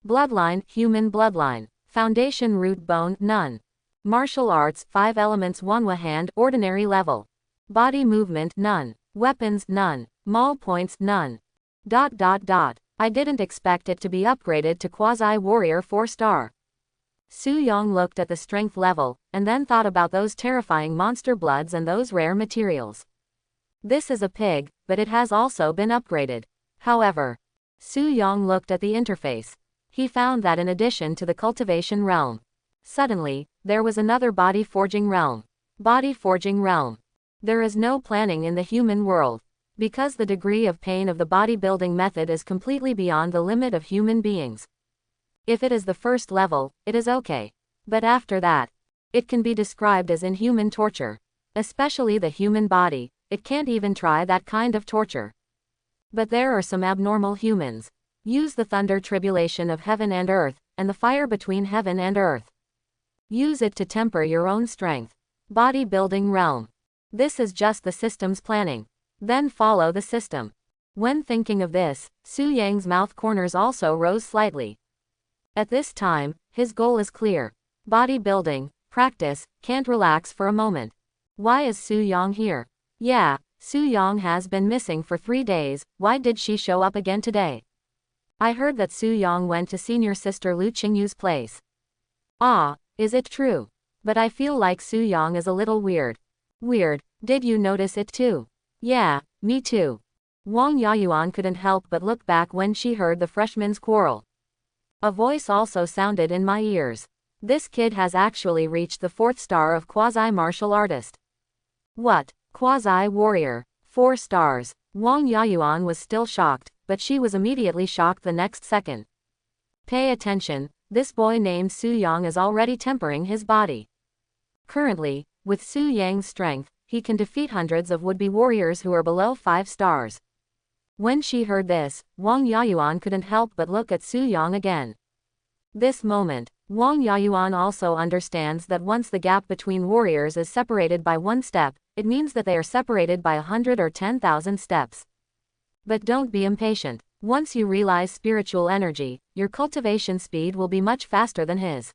Bloodline human bloodline. Foundation root bone none. Martial arts 5 elements Wanhua hand ordinary level. Body movement none. Weapons none. Mall points none. I didn't expect it to be upgraded to quasi warrior 4-star. Su Yang looked at the strength level, and then thought about those terrifying monster bloods and those rare materials. This is a pig, but it has also been upgraded. However, Su Yang looked at the interface. He found that in addition to the cultivation realm, suddenly, there was another body forging realm. Body forging realm. There is no planning in the human world, because the degree of pain of the bodybuilding method is completely beyond the limit of human beings. If it is the first level, it is okay. But after that, it can be described as inhuman torture. Especially the human body, it can't even try that kind of torture. But there are some abnormal humans. Use the thunder tribulation of heaven and earth, and the fire between heaven and earth. Use it to temper your own strength. Bodybuilding realm. This is just the system's planning. Then follow the system. When thinking of this, Su Yang's mouth corners also rose slightly. At this time, his goal is clear. Bodybuilding, practice, can't relax for a moment. Why is Su Yang here? Yeah, Su Yang has been missing for 3 days, why did she show up again today? I heard that Su Yang went to senior sister Lu Qingyu's place. Ah, is it true? But I feel like Su Yang is a little weird. Weird, did you notice it too? Yeah, me too. Wang Yayuan couldn't help but look back when she heard the freshmen's quarrel. A voice also sounded in my ears. This kid has actually reached the 4th star of quasi-martial artist. What? Quasi-warrior. 4 stars. Wang Yayuan was still shocked, but she was immediately shocked the next second. Pay attention, this boy named Su Yang is already tempering his body. Currently, with Su Yang's strength, he can defeat hundreds of would-be warriors who are below 5 stars. When she heard this, Wang Yayuan couldn't help but look at Su Yang again. This moment, Wang Yayuan also understands that once the gap between warriors is separated by 1 step, it means that they are separated by 100 or 10,000 steps. But don't be impatient. Once you realize spiritual energy, your cultivation speed will be much faster than his.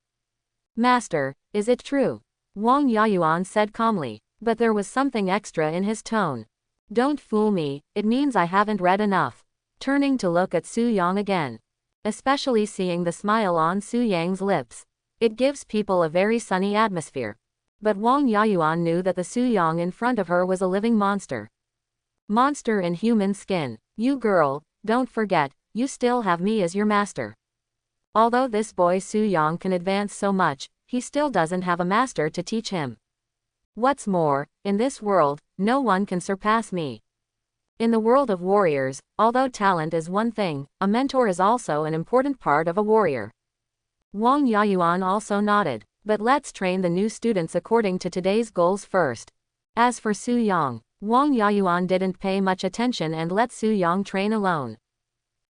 Master, is it true? Wang Yayuan said calmly, but there was something extra in his tone. Don't fool me, it means I haven't read enough. Turning to look at Su Yang again. Especially seeing the smile on Su Yang's lips. It gives people a very sunny atmosphere. But Wang Yayuan knew that the Su Yang in front of her was a living monster. Monster in human skin. You girl, don't forget, you still have me as your master. Although this boy Su Yang can advance so much, he still doesn't have a master to teach him. What's more, in this world, no one can surpass me. In the world of warriors, although talent is one thing, a mentor is also an important part of a warrior. Wang Yayuan also nodded, but let's train the new students according to today's goals first. As for Su Yang, Wang Yayuan didn't pay much attention and let Su Yang train alone.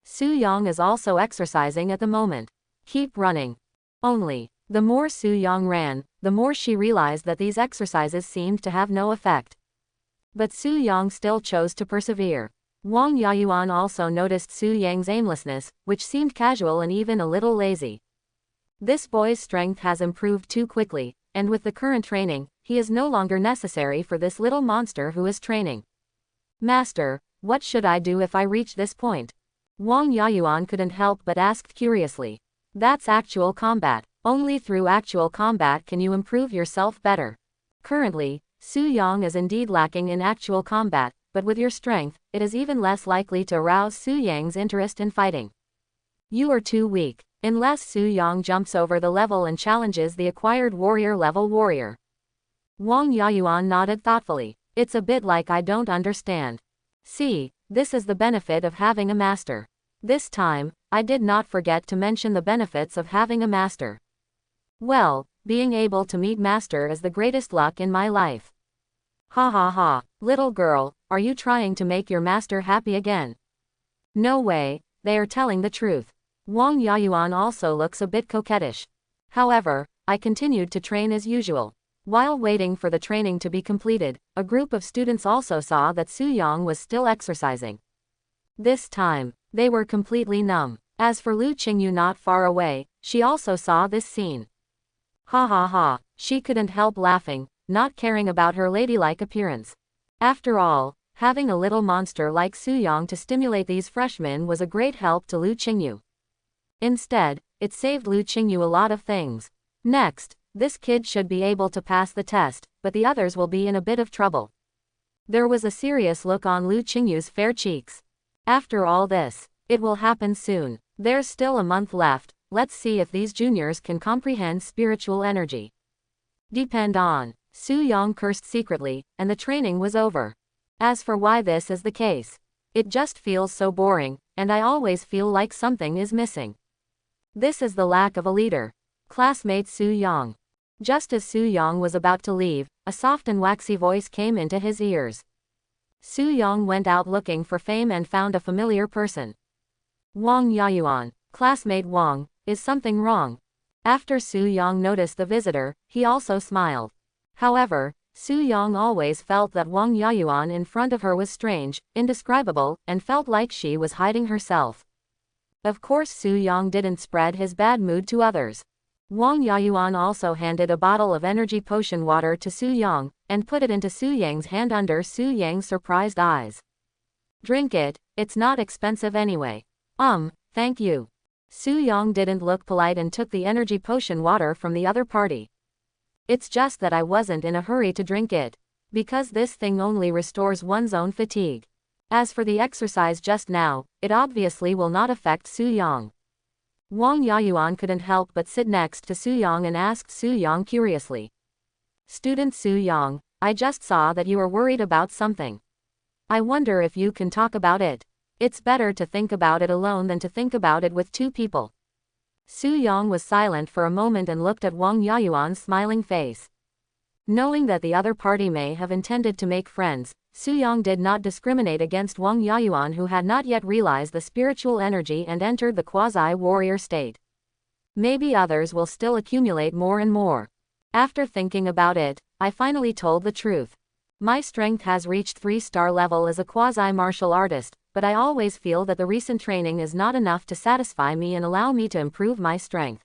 Su Yang is also exercising at the moment. Keep running. Only, The more Su Yang ran, the more she realized that these exercises seemed to have no effect. But Su Yang still chose to persevere. Wang Yayuan also noticed Su Yang's aimlessness, which seemed casual and even a little lazy. This boy's strength has improved too quickly, and with the current training, he is no longer necessary for this little monster who is training. Master, what should I do if I reach this point? Wang Yayuan couldn't help but asked curiously. That's actual combat. Only through actual combat can you improve yourself better. Currently, Su Yang is indeed lacking in actual combat, but with your strength, it is even less likely to arouse Su Yang's interest in fighting. You are too weak. Unless Su Yang jumps over the level and challenges the acquired warrior level warrior. Wang Yayuan nodded thoughtfully. It's a bit like I don't understand. See, this is the benefit of having a master. This time, I did not forget to mention the benefits of having a master. Well, being able to meet master is the greatest luck in my life. Ha ha ha, little girl, are you trying to make your master happy again? No way, they are telling the truth. Wang Yayuan also looks a bit coquettish. However, I continued to train as usual. While waiting for the training to be completed, a group of students also saw that Su Yang was still exercising. This time, they were completely numb. As for Lu Qingyu not far away, she also saw this scene. Ha ha ha, she couldn't help laughing, not caring about her ladylike appearance. After all, having a little monster like Su Yang to stimulate these freshmen was a great help to Lu Qingyu. Instead, it saved Lu Qingyu a lot of things. Next, this kid should be able to pass the test, but the others will be in a bit of trouble. There was a serious look on Lu Qingyu's fair cheeks. After all this, it will happen soon. There's still a month left, let's see if these juniors can comprehend spiritual energy. Depend on. Su Yang cursed secretly, and the training was over. As for why this is the case, it just feels so boring, and I always feel like something is missing. This is the lack of a leader. Classmate Su Yang. Just as Su Yang was about to leave, a soft and waxy voice came into his ears. Su Yang went out looking for fame and found a familiar person. Wang Yayuan. Classmate Wang, is something wrong? After Su Yang noticed the visitor, he also smiled. However, Su Yang always felt that Wang Yayuan in front of her was strange, indescribable, and felt like she was hiding herself. Of course Su Yang didn't spread his bad mood to others. Wang Yayuan also handed a bottle of energy potion water to Su Yang, and put it into Su Yang's hand under Su Yang's surprised eyes. Drink it, it's not expensive anyway. Thank you. Su Yang didn't look polite and took the energy potion water from the other party. It's just that I wasn't in a hurry to drink it, because this thing only restores one's own fatigue. As for the exercise just now, it obviously will not affect Su Yang. Wang Yayuan couldn't help but sit next to Su Yang and asked Su Yang curiously. Student Su Yang, I just saw that you are worried about something. I wonder if you can talk about it. It's better to think about it alone than to think about it with two people. Su Yang was silent for a moment and looked at Wang Yayuan's smiling face. Knowing that the other party may have intended to make friends, Su Yang did not discriminate against Wang Yayuan, who had not yet realized the spiritual energy and entered the quasi-warrior state. Maybe others will still accumulate more and more. After thinking about it, I finally told the truth. My strength has reached 3-star level as a quasi-martial artist, but I always feel that the recent training is not enough to satisfy me and allow me to improve my strength.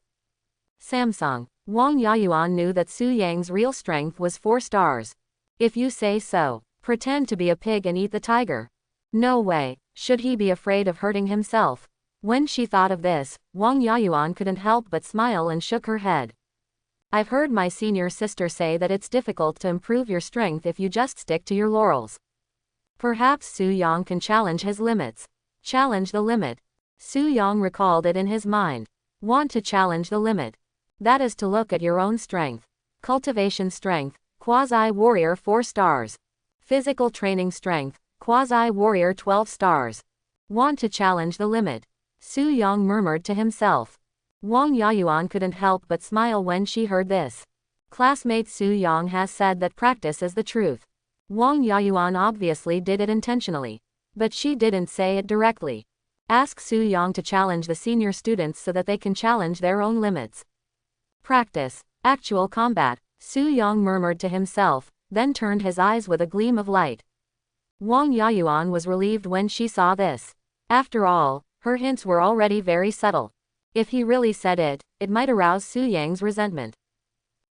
Samsung. Wang Yayuan knew that Su Yang's real strength was 4 stars. If you say so. Pretend to be a pig and eat the tiger. No way, should he be afraid of hurting himself? When she thought of this, Wang Yayuan couldn't help but smile and shook her head. I've heard my senior sister say that it's difficult to improve your strength if you just stick to your laurels. Perhaps Su Yang can challenge his limits. Challenge the limit. Su Yang recalled it in his mind. Want to challenge the limit. That is to look at your own strength. Cultivation strength, quasi-warrior 4 stars. Physical training strength, quasi-warrior 12 stars. Want to challenge the limit. Su Yang murmured to himself. Wang Yayuan couldn't help but smile when she heard this. Classmate Su Yang has said that practice is the truth. Wang Yayuan obviously did it intentionally. But she didn't say it directly. Ask Su Yang to challenge the senior students so that they can challenge their own limits. Practice. Actual combat, Su Yang murmured to himself, then turned his eyes with a gleam of light. Wang Yayuan was relieved when she saw this. After all, her hints were already very subtle. If he really said it, it might arouse Su Yang's resentment.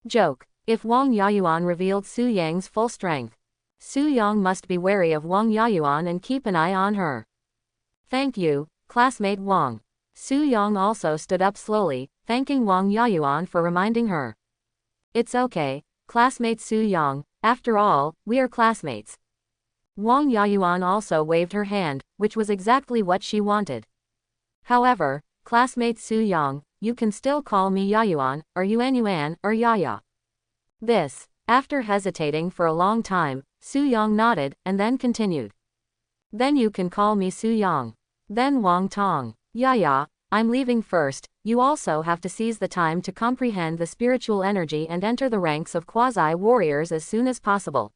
Joke. If Wang Yayuan revealed Su Yang's full strength, Su Yang must be wary of Wang Yayuan and keep an eye on her. Thank you, classmate Wang. Su Yang also stood up slowly, thanking Wang Yayuan for reminding her. It's okay, classmate Su Yang, after all, we are classmates. Wang Yayuan also waved her hand, which was exactly what she wanted. However, classmate Su Yang, you can still call me Yayuan, or Yuan, or Yaya. This. After hesitating for a long time, Su Yang nodded, and then continued. Then you can call me Su Yang. Then Wang Tong. Yaya, I'm leaving first. You also have to seize the time to comprehend the spiritual energy and enter the ranks of quasi-warriors as soon as possible.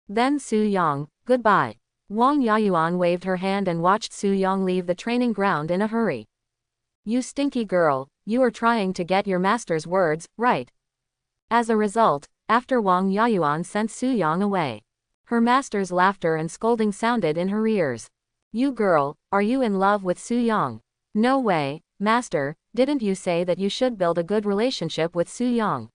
Then Su Yang, goodbye. Wang Yayuan waved her hand and watched Su Yang leave the training ground in a hurry. You stinky girl, you are trying to get your master's words, right? As a result, after Wang Yayuan sent Su Yang away, her master's laughter and scolding sounded in her ears. You girl, are you in love with Su Yang? No way, master, didn't you say that you should build a good relationship with Su Yang?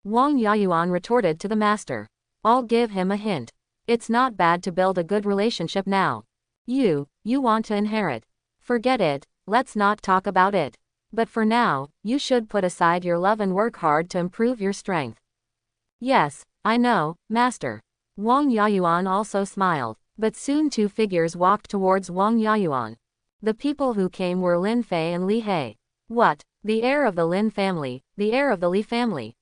Wang Yayuan retorted to the master. I'll give him a hint. It's not bad to build a good relationship now. You want to inherit. Forget it, let's not talk about it. But for now, you should put aside your love and work hard to improve your strength. Yes, I know, master. Wang Yayuan also smiled, but soon two figures walked towards Wang Yayuan. The people who came were Lin Fei and Li He. What? The heir of the Lin family, the heir of the Li family.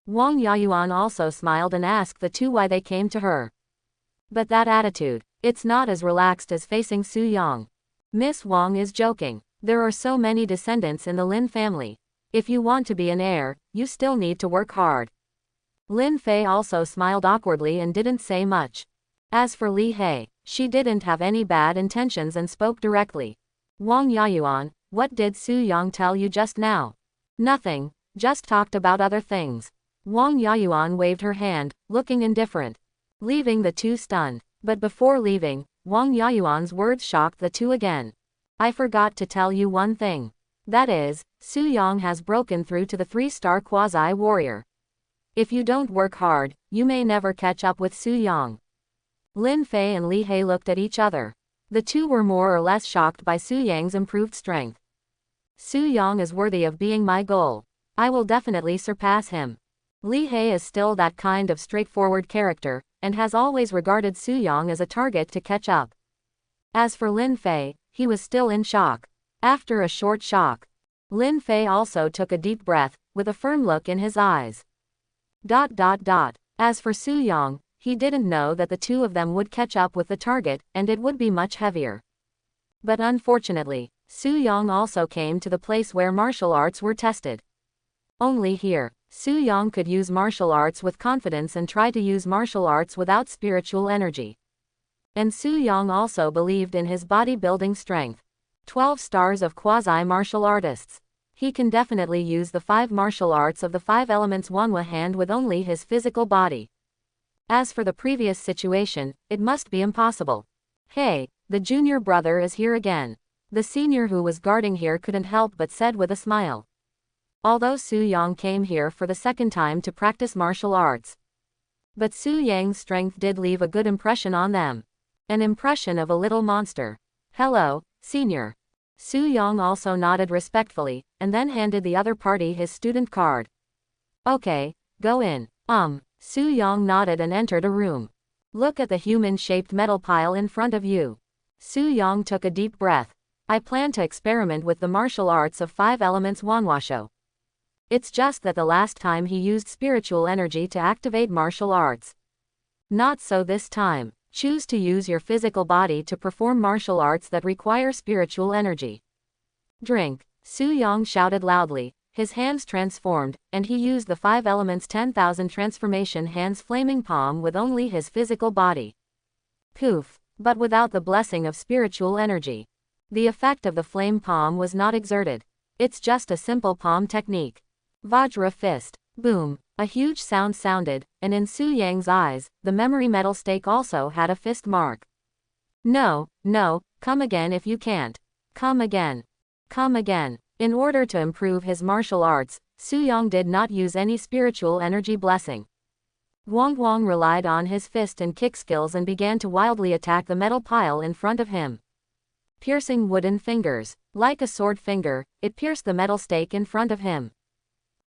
Wang Yayuan also smiled and asked the two why they came to her. But that attitude, it's not as relaxed as facing Su Yang. Miss Wang is joking. There are so many descendants in the Lin family. If you want to be an heir, you still need to work hard. Lin Fei also smiled awkwardly and didn't say much. As for Li He, she didn't have any bad intentions and spoke directly. Wang Yayuan, what did Su Yang tell you just now? Nothing, just talked about other things. Wang Yayuan waved her hand, looking indifferent, leaving the two stunned. But before leaving, Wang Yayuan's words shocked the two again. I forgot to tell you one thing. That is, Su Yang has broken through to the 3-star quasi-warrior. If you don't work hard, you may never catch up with Su Yang. Lin Fei and Li He looked at each other. The two were more or less shocked by Su Yang's improved strength. Su Yang is worthy of being my goal. I will definitely surpass him. Li He is still that kind of straightforward character, and has always regarded Su Yang as a target to catch up. As for Lin Fei, he was still in shock. After a short shock, Lin Fei also took a deep breath, with a firm look in his eyes. As for Su Yang, he didn't know that the two of them would catch up with the target, and it would be much heavier. But unfortunately, Su Yang also came to the place where martial arts were tested. Only here, Su Yang could use martial arts with confidence and try to use martial arts without spiritual energy. And Su Yang also believed in his bodybuilding strength. 12 stars of quasi-martial artists. He can definitely use the 5 martial arts of the 5 elements Wanhua hand with only his physical body. As for the previous situation, it must be impossible. Hey, the junior brother is here again. The senior who was guarding here couldn't help but said with a smile. Although Su Yang came here for the second time to practice martial arts, but Su Yang's strength did leave a good impression on them. An impression of a little monster. Hello, senior. Su Yang also nodded respectfully, and then handed the other party his student card. Okay, go in. Su Yang nodded and entered a room. Look at the human-shaped metal pile in front of you. Su Yang took a deep breath. I plan to experiment with the martial arts of 5 elements Wanhua. It's just that the last time he used spiritual energy to activate martial arts. Not so this time. Choose to use your physical body to perform martial arts that require spiritual energy. Drink. Su Yang shouted loudly, his hands transformed, and he used the 5 elements 10,000 transformation hands flaming palm with only his physical body. Poof, but without the blessing of spiritual energy. The effect of the flame palm was not exerted. It's just a simple palm technique. Vajra fist. Boom. A huge sound sounded, and in Su Yang's eyes, the memory metal stake also had a fist mark. No, no, come again if you can't. Come again. Come again. In order to improve his martial arts, Su Yang did not use any spiritual energy blessing. Guang Guang relied on his fist and kick skills and began to wildly attack the metal pile in front of him. Piercing wooden fingers. Like a sword finger, it pierced the metal stake in front of him.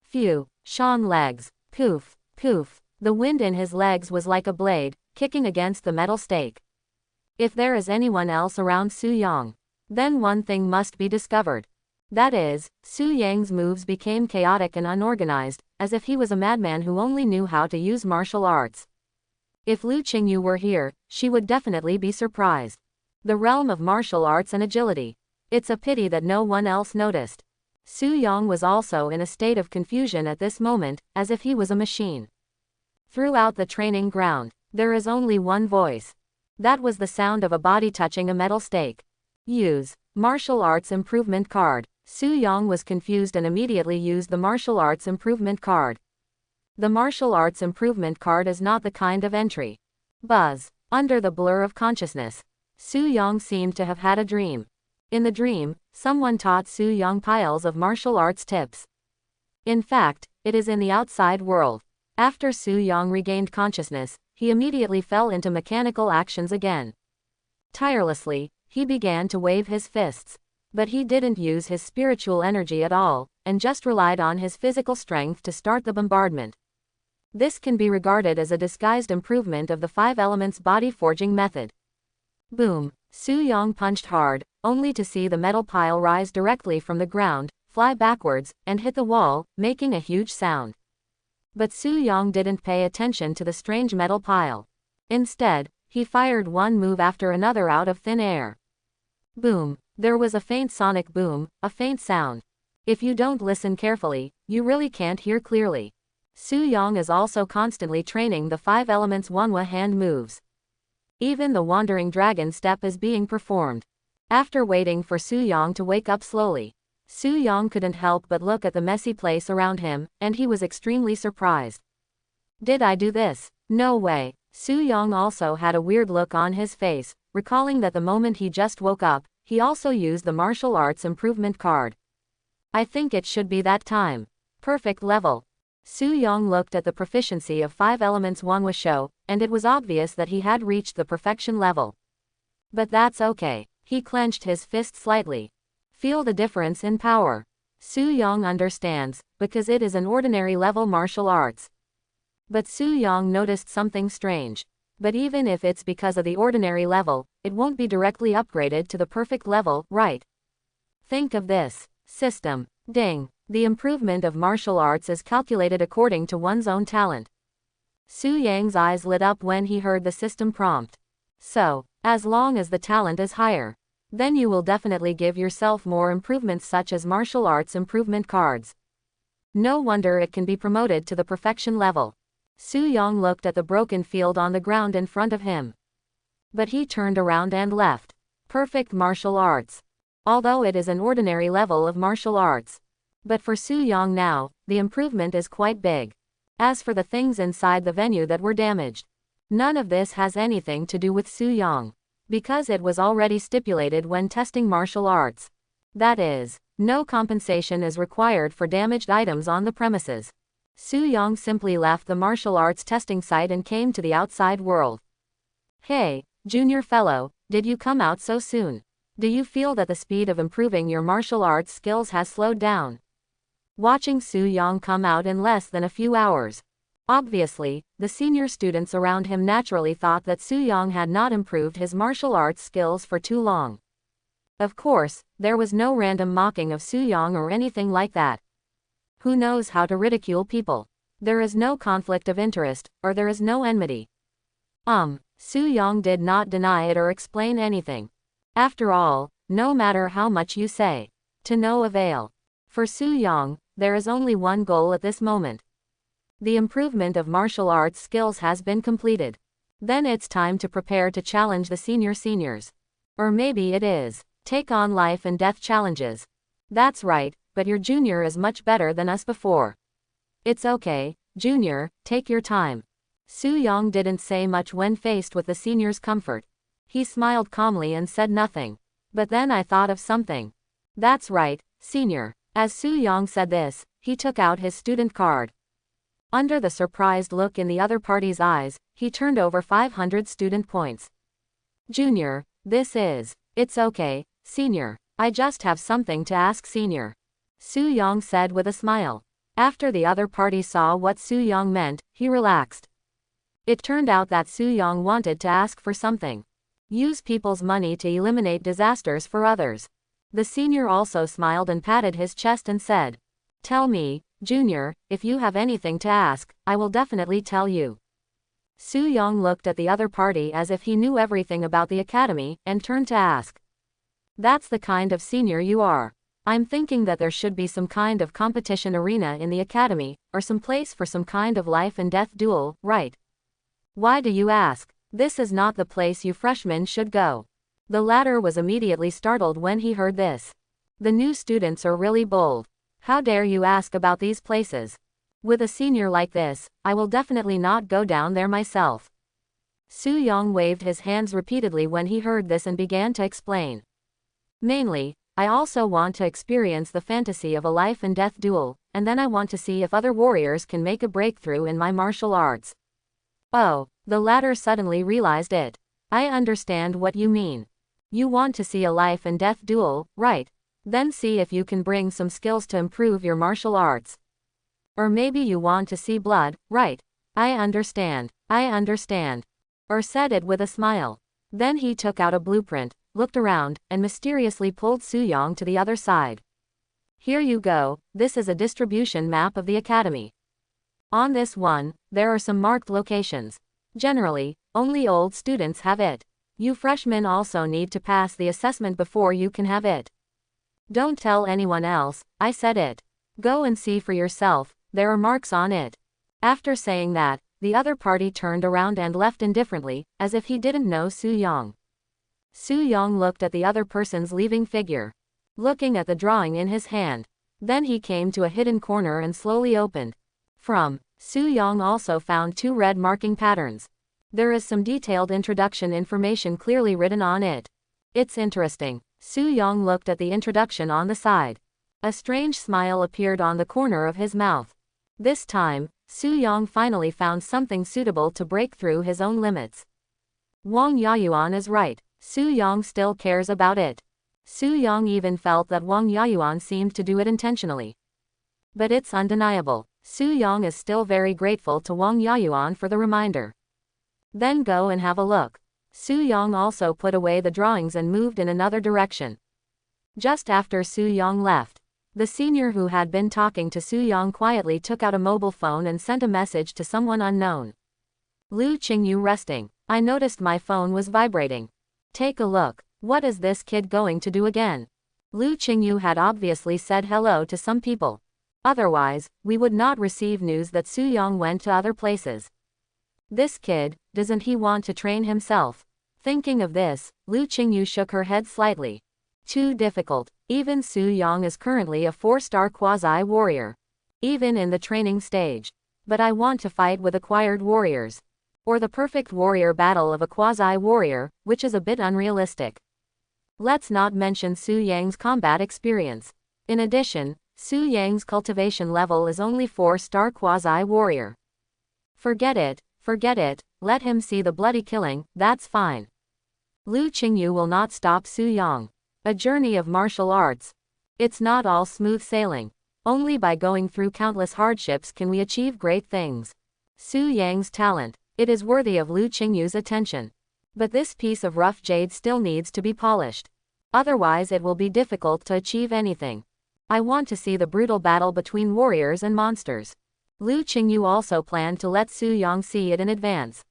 Phew. Shan legs. Poof, poof. The wind in his legs was like a blade, kicking against the metal stake. If there is anyone else around Su Yang, then one thing must be discovered. That is, Su Yang's moves became chaotic and unorganized, as if he was a madman who only knew how to use martial arts. If Lu Qingyu were here, she would definitely be surprised. The realm of martial arts and agility. It's a pity that no one else noticed. Su Yang was also in a state of confusion at this moment, as if he was a machine. Throughout the training ground, there is only one voice. That was the sound of a body touching a metal stake. Use martial arts improvement card. Su Yang was confused and immediately used the martial arts improvement card. The martial arts improvement card is not the kind of entry. Buzz. Under the blur of consciousness, Su Yang seemed to have had a dream. In the dream, someone taught Su Yang piles of martial arts tips. In fact, it is in the outside world. After Su Yang regained consciousness, he immediately fell into mechanical actions again. Tirelessly, he began to wave his fists. But he didn't use his spiritual energy at all, and just relied on his physical strength to start the bombardment. This can be regarded as a disguised improvement of the 5 elements body forging method. Boom. Su Yang punched hard, only to see the metal pile rise directly from the ground, fly backwards, and hit the wall, making a huge sound. But Su Yang didn't pay attention to the strange metal pile. Instead, he fired one move after another out of thin air. Boom. There was a faint sonic boom, a faint sound. If you don't listen carefully, you really can't hear clearly. Su Yang is also constantly training the 5 elements Wanhua hand moves. Even the wandering dragon step is being performed. After waiting for Su Yang to wake up slowly, Su Yang couldn't help but look at the messy place around him, and he was extremely surprised. Did I do this? No way. Su Yang also had a weird look on his face, recalling that the moment he just woke up, he also used the martial arts improvement card. I think it should be that time. Perfect level. Su Yang looked at the proficiency of 5 elements Wanhua show, and it was obvious that he had reached the perfection level. But that's okay. He clenched his fist slightly. Feel the difference in power. Su Yang understands, because it is an ordinary level martial arts. But Su Yang noticed something strange. But even if it's because of the ordinary level, it won't be directly upgraded to the perfect level, right? Think of this. System. Ding. The improvement of martial arts is calculated according to one's own talent. Su Yang's eyes lit up when he heard the system prompt. So, as long as the talent is higher, then you will definitely give yourself more improvements such as martial arts improvement cards. No wonder it can be promoted to the perfection level. Su Yang looked at the broken field on the ground in front of him. But he turned around and left. Perfect martial arts. Although it is an ordinary level of martial arts. But for Su Yang now, the improvement is quite big. As for the things inside the venue that were damaged, none of this has anything to do with Su Yang. Because it was already stipulated when testing martial arts. That is, no compensation is required for damaged items on the premises. Su Yang simply left the martial arts testing site and came to the outside world. Hey, junior fellow, did you come out so soon? Do you feel that the speed of improving your martial arts skills has slowed down? Watching Su Yang come out in less than a few hours. Obviously, the senior students around him naturally thought that Su Yang had not improved his martial arts skills for too long. Of course, there was no random mocking of Su Yang or anything like that. Who knows how to ridicule people? There is no conflict of interest, or there is no enmity. Su Yang did not deny it or explain anything. After all, no matter how much you say, to no avail. For Su Yang, there is only one goal at this moment. The improvement of martial arts skills has been completed. Then it's time to prepare to challenge the seniors. Or maybe it is, take on life and death challenges. That's right, but your junior is much better than us before. It's okay, Junior, take your time. Su Yong didn't say much when faced with the senior's comfort. He smiled calmly and said nothing. But then I thought of something. That's right, Senior. As Su Yong said this, he took out his student card. Under the surprised look in the other party's eyes, he turned over 500 student points. Junior, it's okay, Senior. I just have something to ask Senior. Su Yong said with a smile. After the other party saw what Su Yong meant, he relaxed. It turned out that Su Yong wanted to ask for something. Use people's money to eliminate disasters for others. The senior also smiled and patted his chest and said, "Tell me, Junior, if you have anything to ask, I will definitely tell you." Su Yong looked at the other party as if he knew everything about the academy, and turned to ask. "That's the kind of senior you are. I'm thinking that there should be some kind of competition arena in the academy, or some place for some kind of life and death duel, right? Why do you ask? This is not the place you freshmen should go." The latter was immediately startled when he heard this. The new students are really bold. How dare you ask about these places? With a senior like this, I will definitely not go down there myself. Su Yong waved his hands repeatedly when he heard this and began to explain. Mainly, I also want to experience the fantasy of a life and death duel, and then I want to see if other warriors can make a breakthrough in my martial arts. Oh, the latter suddenly realized it. I understand what you mean. You want to see a life and death duel, right? Then see if you can bring some skills to improve your martial arts. Or maybe you want to see blood, right? I understand. Or said it with a smile. Then he took out a blueprint, looked around, and mysteriously pulled Su Yong to the other side. Here you go, this is a distribution map of the academy. On this one, there are some marked locations. Generally, only old students have it. You freshmen also need to pass the assessment before you can have it. Don't tell anyone else, I said it. Go and see for yourself, there are marks on it. After saying that, the other party turned around and left indifferently, as if he didn't know Su Yong. Su Yong looked at the other person's leaving figure, looking at the drawing in his hand. Then he came to a hidden corner and slowly opened. Su Yong also found 2 red marking patterns. There is some detailed introduction information clearly written on it. It's interesting. Su Yong looked at the introduction on the side. A strange smile appeared on the corner of his mouth. This time, Su Yong finally found something suitable to break through his own limits. Wang Yayuan is right. Su Yong still cares about it. Su Yong even felt that Wang Yayuan seemed to do it intentionally. But it's undeniable. Su Yong is still very grateful to Wang Yayuan for the reminder. Then go and have a look. Su Yong also put away the drawings and moved in another direction. Just after Su Yong left, the senior who had been talking to Su Yong quietly took out a mobile phone and sent a message to someone unknown. Lu Qingyu resting. I noticed my phone was vibrating. Take a look. What is this kid going to do again? Lu Qingyu had obviously said hello to some people. Otherwise, we would not receive news that Su Yong went to other places. This kid, doesn't he want to train himself? Thinking of this, Lu Qingyu shook her head slightly. Too difficult. Even Su Yong is currently a 4-star quasi-warrior. Even in the training stage. But I want to fight with acquired warriors. Or the perfect warrior battle of a quasi-warrior, which is a bit unrealistic. Let's not mention Su Yang's combat experience. In addition, Su Yang's cultivation level is only 4-star quasi-warrior. Forget it, let him see the bloody killing, that's fine. Lu Qingyu will not stop Su Yong. A journey of martial arts. It's not all smooth sailing. Only by going through countless hardships can we achieve great things. Su Yang's talent. It is worthy of Lu Qingyu's attention. But this piece of rough jade still needs to be polished. Otherwise it will be difficult to achieve anything. I want to see the brutal battle between warriors and monsters. Lu Qingyu also planned to let Su Yong see it in advance.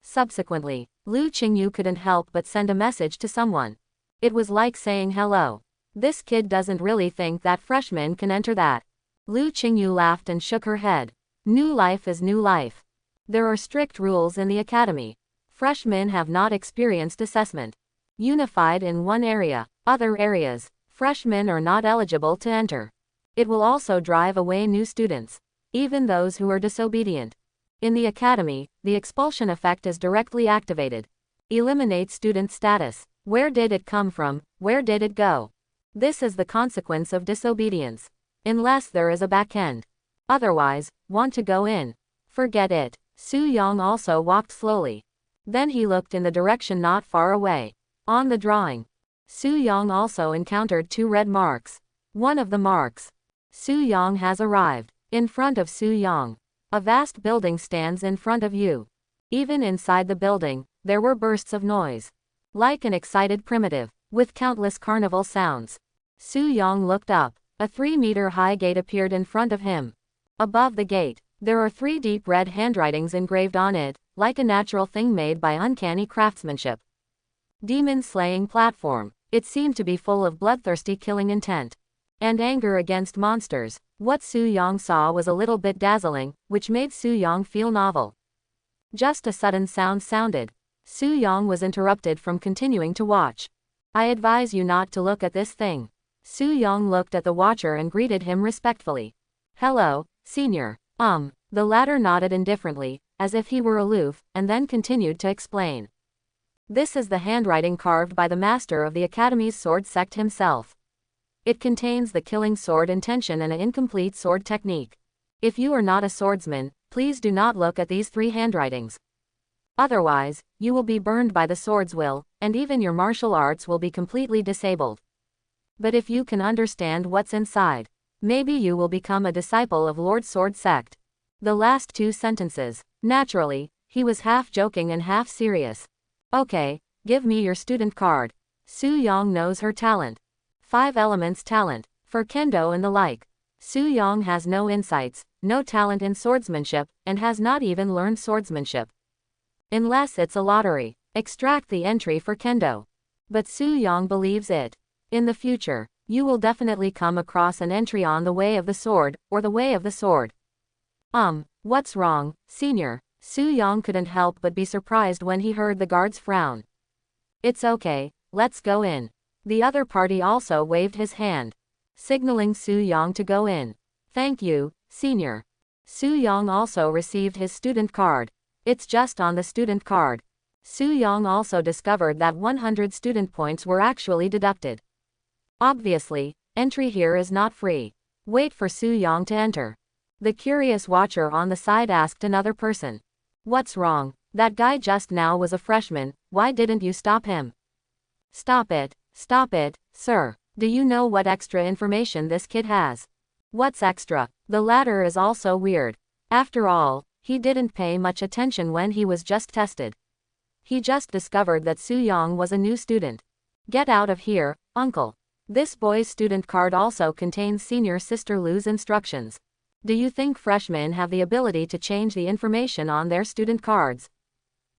Subsequently, Lu Qingyu couldn't help but send a message to someone. It was like saying hello. This kid doesn't really think that freshmen can enter that. Lu Qingyu laughed and shook her head. New life is new life. There are strict rules in the academy. Freshmen have not experienced assessment. Unified in one area. Other areas, freshmen are not eligible to enter. It will also drive away new students. even those who are disobedient. In the academy, the expulsion effect is directly activated. Eliminate student status. Where did it come from? Where did it go? This is the consequence of disobedience. Unless there is a back end. Otherwise, want to go in? Forget it. Su Yong also walked slowly. Then he looked in the direction not far away. On the drawing, Su Yong also encountered 2 red marks. One of the marks. Su Yong has arrived. In front of Su Yong, a vast building stands in front of you. Even inside the building, there were bursts of noise. Like an excited primitive, with countless carnival sounds. Su Yong looked up. A 3-meter-high gate appeared in front of him. Above the gate, there are 3 deep red handwritings engraved on it, like a natural thing made by uncanny craftsmanship. Demon-slaying platform. It seemed to be full of bloodthirsty killing intent. And anger against monsters. What Su Yong saw was a little bit dazzling, which made Su Yong feel novel. Just a sudden sound sounded. Su Yong was interrupted from continuing to watch. I advise you not to look at this thing. Su Yong looked at the watcher and greeted him respectfully. Hello, senior. The latter nodded indifferently, as if he were aloof, and then continued to explain. This is the handwriting carved by the master of the Academy's sword sect himself. It contains the killing sword intention and an incomplete sword technique. If you are not a swordsman, please do not look at these 3 handwritings. Otherwise, you will be burned by the sword's will, and even your martial arts will be completely disabled. But if you can understand what's inside, maybe you will become a disciple of Lord Sword Sect. The last 2 sentences. Naturally, he was half joking and half serious. Okay, give me your student card. Su Yong knows her talent. 5 elements talent, for kendo and the like. Su Yong has no insights, no talent in swordsmanship, and has not even learned swordsmanship. Unless it's a lottery, extract the entry for kendo. But Su Yong believes it. In the future, you will definitely come across an entry on the way of the sword, or the way of the sword. What's wrong, senior? Su Yong couldn't help but be surprised when he heard the guard's frown. It's okay, let's go in. The other party also waved his hand, signaling Su Yong to go in. Thank you, senior. Su Yong also received his student card. It's just on the student card. Su Yong also discovered that 100 student points were actually deducted. Obviously, entry here is not free. Wait for Su Yong to enter. The curious watcher on the side asked another person. What's wrong? That guy just now was a freshman, why didn't you stop him? Stop it, sir. Do you know what extra information this kid has? What's extra? The latter is also weird. After all, he didn't pay much attention when he was just tested. He just discovered that Su Yong was a new student. Get out of here, uncle. This boy's student card also contains senior sister Lu's instructions. Do you think freshmen have the ability to change the information on their student cards?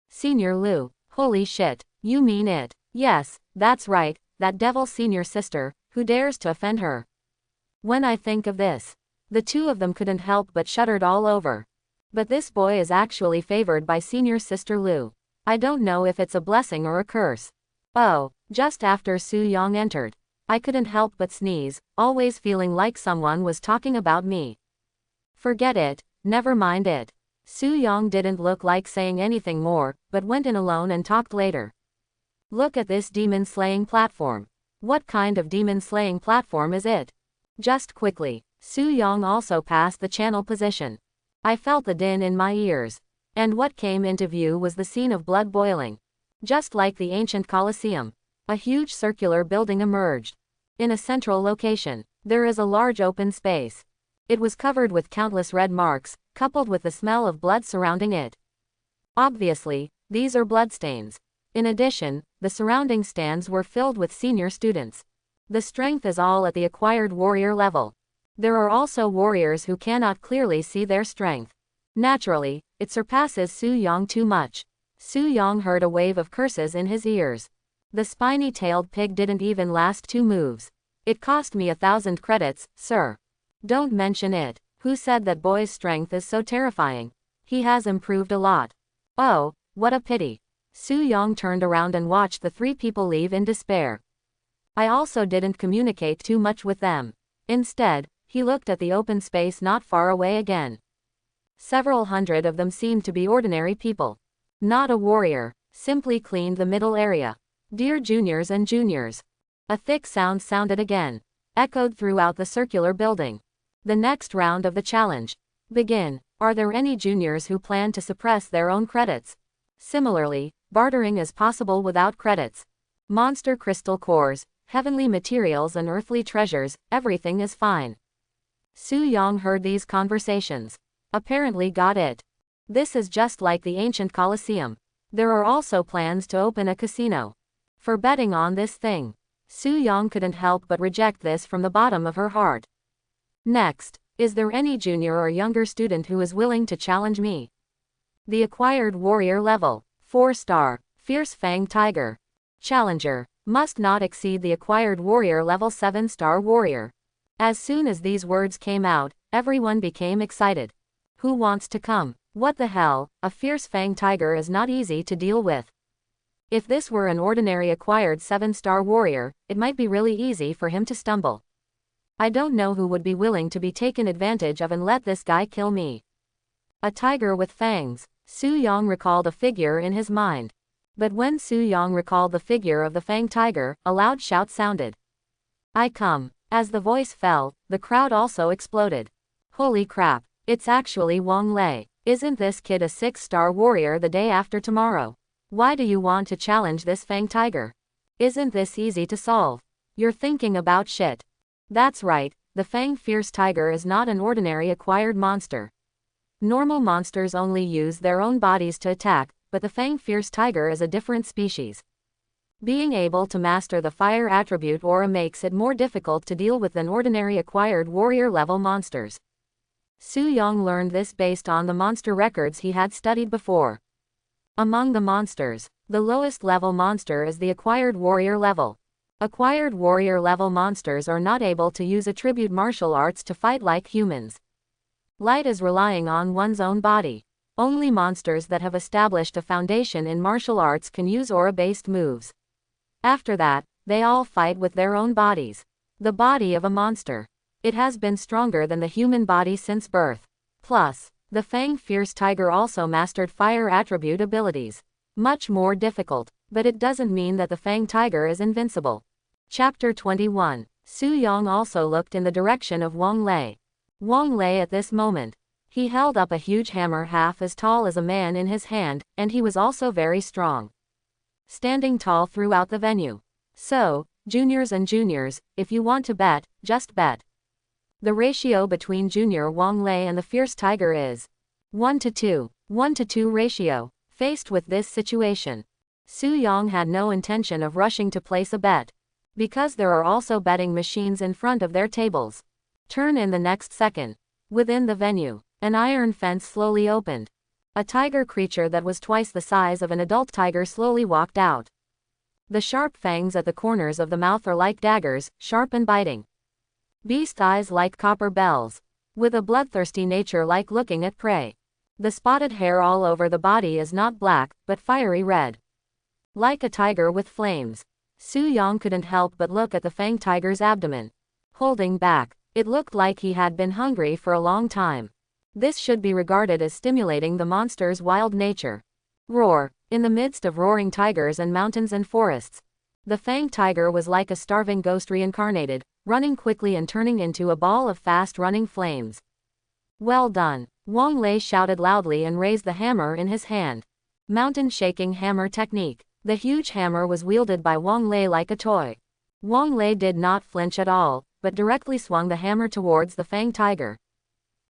Senior Lu, holy shit, you mean it? Yes, that's right, that devil senior sister, who dares to offend her. When I think of this, the 2 of them couldn't help but shuddered all over. But this boy is actually favored by senior sister Lu. I don't know if it's a blessing or a curse. Oh, just after Su Yong entered, I couldn't help but sneeze, always feeling like someone was talking about me. Forget it, never mind it. Su Yong didn't look like saying anything more, but went in alone and talked later. Look at this demon-slaying platform. What kind of demon-slaying platform is it? Just quickly, Su Yong also passed the channel position. I felt the din in my ears. And what came into view was the scene of blood boiling. Just like the ancient Colosseum, a huge circular building emerged. In a central location, there is a large open space. It was covered with countless red marks, coupled with the smell of blood surrounding it. Obviously, these are bloodstains. In addition, the surrounding stands were filled with senior students. The strength is all at the acquired warrior level. There are also warriors who cannot clearly see their strength. Naturally, it surpasses Su Yong too much. Su Yong heard a wave of curses in his ears. The spiny-tailed pig didn't even last 2 moves. It cost me 1,000 credits, sir. Don't mention it. Who said that boy's strength is so terrifying? He has improved a lot. Oh, what a pity. Su Yong turned around and watched the 3 people leave in despair. I also didn't communicate too much with them. Instead, he looked at the open space not far away again. Several hundred of them seemed to be ordinary people. Not a warrior, simply cleaned the middle area. Dear juniors and juniors. A thick sound sounded again, echoed throughout the circular building. The next round of the challenge. Begin. Are there any juniors who plan to suppress their own credits? Similarly, bartering is possible without credits. Monster crystal cores, heavenly materials and earthly treasures, everything is fine. Su Yang heard these conversations. Apparently got it. This is just like the ancient Colosseum. There are also plans to open a casino. For betting on this thing. Su Yang couldn't help but reject this from the bottom of her heart. Next, is there any junior or younger student who is willing to challenge me? The acquired warrior level, 4-star, Fierce Fang Tiger. Challenger, must not exceed the acquired warrior level 7-star warrior. As soon as these words came out, everyone became excited. Who wants to come? What the hell, a Fierce Fang Tiger is not easy to deal with. If this were an ordinary acquired 7-star warrior, it might be really easy for him to stumble. I don't know who would be willing to be taken advantage of and let this guy kill me. A tiger with fangs. Su Yang recalled a figure in his mind. But when Su Yang recalled the figure of the Fang Tiger, a loud shout sounded. I come. As the voice fell, the crowd also exploded. Holy crap, it's actually Wang Lei. Isn't this kid a 6-star warrior the day after tomorrow? Why do you want to challenge this Fang Tiger? Isn't this easy to solve? You're thinking about shit. That's right, the Fang Fierce Tiger is not an ordinary acquired monster. Normal monsters only use their own bodies to attack, but the Fang Fierce Tiger is a different species. Being able to master the fire attribute aura makes it more difficult to deal with than ordinary acquired warrior level monsters. Su Yang learned this based on the monster records he had studied before. Among the monsters, the lowest level monster is the acquired warrior level. Acquired warrior level monsters are not able to use attribute martial arts to fight like humans. Light is relying on one's own body. Only monsters that have established a foundation in martial arts can use aura-based moves. After that, they all fight with their own bodies. The body of a monster. It has been stronger than the human body since birth. Plus, the Fang Fierce Tiger also mastered fire attribute abilities. Much more difficult, but it doesn't mean that the Fang Tiger is invincible. Chapter 21. Su Yang also looked in the direction of Wang Lei. Wang Lei at this moment. He held up a huge hammer half as tall as a man in his hand, and he was also very strong. Standing tall throughout the venue. So, juniors and juniors, if you want to bet, just bet. The ratio between junior Wang Lei and the Fierce Tiger is 1-to-2. 1-to-2 ratio. Faced with this situation, Su Yang had no intention of rushing to place a bet. Because there are also betting machines in front of their tables. Turn in the next second. Within the venue, an iron fence slowly opened. A tiger creature that was twice the size of an adult tiger slowly walked out. The sharp fangs at the corners of the mouth are like daggers, sharp and biting. Beast eyes like copper bells. With a bloodthirsty nature like looking at prey. The spotted hair all over the body is not black, but fiery red. Like a tiger with flames. Su Yang couldn't help but look at the Fang Tiger's abdomen. Holding back, it looked like he had been hungry for a long time. This should be regarded as stimulating the monster's wild nature. Roar. In the midst of roaring tigers and mountains and forests. The Fang Tiger was like a starving ghost reincarnated, running quickly and turning into a ball of fast-running flames. Well done. Wang Lei shouted loudly and raised the hammer in his hand. Mountain-shaking hammer technique. The huge hammer was wielded by Wang Lei like a toy. Wang Lei did not flinch at all, but directly swung the hammer towards the Fang Tiger.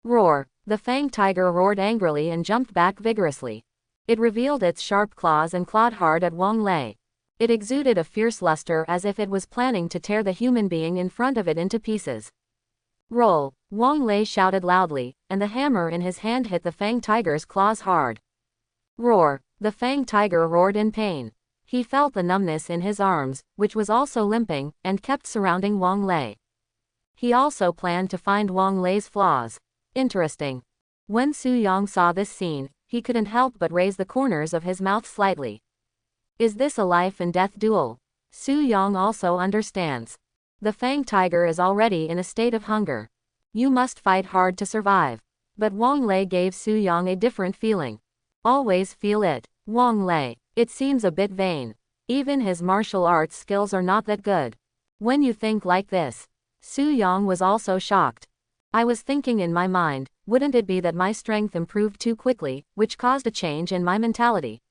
Roar. The Fang Tiger roared angrily and jumped back vigorously. It revealed its sharp claws and clawed hard at Wang Lei. It exuded a fierce luster as if it was planning to tear the human being in front of it into pieces. Roll. Wang Lei shouted loudly, and the hammer in his hand hit the Fang Tiger's claws hard. Roar. The Fang Tiger roared in pain. He felt the numbness in his arms, which was also limping, and kept surrounding Wang Lei. He also planned to find Wang Lei's flaws. Interesting. When Su Yang saw this scene, he couldn't help but raise the corners of his mouth slightly. Is this a life and death duel? Su Yang also understands. The Fang Tiger is already in a state of hunger. You must fight hard to survive. But Wang Lei gave Su Yang a different feeling. Always feel it. Wang Lei. It seems a bit vain. Even his martial arts skills are not that good. When you think like this. Su Yang was also shocked. I was thinking in my mind, wouldn't it be that my strength improved too quickly, which caused a change in my mentality?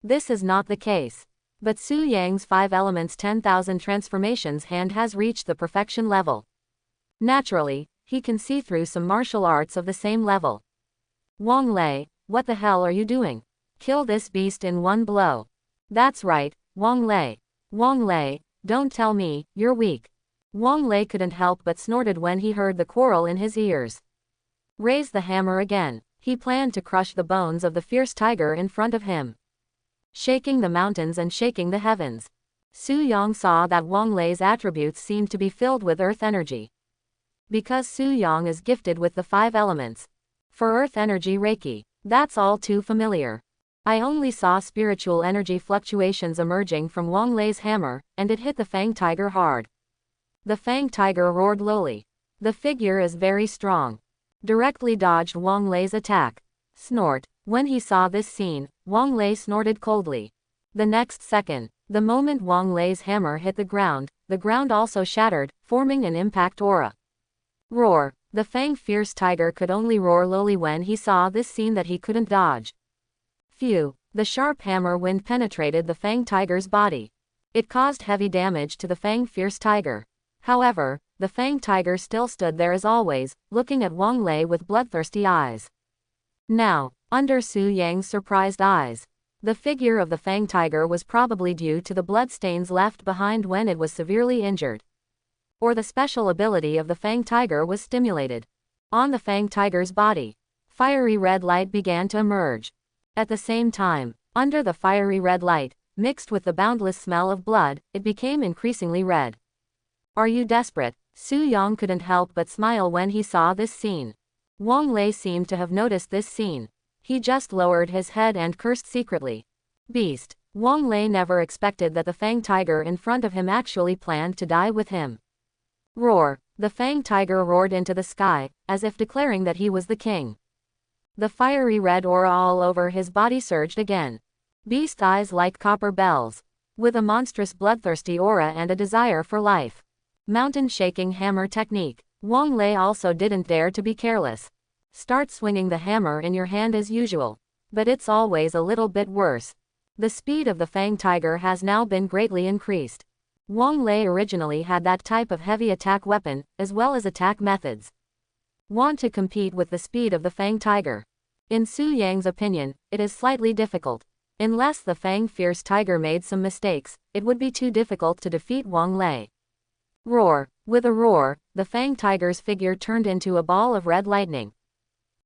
This is not the case. But Su Yang's 5 elements 10,000 transformations hand has reached the perfection level. Naturally, he can see through some martial arts of the same level. Wang Lei, what the hell are you doing? Kill this beast in one blow. That's right, Wang Lei. Wang Lei, don't tell me, you're weak. Wang Lei couldn't help but snorted when he heard the quarrel in his ears. Raise the hammer again. He planned to crush the bones of the fierce tiger in front of him. Shaking the mountains and shaking the heavens. Su Yang saw that Wang Lei's attributes seemed to be filled with earth energy. Because Su Yang is gifted with the 5 elements. For earth energy Reiki, that's all too familiar. I only saw spiritual energy fluctuations emerging from Wang Lei's hammer, and it hit the Fang Tiger hard. The Fang Tiger roared lowly. The figure is very strong. Directly dodged Wang Lei's attack. Snort. When he saw this scene, Wang Lei snorted coldly. The next second, the moment Wang Lei's hammer hit the ground also shattered, forming an impact aura. Roar. The Fang fierce tiger could only roar lowly when he saw this scene that he couldn't dodge. Phew. The sharp hammer wind penetrated the Fang tiger's body. It caused heavy damage to the Fang fierce tiger. However, the Fang tiger still stood there as always, looking at Wang Lei with bloodthirsty eyes. Now, under Su Yang's surprised eyes, the figure of the Fang tiger was probably due to the bloodstains left behind when it was severely injured. Or the special ability of the Fang tiger was stimulated. On the Fang tiger's body, fiery red light began to emerge. At the same time, under the fiery red light, mixed with the boundless smell of blood, it became increasingly red. Are you desperate? Su Yang couldn't help but smile when he saw this scene. Wang Lei seemed to have noticed this scene. He just lowered his head and cursed secretly. Beast. Wang Lei never expected that the Fang tiger in front of him actually planned to die with him. Roar. The Fang tiger roared into the sky, as if declaring that he was the king. The fiery red aura all over his body surged again. Beast eyes like copper bells. With a monstrous bloodthirsty aura and a desire for life. Mountain shaking hammer technique. Wang Lei also didn't dare to be careless. Start swinging the hammer in your hand as usual. But it's always a little bit worse. The speed of the Fang tiger has now been greatly increased. Wang Lei originally had that type of heavy attack weapon, as well as attack methods. Want to compete with the speed of the Fang tiger? In Su Yang's opinion, it is slightly difficult. Unless the Fang fierce tiger made some mistakes, it would be too difficult to defeat Wang Lei. Roar. With a roar, the Fang tiger's figure turned into a ball of red lightning.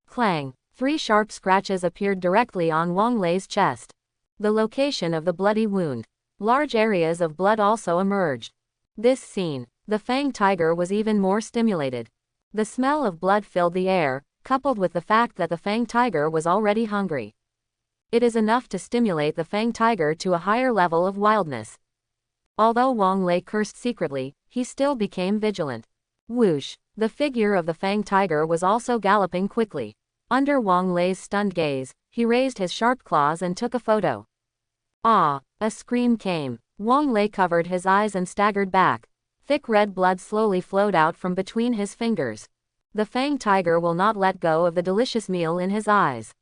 Clang. 3 sharp scratches appeared directly on Wang Lei's chest. The location of the bloody wound. Large areas of blood also emerged. This scene, the Fang tiger was even more stimulated. The smell of blood filled the air, coupled with the fact that the Fang tiger was already hungry. It is enough to stimulate the Fang tiger to a higher level of wildness. Although Wang Lei cursed secretly, he still became vigilant. Whoosh! The figure of the Fang tiger was also galloping quickly. Under Wang Lei's stunned gaze, he raised his sharp claws and took a photo. Ah! A scream came. Wang Lei covered his eyes and staggered back. Thick red blood slowly flowed out from between his fingers. The Fang tiger will not let go of the delicious meal in his eyes.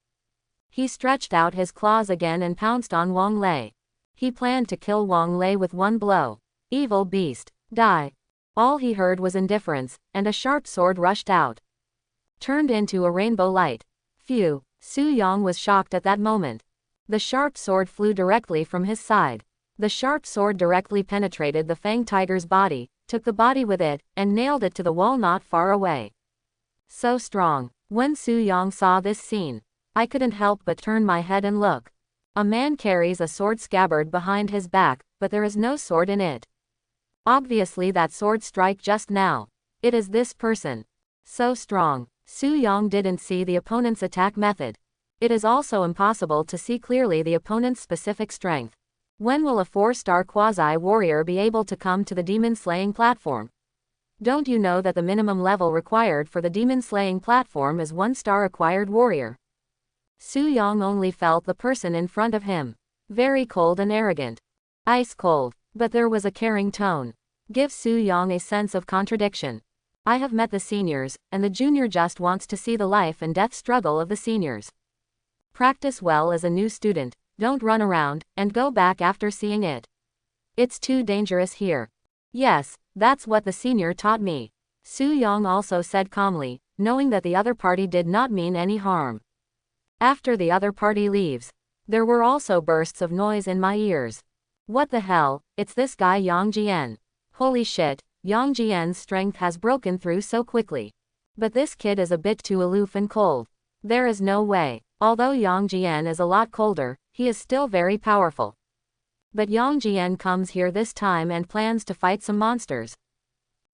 He stretched out his claws again and pounced on Wang Lei. He planned to kill Wang Lei with one blow. Evil beast, die. All he heard was indifference, and a sharp sword rushed out. Turned into a rainbow light. Phew, Su Yang was shocked at that moment. The sharp sword flew directly from his side. The sharp sword directly penetrated the Fang tiger's body, took the body with it, and nailed it to the wall not far away. So strong. When Su Yang saw this scene, I couldn't help but turn my head and look. A man carries a sword scabbard behind his back, but there is no sword in it. Obviously that sword strike just now. It is this person. So strong. Su Yang didn't see the opponent's attack method. It is also impossible to see clearly the opponent's specific strength. When will a 4-star quasi-warrior be able to come to the demon-slaying platform? Don't you know that the minimum level required for the demon-slaying platform is 1-star acquired warrior? Su Yong only felt the person in front of him very cold and arrogant. Ice cold, but there was a caring tone. Give Su Yong a sense of contradiction. I have met the seniors, and the junior just wants to see the life and death struggle of the seniors. Practice well as a new student, don't run around, and go back after seeing it. It's too dangerous here. Yes, that's what the senior taught me. Su Yong also said calmly, knowing that the other party did not mean any harm. After the other party leaves, there were also bursts of noise in my ears. What the hell, it's this guy Yang Jian. Holy shit, Yang Jian's strength has broken through so quickly. But this kid is a bit too aloof and cold. There is no way. Although Yang Jian is a lot colder, he is still very powerful. But Yang Jian comes here this time and plans to fight some monsters.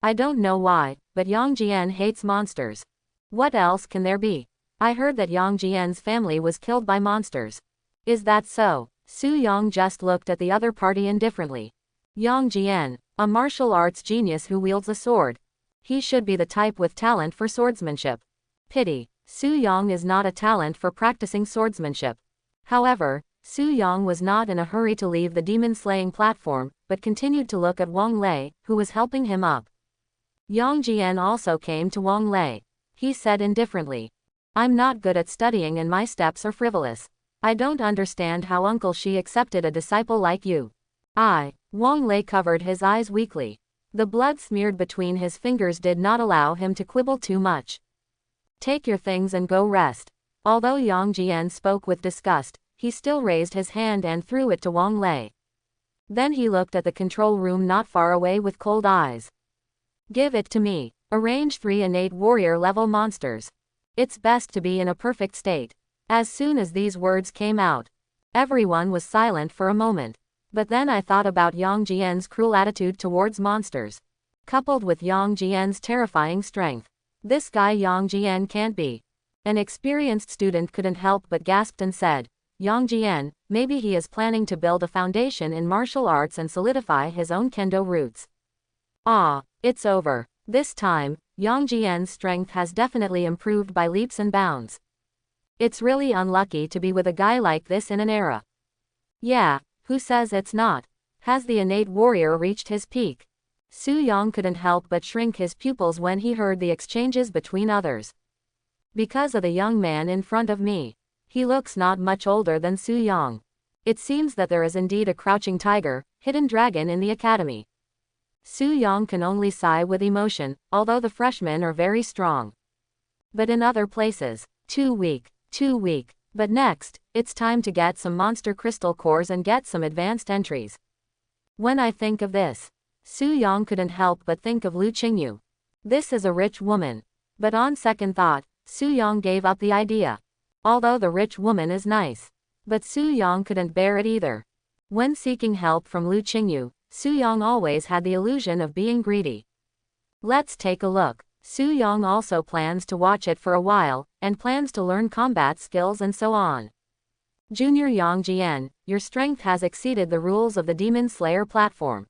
I don't know why, but Yang Jian hates monsters. What else can there be? I heard that Yang Jian's family was killed by monsters. Is that so? Su Yong just looked at the other party indifferently. Yang Jian, a martial arts genius who wields a sword. He should be the type with talent for swordsmanship. Pity, Su Yong is not a talent for practicing swordsmanship. However, Su Yong was not in a hurry to leave the demon-slaying platform, but continued to look at Wang Lei, who was helping him up. Yang Jian also came to Wang Lei. He said indifferently, I'm not good at studying and my steps are frivolous. I don't understand how Uncle Shi accepted a disciple like you. Wang Lei covered his eyes weakly. The blood smeared between his fingers did not allow him to quibble too much. Take your things and go rest. Although Yang Jian spoke with disgust, he still raised his hand and threw it to Wang Lei. Then he looked at the control room not far away with cold eyes. Give it to me. Arrange 3 innate warrior level monsters. It's best to be in a perfect state. As soon as these words came out, everyone was silent for a moment. But then I thought about Yang Jian's cruel attitude towards monsters. Coupled with Yang Jian's terrifying strength. This guy Yang Jian can't be. An experienced student couldn't help but gasped and said, Yang Jian, maybe he is planning to build a foundation in martial arts and solidify his own kendo roots. It's over. This time, Yang Jian's strength has definitely improved by leaps and bounds. It's really unlucky to be with a guy like this in an era. Yeah, who says it's not? Has the innate warrior reached his peak? Su Yong couldn't help but shrink his pupils when he heard the exchanges between others. Because of the young man in front of me. He looks not much older than Su Yong. It seems that there is indeed a crouching tiger, hidden dragon in the academy. Su Yong can only sigh with emotion, although the freshmen are very strong. But in other places, too weak. But next, it's time to get some monster crystal cores and get some advanced entries. When I think of this, Su Yong couldn't help but think of Lu Qingyu. This is a rich woman. But on second thought, Su Yong gave up the idea. Although the rich woman is nice. But Su Yong couldn't bear it either. When seeking help from Lu Qingyu, Su Yong always had the illusion of being greedy. Let's take a look. Su Yong also plans to watch it for a while, and plans to learn combat skills and so on. Junior Yang Jian, your strength has exceeded the rules of the Demon Slayer platform.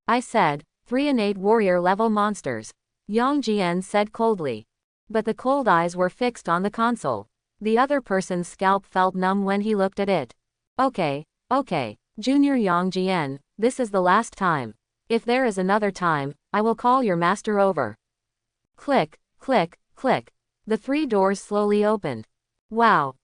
I said, 3 innate warrior level monsters. Yang Jian said coldly. But the cold eyes were fixed on the console. The other person's scalp felt numb when he looked at it. Okay. Junior Yang Jian, this is the last time. If there is another time, I will call your master over. Click, click, click. The 3 doors slowly opened. Wow.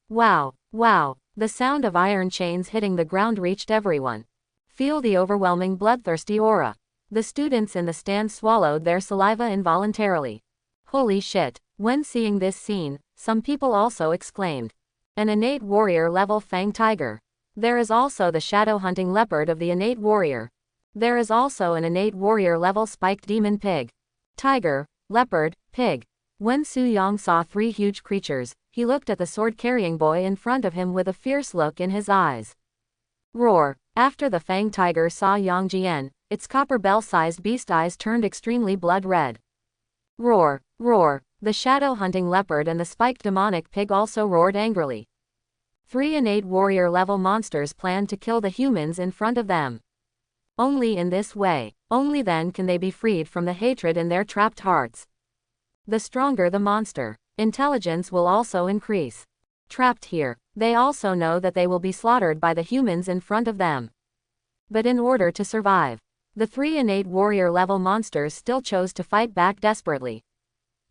The sound of iron chains hitting the ground reached everyone. Feel the overwhelming bloodthirsty aura. The students in the stand swallowed their saliva involuntarily. Holy shit. When seeing this scene, some people also exclaimed. An innate warrior level fang tiger. There is also the shadow hunting leopard of the innate warrior. There is also an innate warrior level spiked demon pig. Tiger, leopard, pig. When Su Yong saw 3 huge creatures, he looked at the sword-carrying boy in front of him with a fierce look in his eyes. Roar. After the fang tiger saw Yang Jian, its copper bell-sized beast eyes turned extremely blood red. Roar. The shadow hunting leopard and the spiked demonic pig also roared angrily. 3 innate warrior level monsters planned to kill the humans in front of them. Only in this way, only then can they be freed from the hatred in their trapped hearts. The stronger the monster, intelligence will also increase. Trapped here, they also know that they will be slaughtered by the humans in front of them. But in order to survive, the 3 innate warrior level monsters still chose to fight back desperately.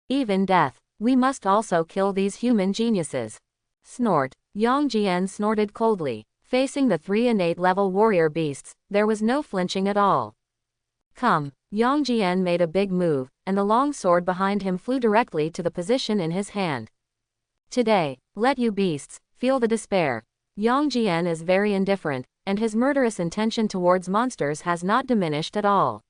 Even death, we must also kill these human geniuses. Snort. Yang Jian snorted coldly. Facing the 3 innate level warrior beasts, there was no flinching at all. Come. Yang Jian made a big move, and the long sword behind him flew directly to the position in his hand. Today, let you beasts feel the despair. Yang Jian is very indifferent, and his murderous intention towards monsters has not diminished at all.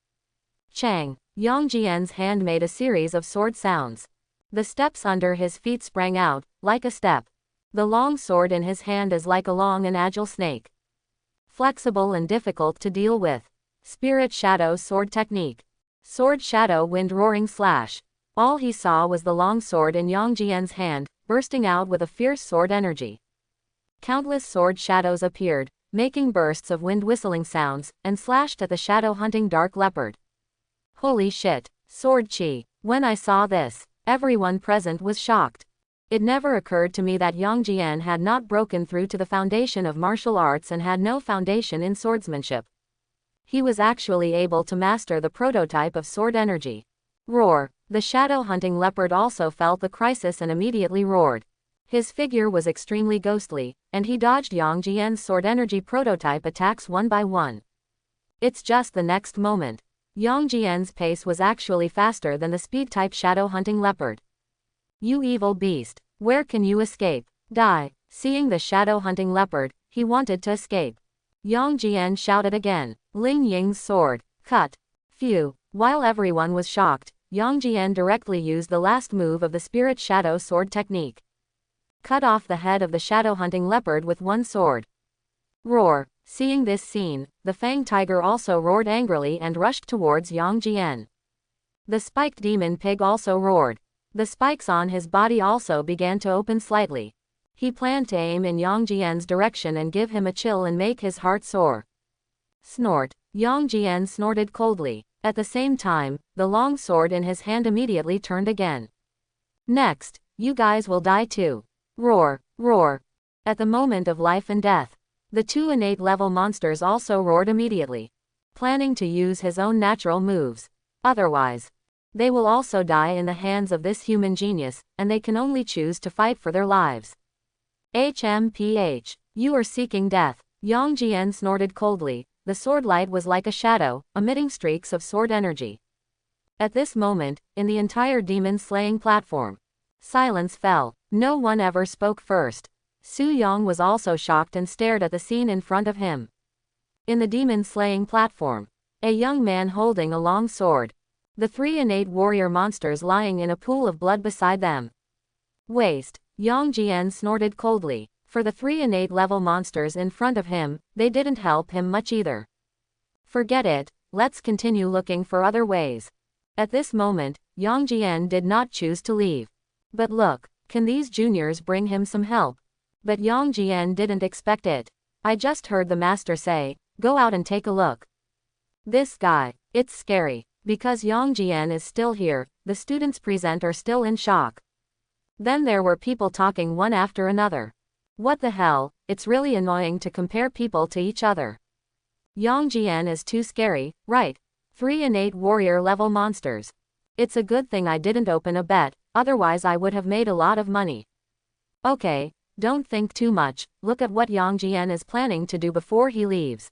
Chang. Yang Jian's hand made a series of sword sounds. The steps under his feet sprang out, like a step. The long sword in his hand is like a long and agile snake. Flexible and difficult to deal with. Spirit Shadow Sword Technique. Sword Shadow Wind Roaring Slash. All he saw was the long sword in Yang Jian's hand, bursting out with a fierce sword energy. Countless sword shadows appeared, making bursts of wind whistling sounds, and slashed at the shadow-hunting dark leopard. Holy shit! Sword chi. When I saw this, everyone present was shocked. It never occurred to me that Yang Jian had not broken through to the foundation of martial arts and had no foundation in swordsmanship. He was actually able to master the prototype of sword energy. Roar. The shadow-hunting leopard also felt the crisis and immediately roared. His figure was extremely ghostly, and he dodged Yang Jian's sword energy prototype attacks one by one. It's just the next moment. Yang Jian's pace was actually faster than the speed-type shadow-hunting leopard. You evil beast, where can you escape? Die. Seeing the shadow-hunting leopard, he wanted to escape. Yang Jian shouted again. Ling Ying's sword. Cut. Phew. While everyone was shocked, Yang Jian directly used the last move of the Spirit Shadow Sword technique. Cut off the head of the shadow-hunting leopard with one sword. Roar. Seeing this scene, the Fang Tiger also roared angrily and rushed towards Yang Jian. The spiked demon pig also roared. The spikes on his body also began to open slightly. He planned to aim in Yang Jian's direction and give him a chill and make his heart soar. Snort. Yang Jian snorted coldly. At the same time, the long sword in his hand immediately turned again. Next, you guys will die too. Roar, roar. At the moment of life and death, the 2 innate level monsters also roared immediately, planning to use his own natural moves. Otherwise, they will also die in the hands of this human genius, and they can only choose to fight for their lives. HMPH. You are seeking death. Yang Jian snorted coldly. The sword light was like a shadow, emitting streaks of sword energy. At this moment, in the entire demon-slaying platform, silence fell. No one ever spoke first. Su Yang was also shocked and stared at the scene in front of him. In the demon-slaying platform, a young man holding a long sword. The 3 innate warrior monsters lying in a pool of blood beside them. Waste. Yang Jian snorted coldly. For the 3 innate level monsters in front of him, they didn't help him much either. Forget it, let's continue looking for other ways. At this moment, Yang Jian did not choose to leave. But look, can these juniors bring him some help? But Yang Jian didn't expect it. I just heard the master say, go out and take a look. This guy, it's scary. Because Yang Jian is still here, the students present are still in shock. Then there were people talking one after another. What the hell, it's really annoying to compare people to each other. Yang Jian is too scary, right? 3 innate warrior level monsters. It's a good thing I didn't open a bet, otherwise I would have made a lot of money. Okay, don't think too much, look at what Yang Jian is planning to do before he leaves.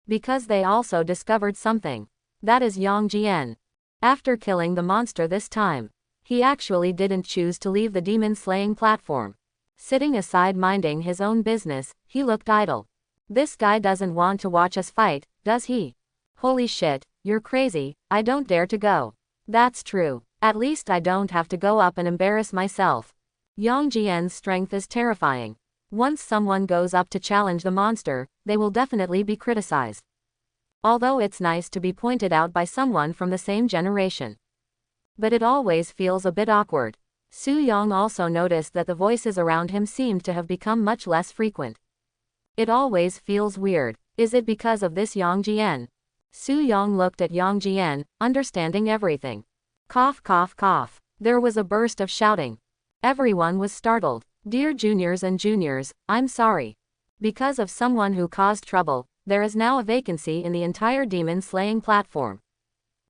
Because they also discovered something. That is Yang Jian. After killing the monster this time, he actually didn't choose to leave the demon-slaying platform. Sitting aside minding his own business, he looked idle. This guy doesn't want to watch us fight, does he? Holy shit, you're crazy, I don't dare to go. That's true. At least I don't have to go up and embarrass myself. Yang Jian's strength is terrifying. Once someone goes up to challenge the monster, they will definitely be criticized. Although it's nice to be pointed out by someone from the same generation. But it always feels a bit awkward. Su Yang also noticed that the voices around him seemed to have become much less frequent. It always feels weird. Is it because of this Yang Jian? Su Yong looked at Yang Jian, understanding everything. Cough, cough, cough. There was a burst of shouting. Everyone was startled. Dear juniors and juniors, I'm sorry. Because of someone who caused trouble, there is now a vacancy in the entire demon slaying platform.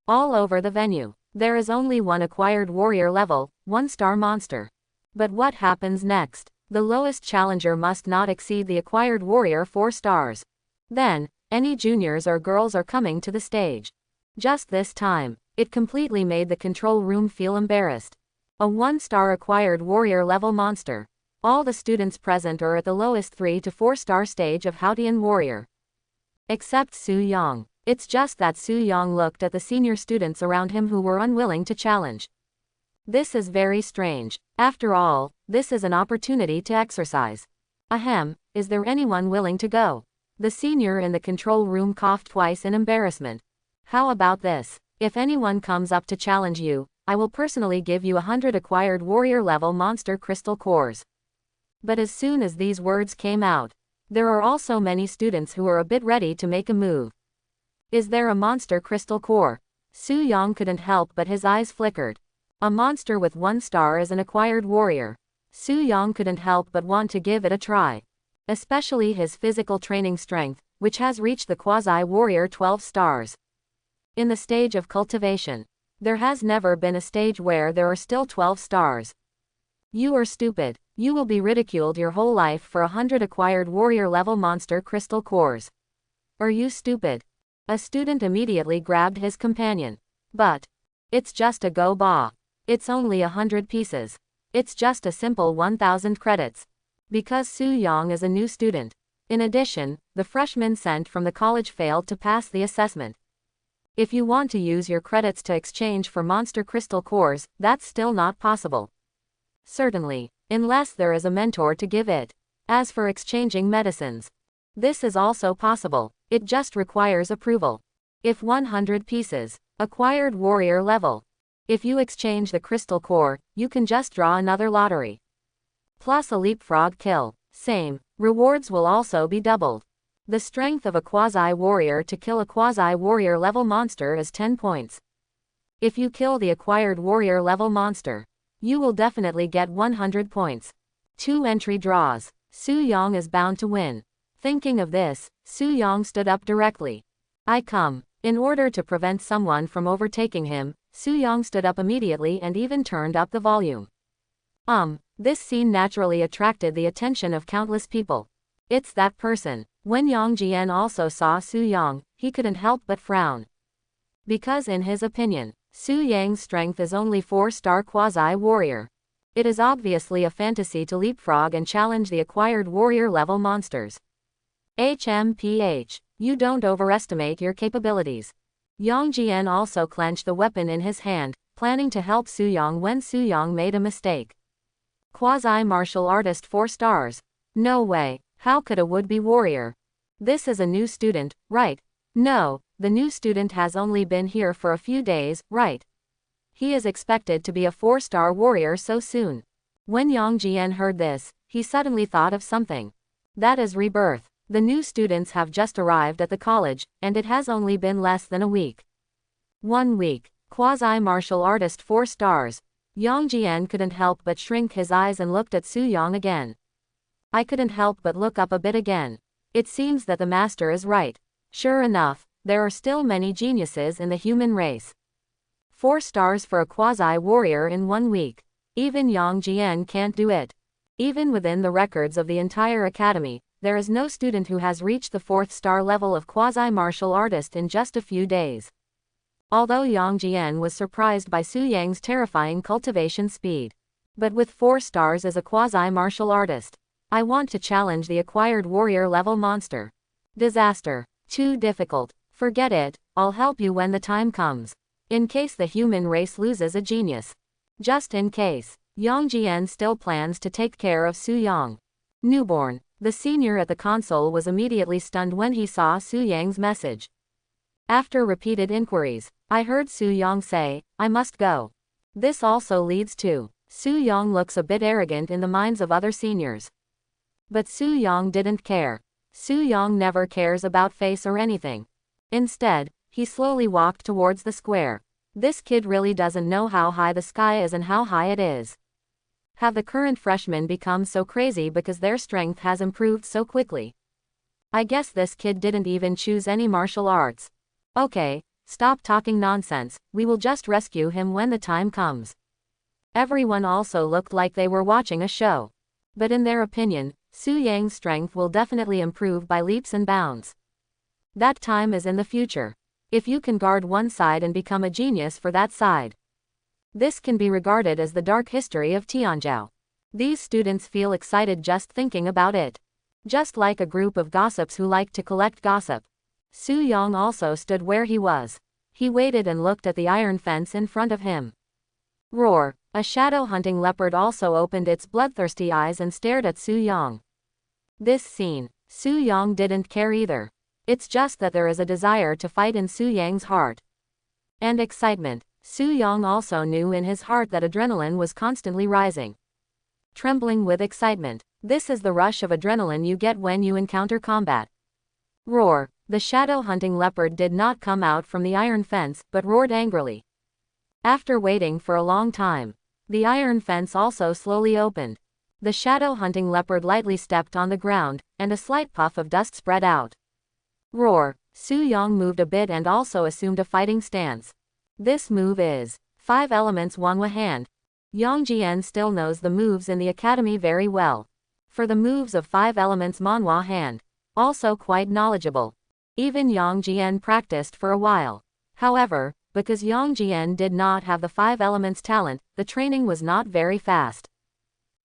All over the venue, there is only one acquired warrior level, 1-star monster. But what happens next? The lowest challenger must not exceed the acquired warrior 4 stars. Then, any juniors or girls are coming to the stage. Just this time, it completely made the control room feel embarrassed. A 1-star acquired warrior level monster. All the students present are at the lowest 3 to 4-star stage of Hautian warrior. Except Su Yong. It's just that Su Yong looked at the senior students around him who were unwilling to challenge. This is very strange. After all, this is an opportunity to exercise. Ahem, is there anyone willing to go? The senior in the control room coughed twice in embarrassment. How about this? If anyone comes up to challenge you, I will personally give you 100 acquired warrior level monster crystal cores. But as soon as these words came out, there are also many students who are a bit ready to make a move. Is there a monster crystal core? Su Yong couldn't help but his eyes flickered. A monster with 1 star is an acquired warrior. Su Yong couldn't help but want to give it a try. Especially his physical training strength, which has reached the quasi-warrior 12 stars. In the stage of cultivation, there has never been a stage where there are still 12 stars. You are stupid. You will be ridiculed your whole life for 100 acquired warrior level monster crystal cores. Are you stupid? A student immediately grabbed his companion. But it's just a go ba. It's only 100 pieces. It's just a simple 1,000 credits. Because Su Yong is a new student. In addition, the freshman sent from the college failed to pass the assessment. If you want to use your credits to exchange for monster crystal cores, that's still not possible. Certainly, unless there is a mentor to give it. As for exchanging medicines, this is also possible. It just requires approval. If 100 pieces, acquired warrior level. If you exchange the crystal core, you can just draw another lottery. Plus a leapfrog kill. Same. Rewards will also be doubled. The strength of a quasi-warrior to kill a quasi-warrior level monster is 10 points. If you kill the acquired warrior level monster, you will definitely get 100 points. 2 entry draws. Su Yong is bound to win. Thinking of this, Su Yong stood up directly. I come. In order to prevent someone from overtaking him, Su Yong stood up immediately and even turned up the volume. This scene naturally attracted the attention of countless people. It's that person. When Yang Jian also saw Su Yong, he couldn't help but frown. Because in his opinion, Su Yang's strength is only 4-star quasi-warrior. It is obviously a fantasy to leapfrog and challenge the acquired warrior level monsters. HMPH. You don't overestimate your capabilities. Yang Jian also clenched the weapon in his hand, planning to help Su Yong when Su Yong made a mistake. Quasi-martial artist 4 stars. No way. How could a would-be warrior? This is a new student, right? No, the new student has only been here for a few days, right? He is expected to be a 4-star warrior so soon. When Yang Jian heard this, he suddenly thought of something. That is rebirth. The new students have just arrived at the college, and it has only been less than a week. 1 week. Quasi-martial artist 4 stars. Yang Jian couldn't help but shrink his eyes and looked at Su Yong again. I couldn't help but look up a bit again. It seems that the master is right. Sure enough, there are still many geniuses in the human race. 4 stars for a quasi-warrior in 1 week. Even Yang Jian can't do it. Even within the records of the entire academy, there is no student who has reached the 4th star level of quasi-martial artist in just a few days. Although Yang Jian was surprised by Su Yang's terrifying cultivation speed. But with 4 stars as a quasi-martial artist, I want to challenge the acquired warrior level monster. Disaster. Too difficult. Forget it, I'll help you when the time comes. In case the human race loses a genius. Just in case, Yang Jian still plans to take care of Su Yong. Newborn. The senior at the console was immediately stunned when he saw Su Yang's message. After repeated inquiries, I heard Su Yong say, I must go. This also leads to, Su Yong looks a bit arrogant in the minds of other seniors. But Su Yong didn't care. Su Yong never cares about face or anything. Instead, He slowly walked towards the square. This kid really doesn't know how high the sky is and how high it is. Have the current freshmen become so crazy because their strength has improved so quickly? I guess this kid didn't even choose any martial arts. Okay, stop talking nonsense, we will just rescue him when the time comes. Everyone also looked like they were watching a show. But in their opinion, Su Yang's strength will definitely improve by leaps and bounds. That time is in the future. If you can guard one side and become a genius for that side. This can be regarded as the dark history of Tianzhou. These students feel excited just thinking about it. Just like a group of gossips who like to collect gossip. Su Yang also stood where he was. He waited and looked at the iron fence in front of him. Roar! A shadow-hunting leopard also opened its bloodthirsty eyes and stared at Su Yang. This scene, Su Yang didn't care either. It's just that there is a desire to fight in Su Yang's heart. And excitement. Su Yang also knew in his heart that adrenaline was constantly rising. Trembling with excitement. This is the rush of adrenaline you get when you encounter combat. Roar! The shadow-hunting leopard did not come out from the iron fence, but roared angrily. After waiting for a long time, the iron fence also slowly opened. The shadow-hunting leopard lightly stepped on the ground, and a slight puff of dust spread out. Roar! Su Yang moved a bit and also assumed a fighting stance. This move is 5 Elements Wanghua Hand. Yang Jian still knows the moves in the academy very well. For the moves of 5 Elements Manhua Hand, also quite knowledgeable. Even Yang Jian practiced for a while. However, because Yang Jian did not have the 5 Elements talent, the training was not very fast.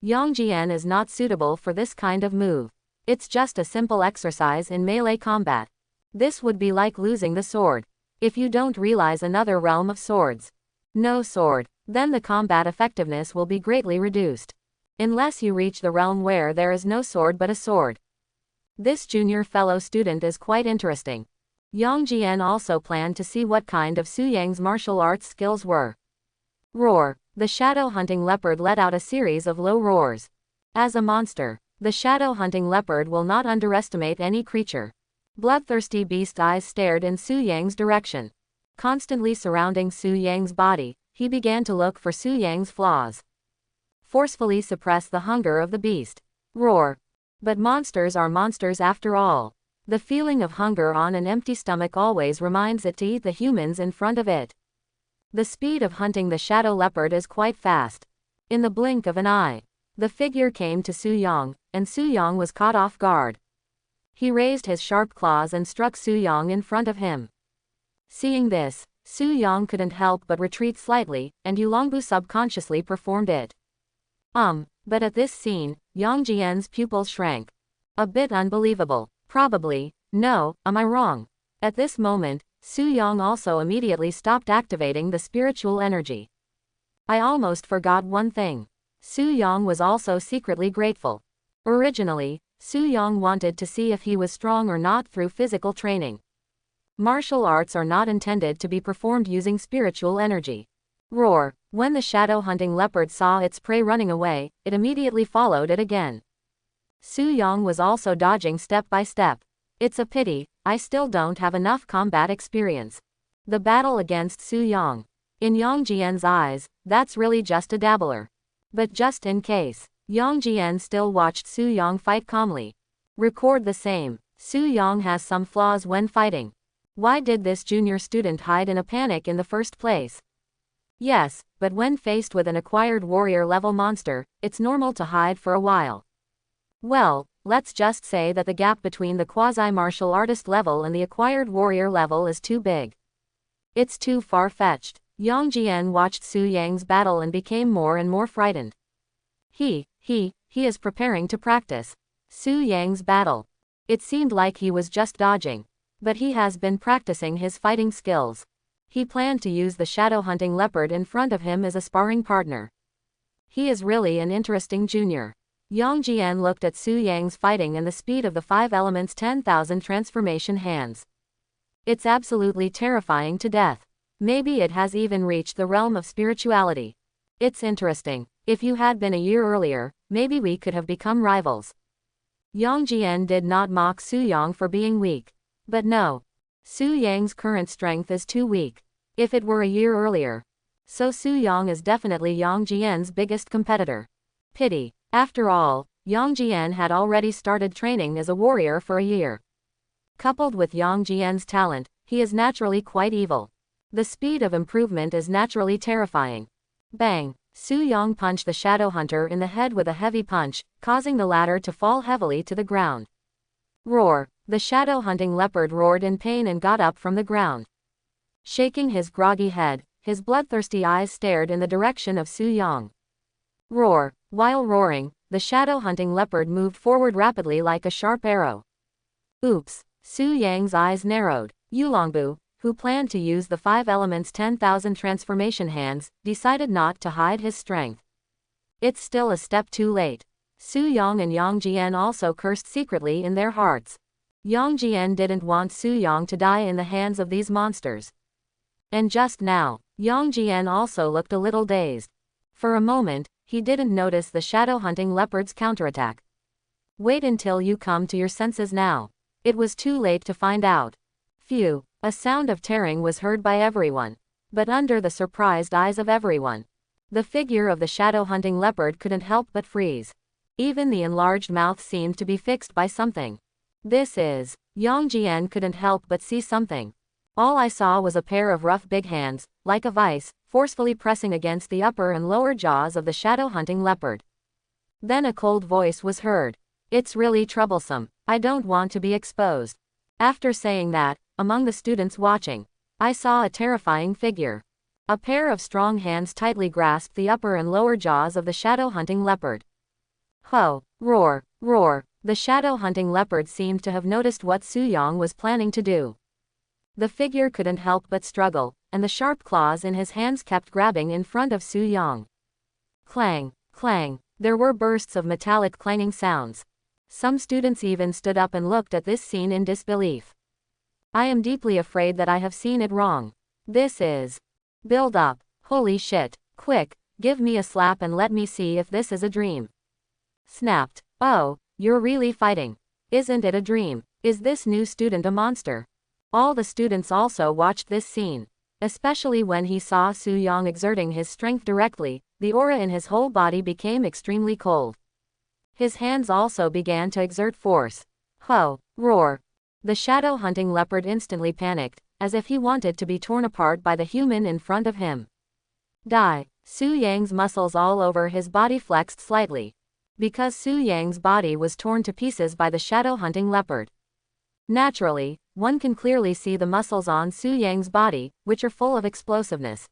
Yang Jian is not suitable for this kind of move. It's just a simple exercise in melee combat. This would be like losing the sword. If you don't realize another realm of swords. No sword, then the combat effectiveness will be greatly reduced. Unless you reach the realm where there is no sword but a sword. This junior fellow student is quite interesting. Yang Jian also planned to see what kind of Su Yang's martial arts skills were. Roar! The shadow-hunting leopard let out a series of low roars. As a monster, the shadow-hunting leopard will not underestimate any creature. Bloodthirsty beast's eyes stared in Su Yang's direction. Constantly surrounding Su Yang's body, he began to look for Su Yang's flaws. Forcefully suppress the hunger of the beast. Roar! But monsters are monsters after all. The feeling of hunger on an empty stomach always reminds it to eat the humans in front of it. The speed of hunting the shadow leopard is quite fast. In the blink of an eye, the figure came to Su Yang, and Su Yang was caught off guard. He raised his sharp claws and struck Su Yang in front of him. Seeing this, Su Yang couldn't help but retreat slightly, and Yulongbu subconsciously performed it. But at this scene, Yang Jian's pupils shrank. A bit unbelievable. Probably. No, am I wrong? At this moment, Su Yang also immediately stopped activating the spiritual energy. I almost forgot one thing. Su Yang was also secretly grateful. Originally, Su Yang wanted to see if he was strong or not through physical training. Martial arts are not intended to be performed using spiritual energy. Roar! When the shadow-hunting leopard saw its prey running away, it immediately followed it again. Su Yang was also dodging step by step. It's a pity, I still don't have enough combat experience. The battle against Su Yang. In Yang Jian's eyes, that's really just a dabbler. But just in case, Yang Jian still watched Su Yang fight calmly. Record the same. Su Yang has some flaws when fighting. Why did this junior student hide in a panic in the first place? Yes, but when faced with an acquired warrior level monster, it's normal to hide for a while. Well, let's just say that the gap between the quasi-martial artist level and the acquired warrior level is too big. It's too far-fetched. Yang Jian watched Su Yang's battle and became more and more frightened. He is preparing to practice Su Yang's battle. It seemed like he was just dodging. But he has been practicing his fighting skills. He planned to use the shadow-hunting leopard in front of him as a sparring partner. He is really an interesting junior. Yang Jian looked at Su Yang's fighting and the speed of the 5 elements 10,000 transformation hands. It's absolutely terrifying to death. Maybe it has even reached the realm of spirituality. It's interesting. If you had been a year earlier, maybe we could have become rivals. Yang Jian did not mock Su Yang for being weak. But no. Su Yang's current strength is too weak. If it were a year earlier. So Su Yang is definitely Yang Jian's biggest competitor. Pity. After all, Yang Jian had already started training as a warrior for a year. Coupled with Yang Jian's talent, he is naturally quite evil. The speed of improvement is naturally terrifying. Bang! Su Yang punched the shadow hunter in the head with a heavy punch, causing the latter to fall heavily to the ground. Roar! The shadow hunting leopard roared in pain and got up from the ground. Shaking his groggy head, his bloodthirsty eyes stared in the direction of Su Yang. Roar! While roaring, the shadow hunting leopard moved forward rapidly like a sharp arrow. Oops! Su Yang's eyes narrowed. Yulongbu, who planned to use the 5 elements 10,000 transformation hands, decided not to hide his strength. It's still a step too late. Su Yang and Yang Jian also cursed secretly in their hearts. Yang Jian didn't want Su Yang to die in the hands of these monsters. And just now, Yang Jian also looked a little dazed. For a moment, he didn't notice the shadow hunting leopard's counterattack. Wait until you come to your senses now. It was too late to find out. Phew! A sound of tearing was heard by everyone. But under the surprised eyes of everyone, the figure of the shadow hunting leopard couldn't help but freeze. Even the enlarged mouth seemed to be fixed by something. This is. Yang Jian couldn't help but see something. All I saw was a pair of rough big hands, like a vice, forcefully pressing against the upper and lower jaws of the shadow hunting leopard. Then a cold voice was heard. It's really troublesome. I don't want to be exposed. After saying that, among the students watching, I saw a terrifying figure. A pair of strong hands tightly grasped the upper and lower jaws of the shadow hunting leopard. Ho! Roar! Roar! The shadow hunting leopard seemed to have noticed what Su Yang was planning to do. The figure couldn't help but struggle, and the sharp claws in his hands kept grabbing in front of Su Yang. Clang! Clang! There were bursts of metallic clanging sounds. Some students even stood up and looked at this scene in disbelief. I am deeply afraid that I have seen it wrong. This is. Build up. Holy shit. Quick, give me a slap and let me see if this is a dream. Snapped. Oh, you're really fighting. Isn't it a dream? Is this new student a monster? All the students also watched this scene. Especially when he saw Su Yang exerting his strength directly, the aura in his whole body became extremely cold. His hands also began to exert force. Ho! Roar! The shadow hunting leopard instantly panicked, as if he wanted to be torn apart by the human in front of him. Die! Su Yang's muscles all over his body flexed slightly. Because Su Yang's body was torn to pieces by the shadow hunting leopard. Naturally, one can clearly see the muscles on Su Yang's body, which are full of explosiveness.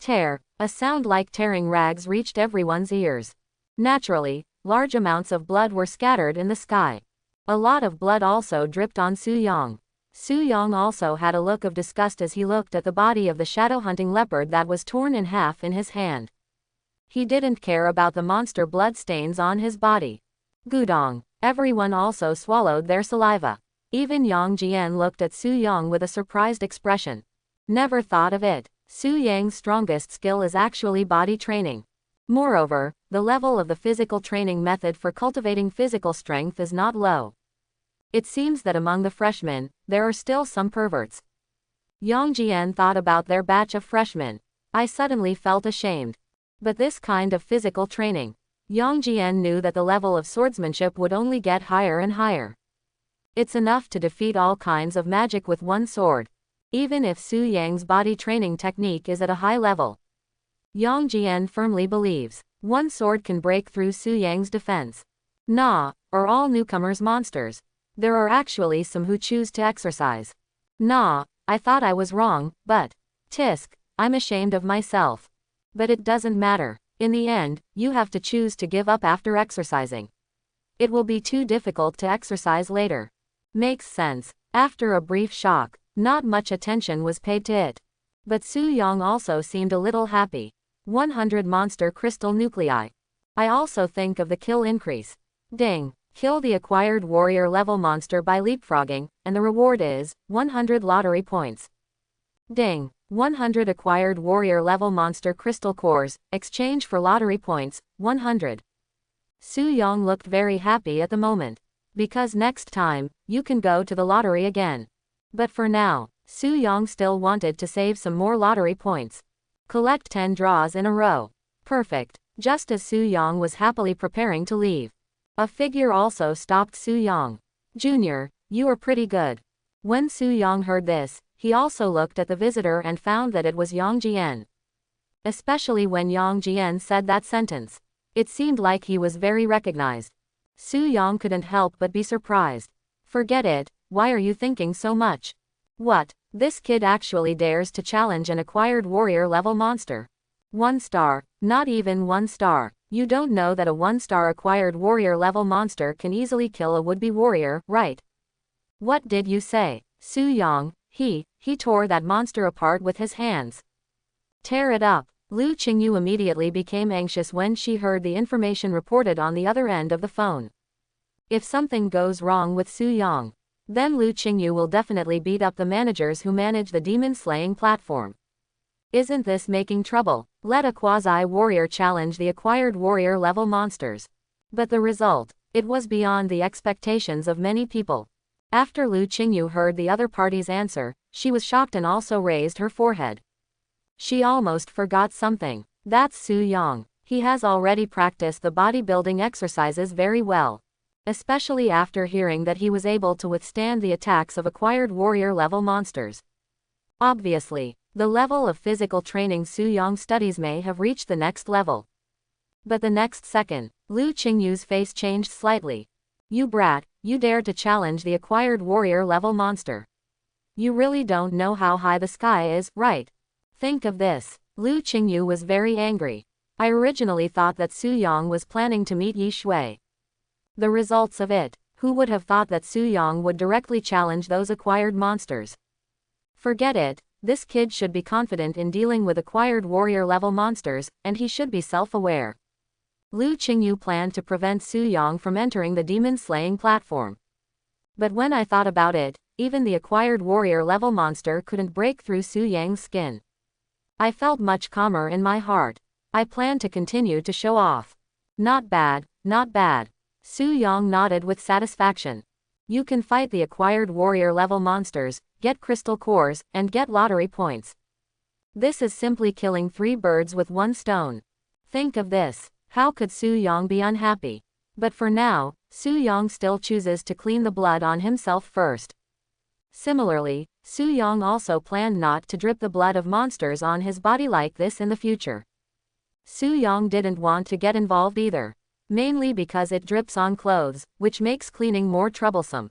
Tear! A sound like tearing rags reached everyone's ears. Naturally, large amounts of blood were scattered in the sky. A lot of blood also dripped on Su Yang. Su Yang also had a look of disgust as he looked at the body of the shadow hunting leopard that was torn in half in his hand. He didn't care about the monster blood stains on his body. Gudong! Everyone also swallowed their saliva. Even Yang Jian looked at Su Yang with a surprised expression. Never thought of it. Su Yang's strongest skill is actually body training. Moreover, the level of the physical training method for cultivating physical strength is not low. It seems that among the freshmen, there are still some perverts. Yang Jian thought about their batch of freshmen. I suddenly felt ashamed. But this kind of physical training, Yang Jian knew that the level of swordsmanship would only get higher and higher. It's enough to defeat all kinds of magic with one sword. Even if Su Yang's body training technique is at a high level. Yang Jian firmly believes, one sword can break through Su Yang's defense. Nah, or all newcomers monsters. There are actually some who choose to exercise. Nah, I thought I was wrong, but. Tisk, I'm ashamed of myself. But it doesn't matter. In the end, you have to choose to give up after exercising. It will be too difficult to exercise later. Makes sense. After a brief shock, not much attention was paid to it. But Su Yang also seemed a little happy. 100 monster crystal nuclei. I also think of the kill increase. Ding. Kill the acquired warrior level monster by leapfrogging, and the reward is 100 lottery points. Ding. 100 acquired warrior level monster crystal cores, exchange for lottery points, 100. Su Yang looked very happy at the moment. Because next time, you can go to the lottery again. But for now, Su Yang still wanted to save some more lottery points. Collect 10 draws in a row. Perfect. Just as Su Yang was happily preparing to leave, a figure also stopped Su Yang. Junior, you are pretty good. When Su Yang heard this, he also looked at the visitor and found that it was Yang Jian. Especially when Yang Jian said that sentence, it seemed like he was very recognized. Su Yang couldn't help but be surprised. Forget it, why are you thinking so much? What, this kid actually dares to challenge an acquired warrior level monster? 1 star, not even 1 star. You don't know that a 1-star acquired warrior level monster can easily kill a would-be warrior, right? What did you say? Su Yang, he tore that monster apart with his hands. Tear it up. Lu Qingyu immediately became anxious when she heard the information reported on the other end of the phone. If something goes wrong with Su Yang, then Lu Qingyu will definitely beat up the managers who manage the demon-slaying platform. Isn't this making trouble? Let a quasi-warrior challenge the acquired warrior level monsters. But the result, it was beyond the expectations of many people. After Lu Qingyu heard the other party's answer, she was shocked and also raised her forehead. She almost forgot something. That's Su Yang. He has already practiced the bodybuilding exercises very well. Especially after hearing that he was able to withstand the attacks of acquired warrior level monsters. Obviously, the level of physical training Su Yang studies may have reached the next level. But the next second, Lu Qingyu's face changed slightly. You brat, you dared to challenge the acquired warrior level monster. You really don't know how high the sky is, right? Think of this. Lu Qingyu was very angry. I originally thought that Su Yang was planning to meet Yi Shui. The results of it, who would have thought that Su Yang would directly challenge those acquired monsters? Forget it, this kid should be confident in dealing with acquired warrior level monsters, and he should be self-aware. Lu Qingyu planned to prevent Su Yang from entering the demon-slaying platform. But when I thought about it, even the acquired warrior level monster couldn't break through Su Yang's skin. I felt much calmer in my heart. I planned to continue to show off. Not bad, not bad. Su Yang nodded with satisfaction. You can fight the acquired warrior level monsters, get crystal cores, and get lottery points. This is simply killing 3 birds with 1 stone. Think of this. How could Su Yang be unhappy? But for now, Su Yang still chooses to clean the blood on himself first. Similarly, Su Yang also planned not to drip the blood of monsters on his body like this in the future. Su Yang didn't want to get involved either. Mainly because it drips on clothes, which makes cleaning more troublesome.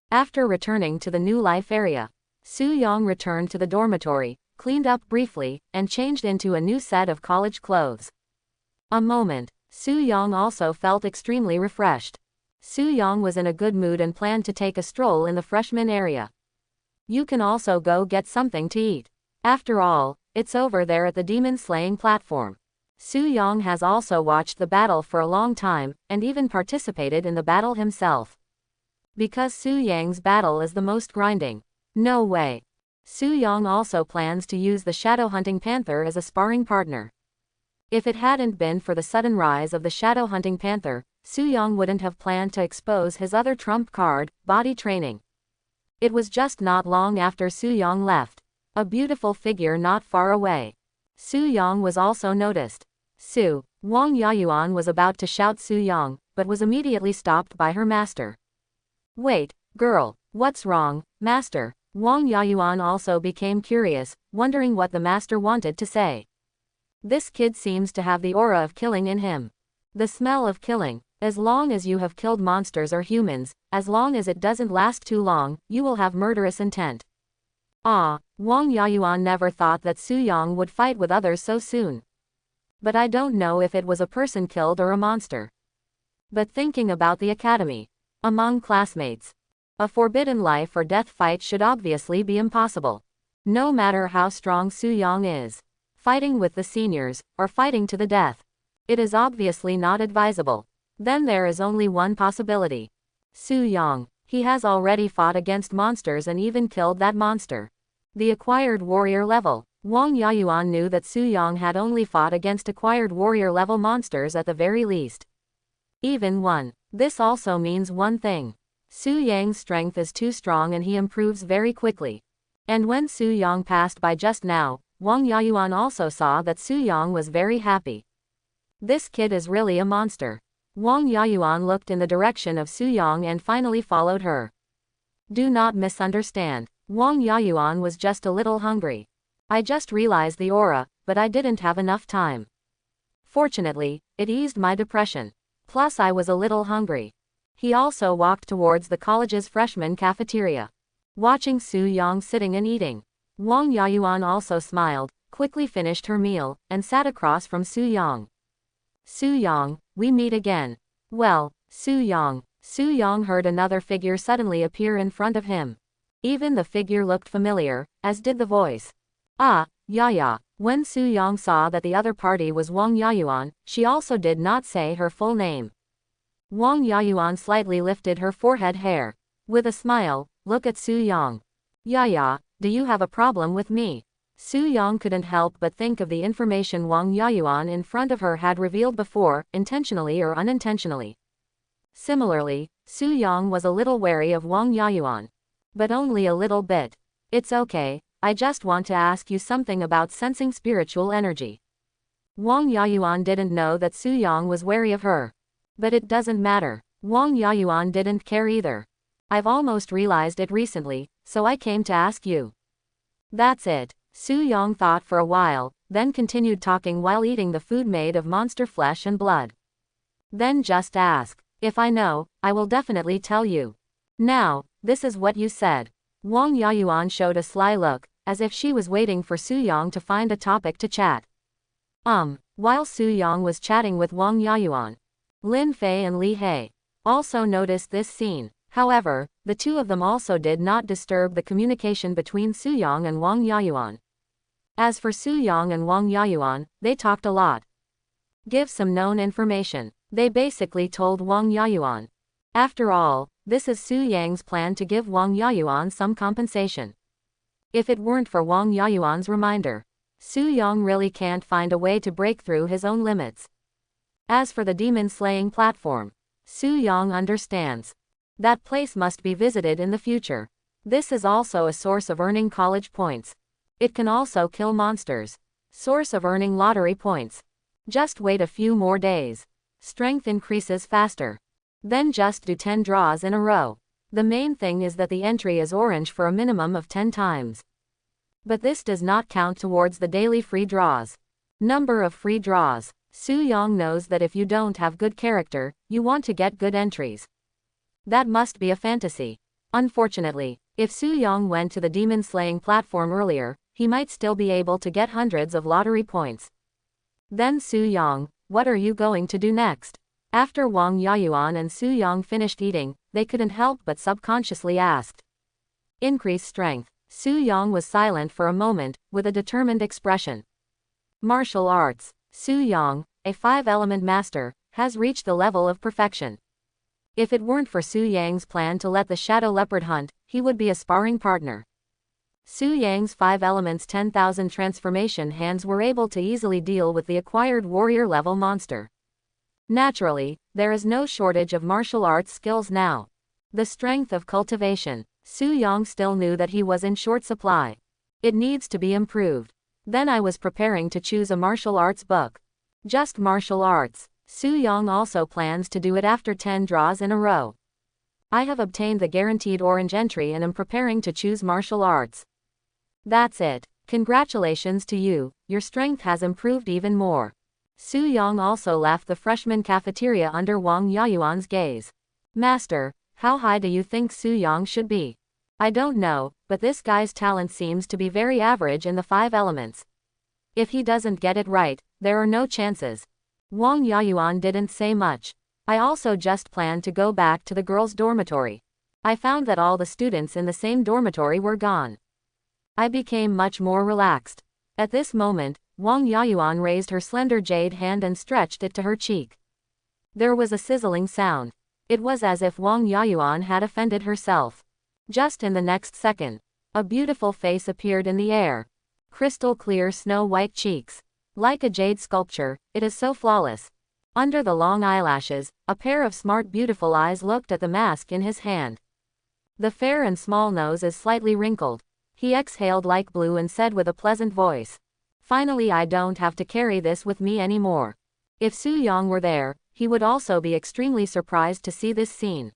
After returning to the new life area, Su Yang returned to the dormitory, cleaned up briefly, and changed into a new set of college clothes. A moment, Su Yang also felt extremely refreshed. Su Yang was in a good mood and planned to take a stroll in the freshman area. You can also go get something to eat. After all, it's over there at the demon-slaying platform. Su Yang has also watched the battle for a long time, and even participated in the battle himself. Because Su Yang's battle is the most grinding. No way. Su Yang also plans to use the shadow hunting panther as a sparring partner. If it hadn't been for the sudden rise of the shadow hunting panther, Su Yang wouldn't have planned to expose his other trump card, body training. It was just not long after Su Yang left. A beautiful figure not far away. Su Yang was also noticed. Wang Yayuan was about to shout Su Yang, but was immediately stopped by her master. Wait, girl, what's wrong, master? Wang Yayuan also became curious, wondering what the master wanted to say. This kid seems to have the aura of killing in him. The smell of killing. As long as you have killed monsters or humans, as long as it doesn't last too long, you will have murderous intent. Wang Yayuan never thought that Su Yang would fight with others so soon. But I don't know if it was a person killed or a monster. But thinking about the academy, among classmates, a forbidden life or death fight should obviously be impossible. No matter how strong Su Yang is, fighting with the seniors, or fighting to the death, it is obviously not advisable. Then there is only one possibility. Su Yang, he has already fought against monsters and even killed that monster. The acquired warrior level. Wang Yayuan knew that Su Yang had only fought against acquired warrior level monsters at the very least. Even one. This also means one thing. Su Yang's strength is too strong and he improves very quickly. And when Su Yang passed by just now, Wang Yayuan also saw that Su Yang was very happy. This kid is really a monster. Wang Yayuan looked in the direction of Su Yang and finally followed her. Do not misunderstand. Wang Yayuan was just a little hungry. I just realized the aura, but I didn't have enough time. Fortunately, it eased my depression. Plus I was a little hungry. He also walked towards the college's freshman cafeteria. Watching Su Yang sitting and eating, Wang Yayuan also smiled, quickly finished her meal, and sat across from Su Yang. Su Yang, we meet again. Well, Su Yang. Su Yang heard another figure suddenly appear in front of him. Even the figure looked familiar, as did the voice. Ah, Yaya. When Su Yang saw that the other party was Wang Yayuan, she also did not say her full name. Wang Yayuan slightly lifted her forehead hair. With a smile, look at Su Yang. Yaya, do you have a problem with me? Su Yang couldn't help but think of the information Wang Yayuan in front of her had revealed before, intentionally or unintentionally. Similarly, Su Yang was a little wary of Wang Yayuan. But only a little bit. It's okay, I just want to ask you something about sensing spiritual energy. Wang Yayuan didn't know that Su Yang was wary of her. But it doesn't matter. Wang Yayuan didn't care either. I've almost realized it recently, so I came to ask you. That's it. Su Yang thought for a while, then continued talking while eating the food made of monster flesh and blood. Then just ask. If I know, I will definitely tell you. Now, this is what you said. Wang Yayuan showed a sly look, as if she was waiting for Su Yang to find a topic to chat. While Su Yang was chatting with Wang Yayuan, Lin Fei and Li He also noticed this scene. However, the two of them also did not disturb the communication between Su Yang and Wang Yayuan. As for Su Yang and Wang Yayuan, they talked a lot. Give some known information. They basically told Wang Yayuan. After all, this is Su Yang's plan to give Wang Yayuan some compensation. If it weren't for Wang Yayuan's reminder, Su Yang really can't find a way to break through his own limits. As for the demon-slaying platform, Su Yang understands. That place must be visited in the future. This is also a source of earning college points. It can also kill monsters. Source of earning lottery points. Just wait a few more days. Strength increases faster. Then just do 10 draws in a row. The main thing is that the entry is orange for a minimum of 10 times. But this does not count towards the daily free draws. Number of free draws. Su Yang knows that if you don't have good character, you want to get good entries. That must be a fantasy. Unfortunately, if Su Yang went to the demon-slaying platform earlier, he might still be able to get hundreds of lottery points. Then Su Yang, what are you going to do next? After Wang Yayuan and Su Yang finished eating, they couldn't help but subconsciously asked. Increase strength. Su Yang was silent for a moment, with a determined expression. Martial arts. Su Yang, a 5-element master, has reached the level of perfection. If it weren't for Su Yang's plan to let the shadow leopard hunt, he would be a sparring partner. Su Yang's 5 elements 10,000 transformation hands were able to easily deal with the acquired warrior level monster. Naturally, there is no shortage of martial arts skills now. The strength of cultivation. Su Yang still knew that he was in short supply. It needs to be improved. Then I was preparing to choose a martial arts book. Just martial arts. Su Yang also plans to do it after 10 draws in a row. I have obtained the guaranteed orange entry and am preparing to choose martial arts. That's it. Congratulations to you, your strength has improved even more. Su Yang also left the freshman cafeteria under Wang Yayuan's gaze. Master, how high do you think Su Yang should be? I don't know, but this guy's talent seems to be very average in the 5 elements. If he doesn't get it right, there are no chances. Wang Yayuan didn't say much. I also just planned to go back to the girls' dormitory. I found that all the students in the same dormitory were gone. I became much more relaxed. At this moment, Wang Yayuan raised her slender jade hand and stretched it to her cheek. There was a sizzling sound. It was as if Wang Yayuan had offended herself. Just in the next second, a beautiful face appeared in the air. Crystal clear snow-white cheeks. Like a jade sculpture, it is so flawless. Under the long eyelashes, a pair of smart beautiful eyes looked at the mask in his hand. The fair and small nose is slightly wrinkled. He exhaled like blue and said with a pleasant voice. Finally, I don't have to carry this with me anymore. If Su Yang were there, he would also be extremely surprised to see this scene.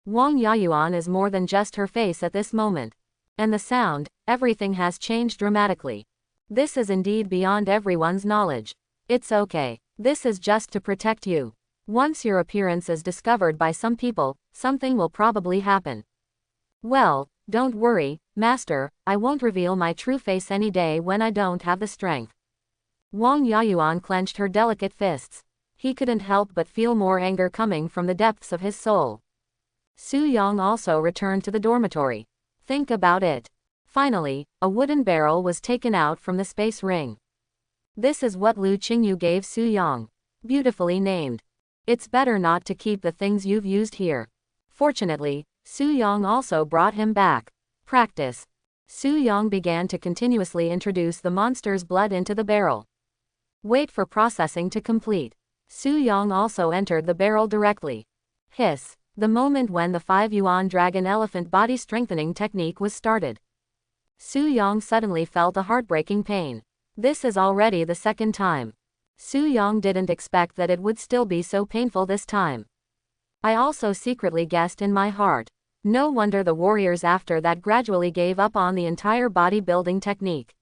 Wang Yayuan is more than just her face at this moment. And the sound, everything has changed dramatically. This is indeed beyond everyone's knowledge. It's okay. This is just to protect you. Once your appearance is discovered by some people, something will probably happen. Well, don't worry, Master, I won't reveal my true face any day when I don't have the strength. Wang Yayuan clenched her delicate fists. He couldn't help but feel more anger coming from the depths of his soul. Su Yang also returned to the dormitory. Think about it. Finally, a wooden barrel was taken out from the space ring. This is what Lu Qingyu gave Su Yang. Beautifully named. It's better not to keep the things you've used here. Fortunately, Su Yang also brought him back. Practice. Su Yang began to continuously introduce the monster's blood into the barrel. Wait for processing to complete. Su Yang also entered the barrel directly. Hiss. The moment when the 5 yuan dragon elephant body strengthening technique was started. Su Yang suddenly felt a heartbreaking pain. This is already the second time. Su Yang didn't expect that it would still be so painful this time. I also secretly guessed in my heart. No wonder the warriors after that gradually gave up on the entire bodybuilding technique.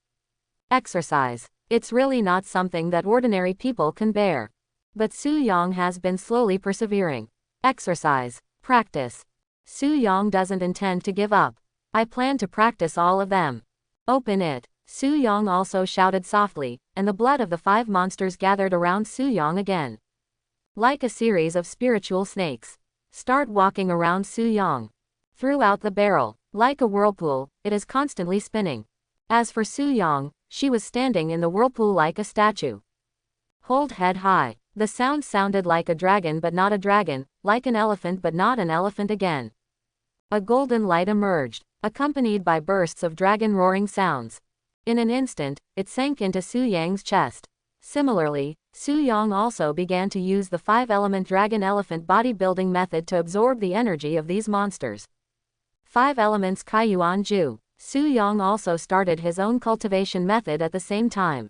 Exercise. It's really not something that ordinary people can bear. But Su Yang has been slowly persevering. Exercise. Practice. Su Yang doesn't intend to give up. I plan to practice all of them. Open it. Su Yang also shouted softly, and the blood of the 5 monsters gathered around Su Yang again. Like a series of spiritual snakes. Start walking around Su Yang. Throughout the barrel, like a whirlpool, it is constantly spinning. As for Su Yang, she was standing in the whirlpool like a statue. Hold head high. The sound sounded like a dragon but not a dragon, like an elephant but not an elephant again. A golden light emerged, accompanied by bursts of dragon roaring sounds. In an instant, it sank into Su Yang's chest. Similarly, Su Yang also began to use the 5-element dragon elephant bodybuilding method to absorb the energy of these monsters. 5 elements Kaiyuan Ju. Su Yang also started his own cultivation method at the same time.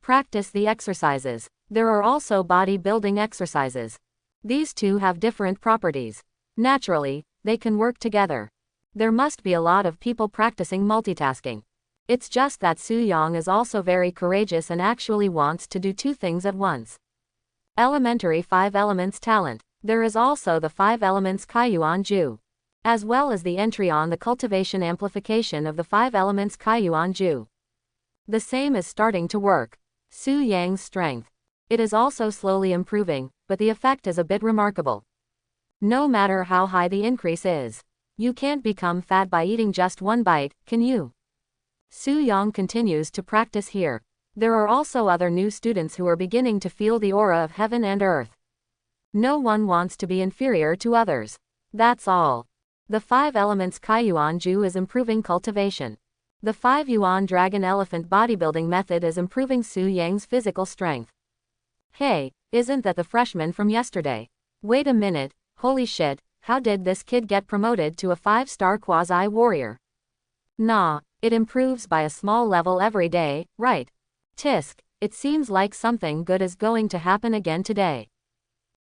Practice the exercises. There are also bodybuilding exercises. These two have different properties. Naturally, they can work together. There must be a lot of people practicing multitasking. It's just that Su Yang is also very courageous and actually wants to do 2 things at once. Elementary 5 elements talent. There is also the 5 elements Kaiyuan Ju. As well as the entry on the cultivation amplification of the 5 elements Kaiyuan Ju. The same is starting to work. Su Yang's strength. It is also slowly improving, but the effect is a bit remarkable. No matter how high the increase is, you can't become fat by eating just 1 bite, can you? Su Yang continues to practice here. There are also other new students who are beginning to feel the aura of heaven and earth. No one wants to be inferior to others. That's all. The 5 elements Kaiyuan Ju is improving cultivation. The 5 yuan dragon elephant bodybuilding method is improving Su Yang's physical strength. Hey, isn't that the freshman from yesterday? Wait a minute, holy shit, how did this kid get promoted to a 5-star quasi-warrior? Nah, it improves by a small level every day, right? Tisk, it seems like something good is going to happen again today.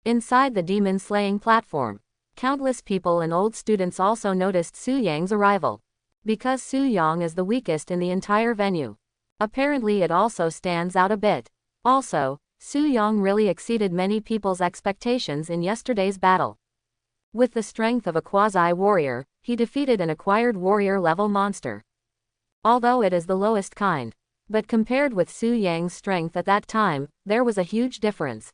Inside the demon-slaying platform, countless people and old students also noticed Su Yang's arrival. Because Su Yang is the weakest in the entire venue. Apparently it also stands out a bit. Also, Su Yang really exceeded many people's expectations in yesterday's battle. With the strength of a quasi-warrior, he defeated an acquired warrior-level monster. Although it is the lowest kind. But compared with Su Yang's strength at that time, there was a huge difference.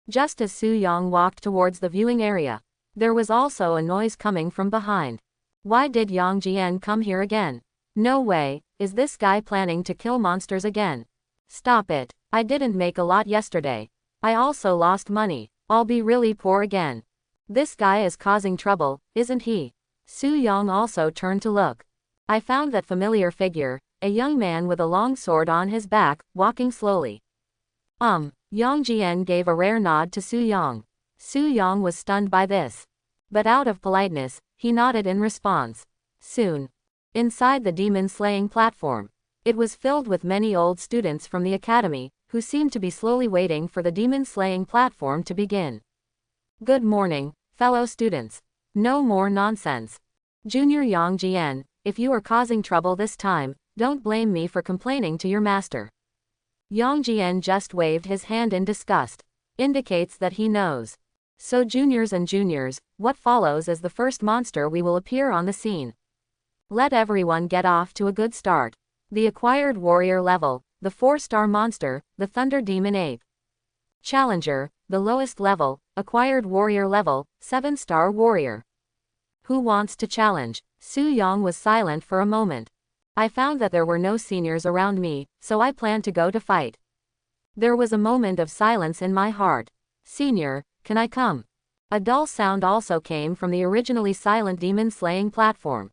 Just as Su Yang walked towards the viewing area, there was also a noise coming from behind. Why did Yang Jian come here again? No way, is this guy planning to kill monsters again? Stop it, I didn't make a lot yesterday. I also lost money, I'll be really poor again. This guy is causing trouble, isn't he? Su Yang also turned to look. I found that familiar figure, a young man with a long sword on his back, walking slowly. Yang Jian gave a rare nod to Su Yang. Su Yang was stunned by this. But out of politeness, he nodded in response. Soon, inside the demon-slaying platform, it was filled with many old students from the academy, who seemed to be slowly waiting for the demon-slaying platform to begin. Good morning, fellow students. No more nonsense. Junior Yang Jian, if you are causing trouble this time, don't blame me for complaining to your master. Yang Jian just waved his hand in disgust. Indicates that he knows. So juniors and juniors, what follows is the first monster we will appear on the scene. Let everyone get off to a good start. The acquired warrior level, the 4-star monster, the Thunder Demon Ape. Challenger, the lowest level, acquired warrior level, 7-star warrior. Who wants to challenge? Su Yang was silent for a moment. I found that there were no seniors around me, so I planned to go to fight. There was a moment of silence in my heart. Senior, can I come? A dull sound also came from the originally silent demon-slaying platform.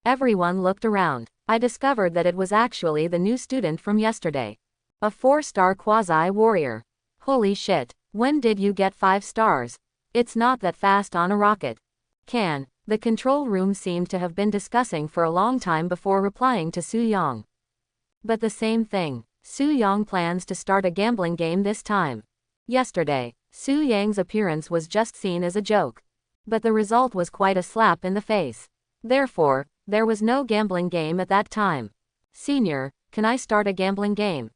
Everyone looked around. I discovered that it was actually the new student from yesterday. A 4-star quasi-warrior. Holy shit, when did you get 5 stars? It's not that fast on a rocket. The control room seemed to have been discussing for a long time before replying to Su Yang. But the same thing. Su Yang plans to start a gambling game this time. Yesterday, Su Yang's appearance was just seen as a joke. But the result was quite a slap in the face. Therefore, there was no gambling game at that time. Senior, can I start a gambling game?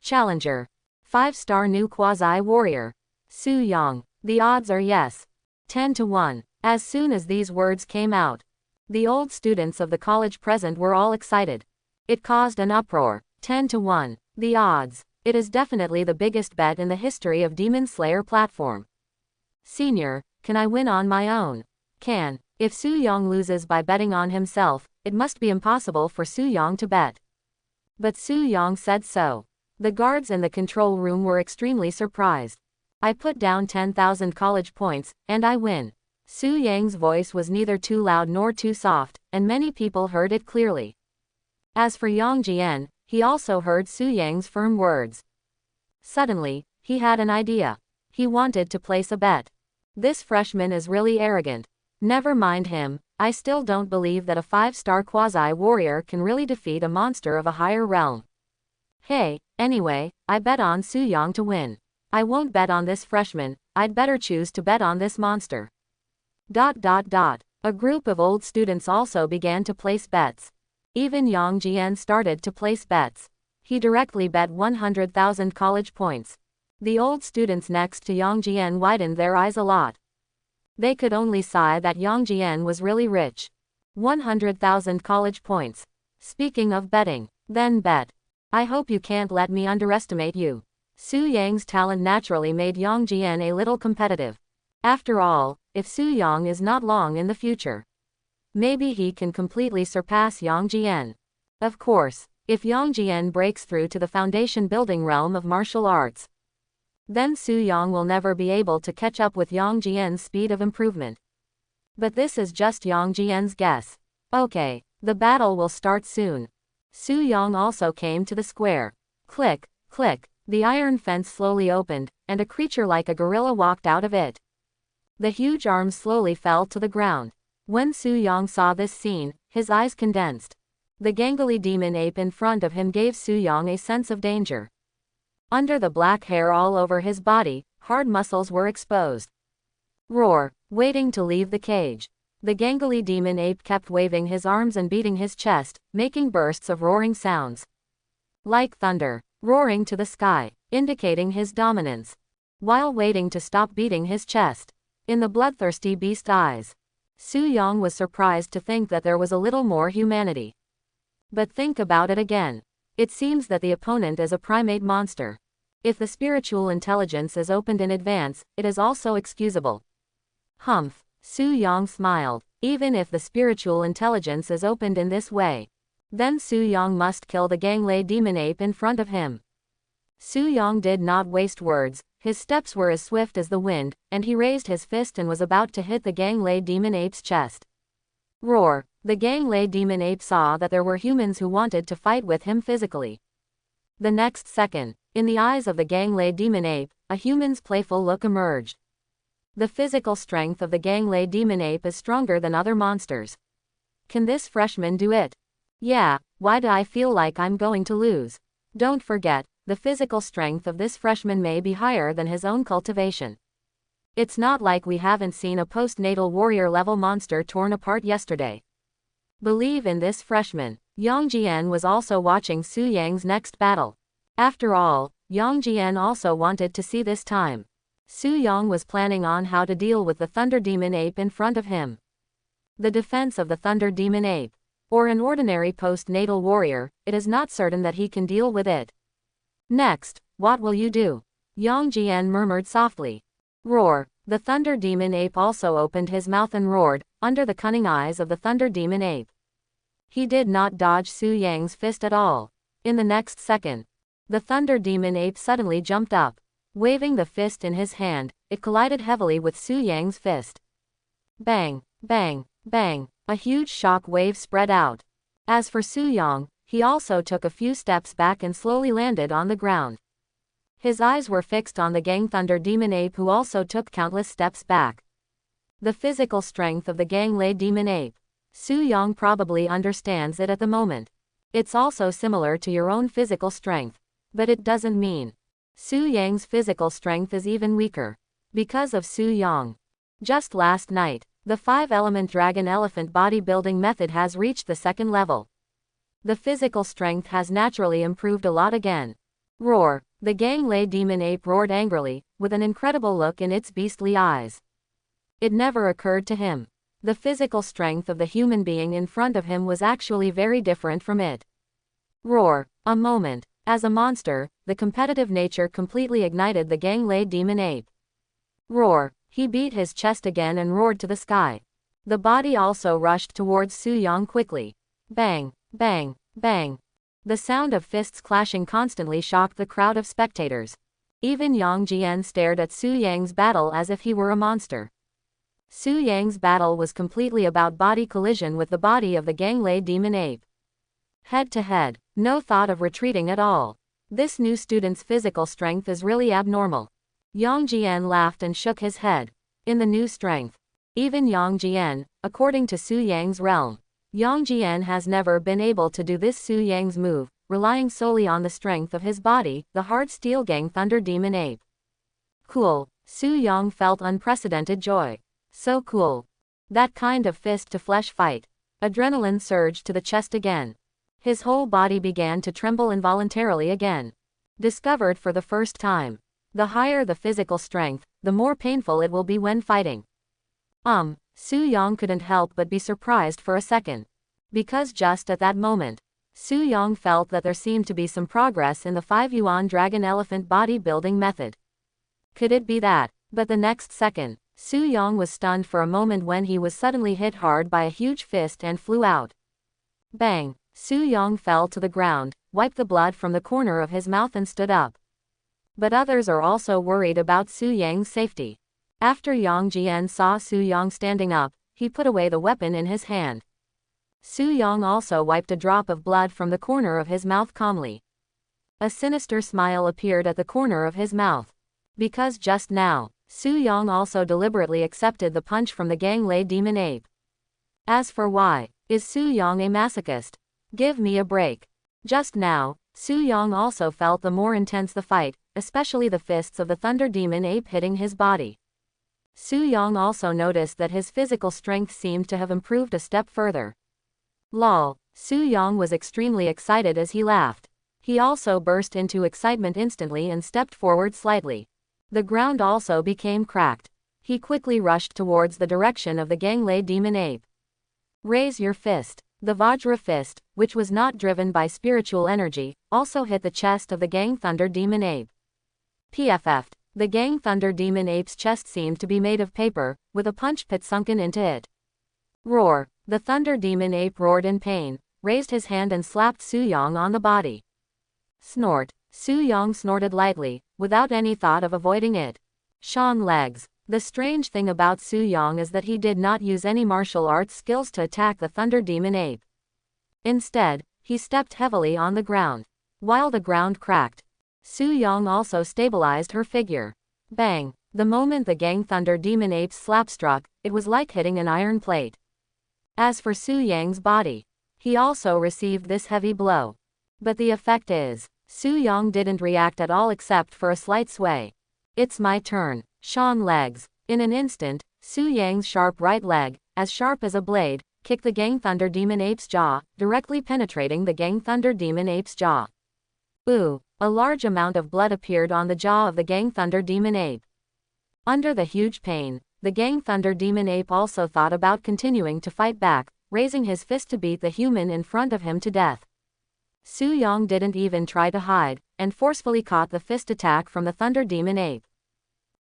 Challenger. 5-star new quasi-warrior. Su Yang. The odds are yes. 10 to 1. As soon as these words came out, the old students of the college present were all excited. It caused an uproar. 10 to 1. The odds. It is definitely the biggest bet in the history of Demon Slayer platform. Senior, can I win on my own? If Su Yang loses by betting on himself, it must be impossible for Su Yang to bet. But Su Yang said so. The guards in the control room were extremely surprised. I put down 10,000 college points, and I win. Su Yang's voice was neither too loud nor too soft, and many people heard it clearly. As for Yang Jian, he also heard Su Yang's firm words. Suddenly, he had an idea. He wanted to place a bet. This freshman is really arrogant. Never mind him, I still don't believe that a 5-star quasi-warrior can really defeat a monster of a higher realm. Hey, anyway, I bet on Su Yang to win. I won't bet on this freshman, I'd better choose to bet on this monster. A group of old students also began to place bets. Even Yang Jian started to place bets. He directly bet 100,000 college points. The old students next to Yang Jian widened their eyes a lot. They could only sigh that Yang Jian was really rich. 100,000 college points. Speaking of betting, then bet. I hope you can't let me underestimate you. Su Yang's talent naturally made Yang Jian a little competitive. After all, if Su Yang is not long in the future, maybe he can completely surpass Yang Jian. Of course, if Yang Jian breaks through to the foundation building realm of martial arts, then Su Yang will never be able to catch up with Yang Jian's speed of improvement. But this is just Yang Jian's guess. Okay, the battle will start soon. Su Yang also came to the square. Click, click, the iron fence slowly opened, and a creature like a gorilla walked out of it. The huge arms slowly fell to the ground. When Su Yang saw this scene, his eyes condensed. The gangly demon ape in front of him gave Su Yang a sense of danger. Under the black hair all over his body, hard muscles were exposed. Roar, waiting to leave the cage. The gangly demon ape kept waving his arms and beating his chest, making bursts of roaring sounds. Like thunder, roaring to the sky, indicating his dominance. While waiting to stop beating his chest. In the bloodthirsty beast's eyes, Su Yang was surprised to think that there was a little more humanity. But think about it again. It seems that the opponent is a primate monster. If the spiritual intelligence is opened in advance, it is also excusable. Humph, Su Yang smiled. Even if the spiritual intelligence is opened in this way, then Su Yang must kill the gangly demon ape in front of him. Su Yang did not waste words. His steps were as swift as the wind, and he raised his fist and was about to hit the gangly demon ape's chest. Roar! The gangly demon ape saw that there were humans who wanted to fight with him physically. The next second, in the eyes of the gangly demon ape, a human's playful look emerged. The physical strength of the Ganglei demon ape is stronger than other monsters. Can this freshman do it? Yeah, why do I feel like I'm going to lose? Don't forget, the physical strength of this freshman may be higher than his own cultivation. It's not like we haven't seen a postnatal warrior level monster torn apart yesterday. Believe in this freshman. Yang Jian was also watching Su Yang's next battle. After all, Yang Jian also wanted to see this time. Su Yang was planning on how to deal with the Thunder Demon Ape in front of him. The defense of the Thunder Demon Ape. Or an ordinary postnatal warrior, it is not certain that he can deal with it. Next, what will you do? Yang Jian murmured softly. Roar. The Thunder Demon Ape also opened his mouth and roared, under the cunning eyes of the Thunder Demon Ape. He did not dodge Su Yang's fist at all. In the next second, the Thunder Demon Ape suddenly jumped up. Waving the fist in his hand, it collided heavily with Su Yang's fist. Bang, bang, bang, a huge shock wave spread out. As for Su Yang, he also took a few steps back and slowly landed on the ground. His eyes were fixed on the Gang Thunder Demon Ape, who also took countless steps back. The physical strength of the Ganglei Demon Ape. Su Yang probably understands it at the moment. It's also similar to your own physical strength. But it doesn't mean Su Yang's physical strength is even weaker. Because of Su Yang. Just last night, the 5-element dragon elephant bodybuilding method has reached the second level. The physical strength has naturally improved a lot again. Roar. The Ganglei Demon Ape roared angrily, with an incredible look in its beastly eyes. It never occurred to him. The physical strength of the human being in front of him was actually very different from it. Roar. A moment. As a monster, the competitive nature completely ignited the Ganglei Demon Ape. Roar. He beat his chest again and roared to the sky. The body also rushed towards Su Yang quickly. Bang, bang, bang. The sound of fists clashing constantly shocked the crowd of spectators. Even Yang Jian stared at Su Yang's battle as if he were a monster. Su Yang's battle was completely about body collision with the body of the Ganglei Demon Ape. Head to head, no thought of retreating at all. This new student's physical strength is really abnormal. Yang Jian laughed and shook his head. In the new strength. Even Yang Jian, according to Su Yang's realm. Yang Jian has never been able to do this Su Yang's move, relying solely on the strength of his body, the hard steel Gang Thunder Demon Ape. Cool. Su Yang felt unprecedented joy. So cool. That kind of fist-to-flesh fight. Adrenaline surged to the chest again. His whole body began to tremble involuntarily again. Discovered for the first time. The higher the physical strength, the more painful it will be when fighting. Su Yang couldn't help but be surprised for a second. Because just at that moment, Su Yang felt that there seemed to be some progress in the 5-yuan dragon elephant bodybuilding method. Could it be that? But the next second, Su Yang was stunned for a moment when he was suddenly hit hard by a huge fist and flew out. Bang! Su Yang fell to the ground, wiped the blood from the corner of his mouth and stood up. But others are also worried about Su Yang's safety. After Yang Jian saw Su Yang standing up, he put away the weapon in his hand. Su Yang also wiped a drop of blood from the corner of his mouth calmly. A sinister smile appeared at the corner of his mouth. Because just now, Su Yang also deliberately accepted the punch from the Ganglei Demon Ape. As for why, is Su Yang a masochist? Give me a break. Just now, Su Yang also felt the more intense the fight, especially the fists of the Thunder Demon Ape hitting his body. Su Yang also noticed that his physical strength seemed to have improved a step further. Lol. Su Yang was extremely excited as he laughed. He also burst into excitement instantly and stepped forward slightly. The ground also became cracked. He quickly rushed towards the direction of the Ganglei Demon Ape. Raise your fist. The Vajra fist, which was not driven by spiritual energy, also hit the chest of the Gang Thunder Demon Ape. PFF'd. The Gang Thunder Demon Ape's chest seemed to be made of paper, with a punch pit sunken into it. Roar. The Thunder Demon Ape roared in pain, raised his hand and slapped Su Yang on the body. Snort. Su Yang snorted lightly, without any thought of avoiding it. Shan legs. The strange thing about Su Yang is that he did not use any martial arts skills to attack the Thunder Demon Ape. Instead, he stepped heavily on the ground. While the ground cracked, Su Yang also stabilized her figure. Bang! The moment the Gang Thunder Demon Ape's slap struck, it was like hitting an iron plate. As for Su Yang's body, he also received this heavy blow. But the effect is, Su Yang didn't react at all except for a slight sway. It's my turn. Sean legs. In an instant, Su Yang's sharp right leg, as sharp as a blade, kicked the Gang Thunder Demon Ape's jaw, directly penetrating the Gang Thunder Demon Ape's jaw. Ooh! A large amount of blood appeared on the jaw of the Gang Thunder Demon Ape. Under the huge pain, the Gang Thunder Demon Ape also thought about continuing to fight back, raising his fist to beat the human in front of him to death. Su Yang didn't even try to hide, and forcefully caught the fist attack from the Thunder Demon Ape.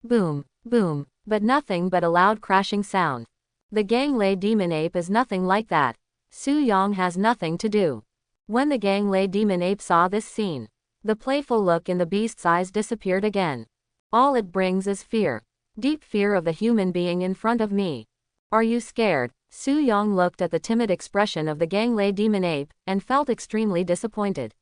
Boom, boom, but nothing but a loud crashing sound. The Ganglei Demon Ape is nothing like that. Su Yang has nothing to do. When the Ganglei Demon Ape saw this scene, the playful look in the beast's eyes disappeared again. All it brings is fear. Deep fear of the human being in front of me. Are you scared? Su Yang looked at the timid expression of the Ganglei Demon Ape, and felt extremely disappointed.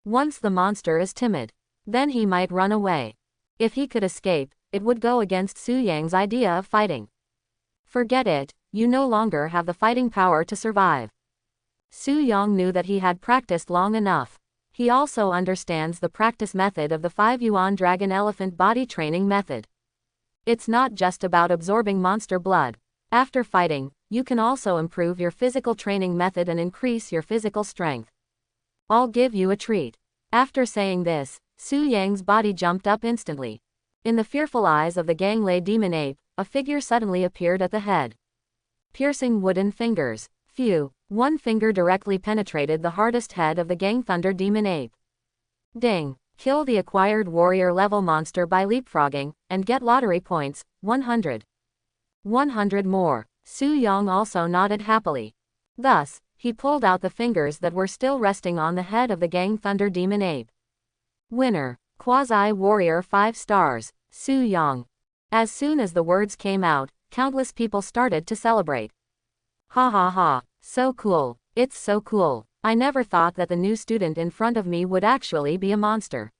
Once the monster is timid, then he might run away. If he could escape, it would go against Su Yang's idea of fighting. Forget it, you no longer have the fighting power to survive. Su Yang knew that he had practiced long enough. He also understands the practice method of the 5-yuan dragon elephant body training method. It's not just about absorbing monster blood. After fighting, you can also improve your physical training method and increase your physical strength. I'll give you a treat. After saying this, Su Yang's body jumped up instantly. In the fearful eyes of the Ganglei Demon Ape, a figure suddenly appeared at the head. Piercing wooden fingers. Phew, one finger directly penetrated the hardest head of the Gang Thunder Demon Ape. Ding. Kill the acquired warrior level monster by leapfrogging, and get lottery points, 100. 100 more. Su Yang also nodded happily. Thus, he pulled out the fingers that were still resting on the head of the Gang Thunder Demon Ape. Winner. Quasi-Warrior 5 stars, Su Yang. As soon as the words came out, countless people started to celebrate. Ha ha ha, so cool, it's so cool. I never thought that the new student in front of me would actually be a monster.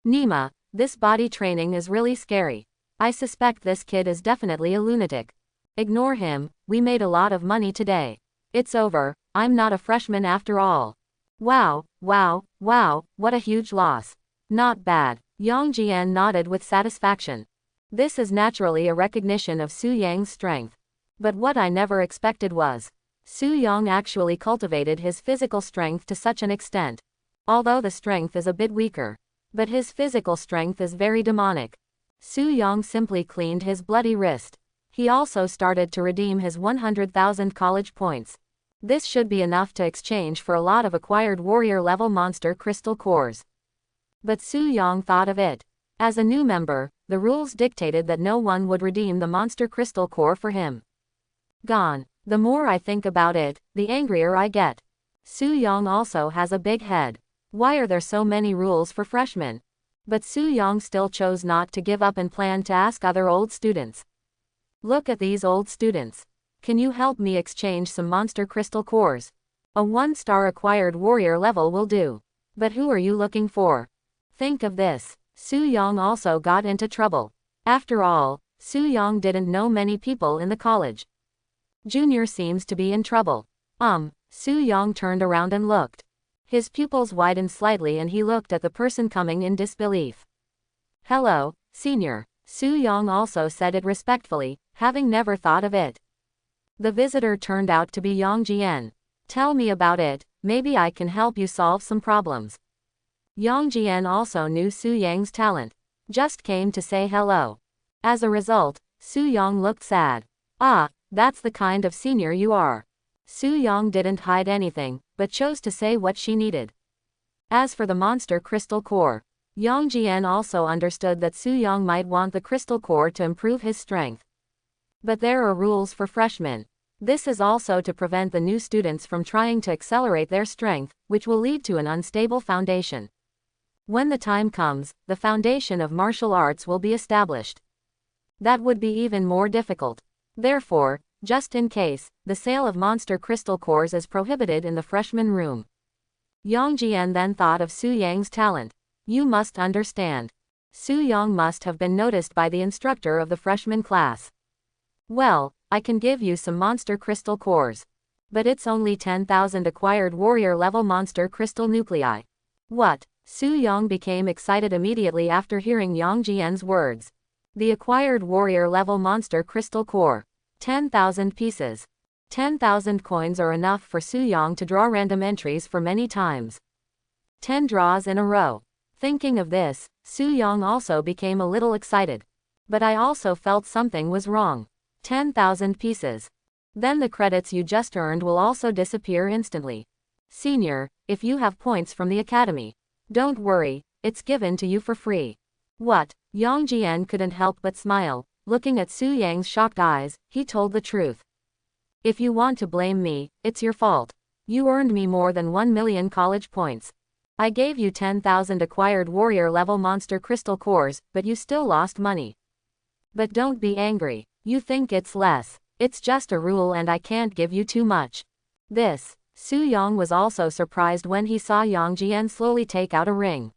Nima, this body training is really scary. I suspect this kid is definitely a lunatic. Ignore him, we made a lot of money today. It's over, I'm not a freshman after all. Wow, wow, wow, what a huge loss. Not bad. Yang Jian nodded with satisfaction. This is naturally a recognition of Su Yang's strength. But what I never expected was, Su Yang actually cultivated his physical strength to such an extent. Although the strength is a bit weaker, but his physical strength is very demonic. Su Yang simply cleaned his bloody wrist. He also started to redeem his 100,000 college points. This should be enough to exchange for a lot of acquired warrior level monster crystal cores. But Su Yang thought of it. As a new member, the rules dictated that no one would redeem the monster crystal core for him. Gone. The more I think about it, the angrier I get. Su Yang also has a big head. Why are there so many rules for freshmen? But Su Yang still chose not to give up and planned to ask other old students. Look at these old students. Can you help me exchange some monster crystal cores? A 1-star acquired warrior level will do. But who are you looking for? Think of this. Su Yang also got into trouble. After all, Su Yang didn't know many people in the college. Junior seems to be in trouble. Su Yang turned around and looked. His pupils widened slightly and he looked at the person coming in disbelief. Hello, senior. Su Yang also said it respectfully, having never thought of it. The visitor turned out to be Yang Jian. Tell me about it, maybe I can help you solve some problems. Yang Jian also knew Su Yang's talent. Just came to say hello. As a result, Su Yang looked sad. Ah, that's the kind of senior you are. Su Yang didn't hide anything, but chose to say what she needed. As for the monster crystal core, Yang Jian also understood that Su Yang might want the crystal core to improve his strength. But there are rules for freshmen. This is also to prevent the new students from trying to accelerate their strength, which will lead to an unstable foundation. When the time comes, the foundation of martial arts will be established. That would be even more difficult. Therefore, just in case, the sale of monster crystal cores is prohibited in the freshman room. Yang Jian then thought of Su Yang's talent. You must understand. Su Yong must have been noticed by the instructor of the freshman class. Well, I can give you some monster crystal cores. But it's only 10,000 acquired warrior level monster crystal nuclei. What? Su Yong became excited immediately after hearing Yang Jian's words. The acquired warrior level monster crystal core. 10,000 pieces. 10,000 coins are enough for Su Yong to draw random entries for many times. 10 draws in a row. Thinking of this, Su Yong also became a little excited. But I also felt something was wrong. 10,000 pieces. Then the credits you just earned will also disappear instantly. Senior, if you have points from the academy, don't worry, it's given to you for free. What? Yang Jian couldn't help but smile. Looking at Su Yang's shocked eyes, he told the truth. If you want to blame me, it's your fault. You earned me more than 1 million college points. I gave you 10,000 acquired warrior level monster crystal cores, but you still lost money. But don't be angry. You think it's less. It's just a rule and I can't give you too much. This. Su Yong was also surprised when he saw Yang Jian slowly take out a ring.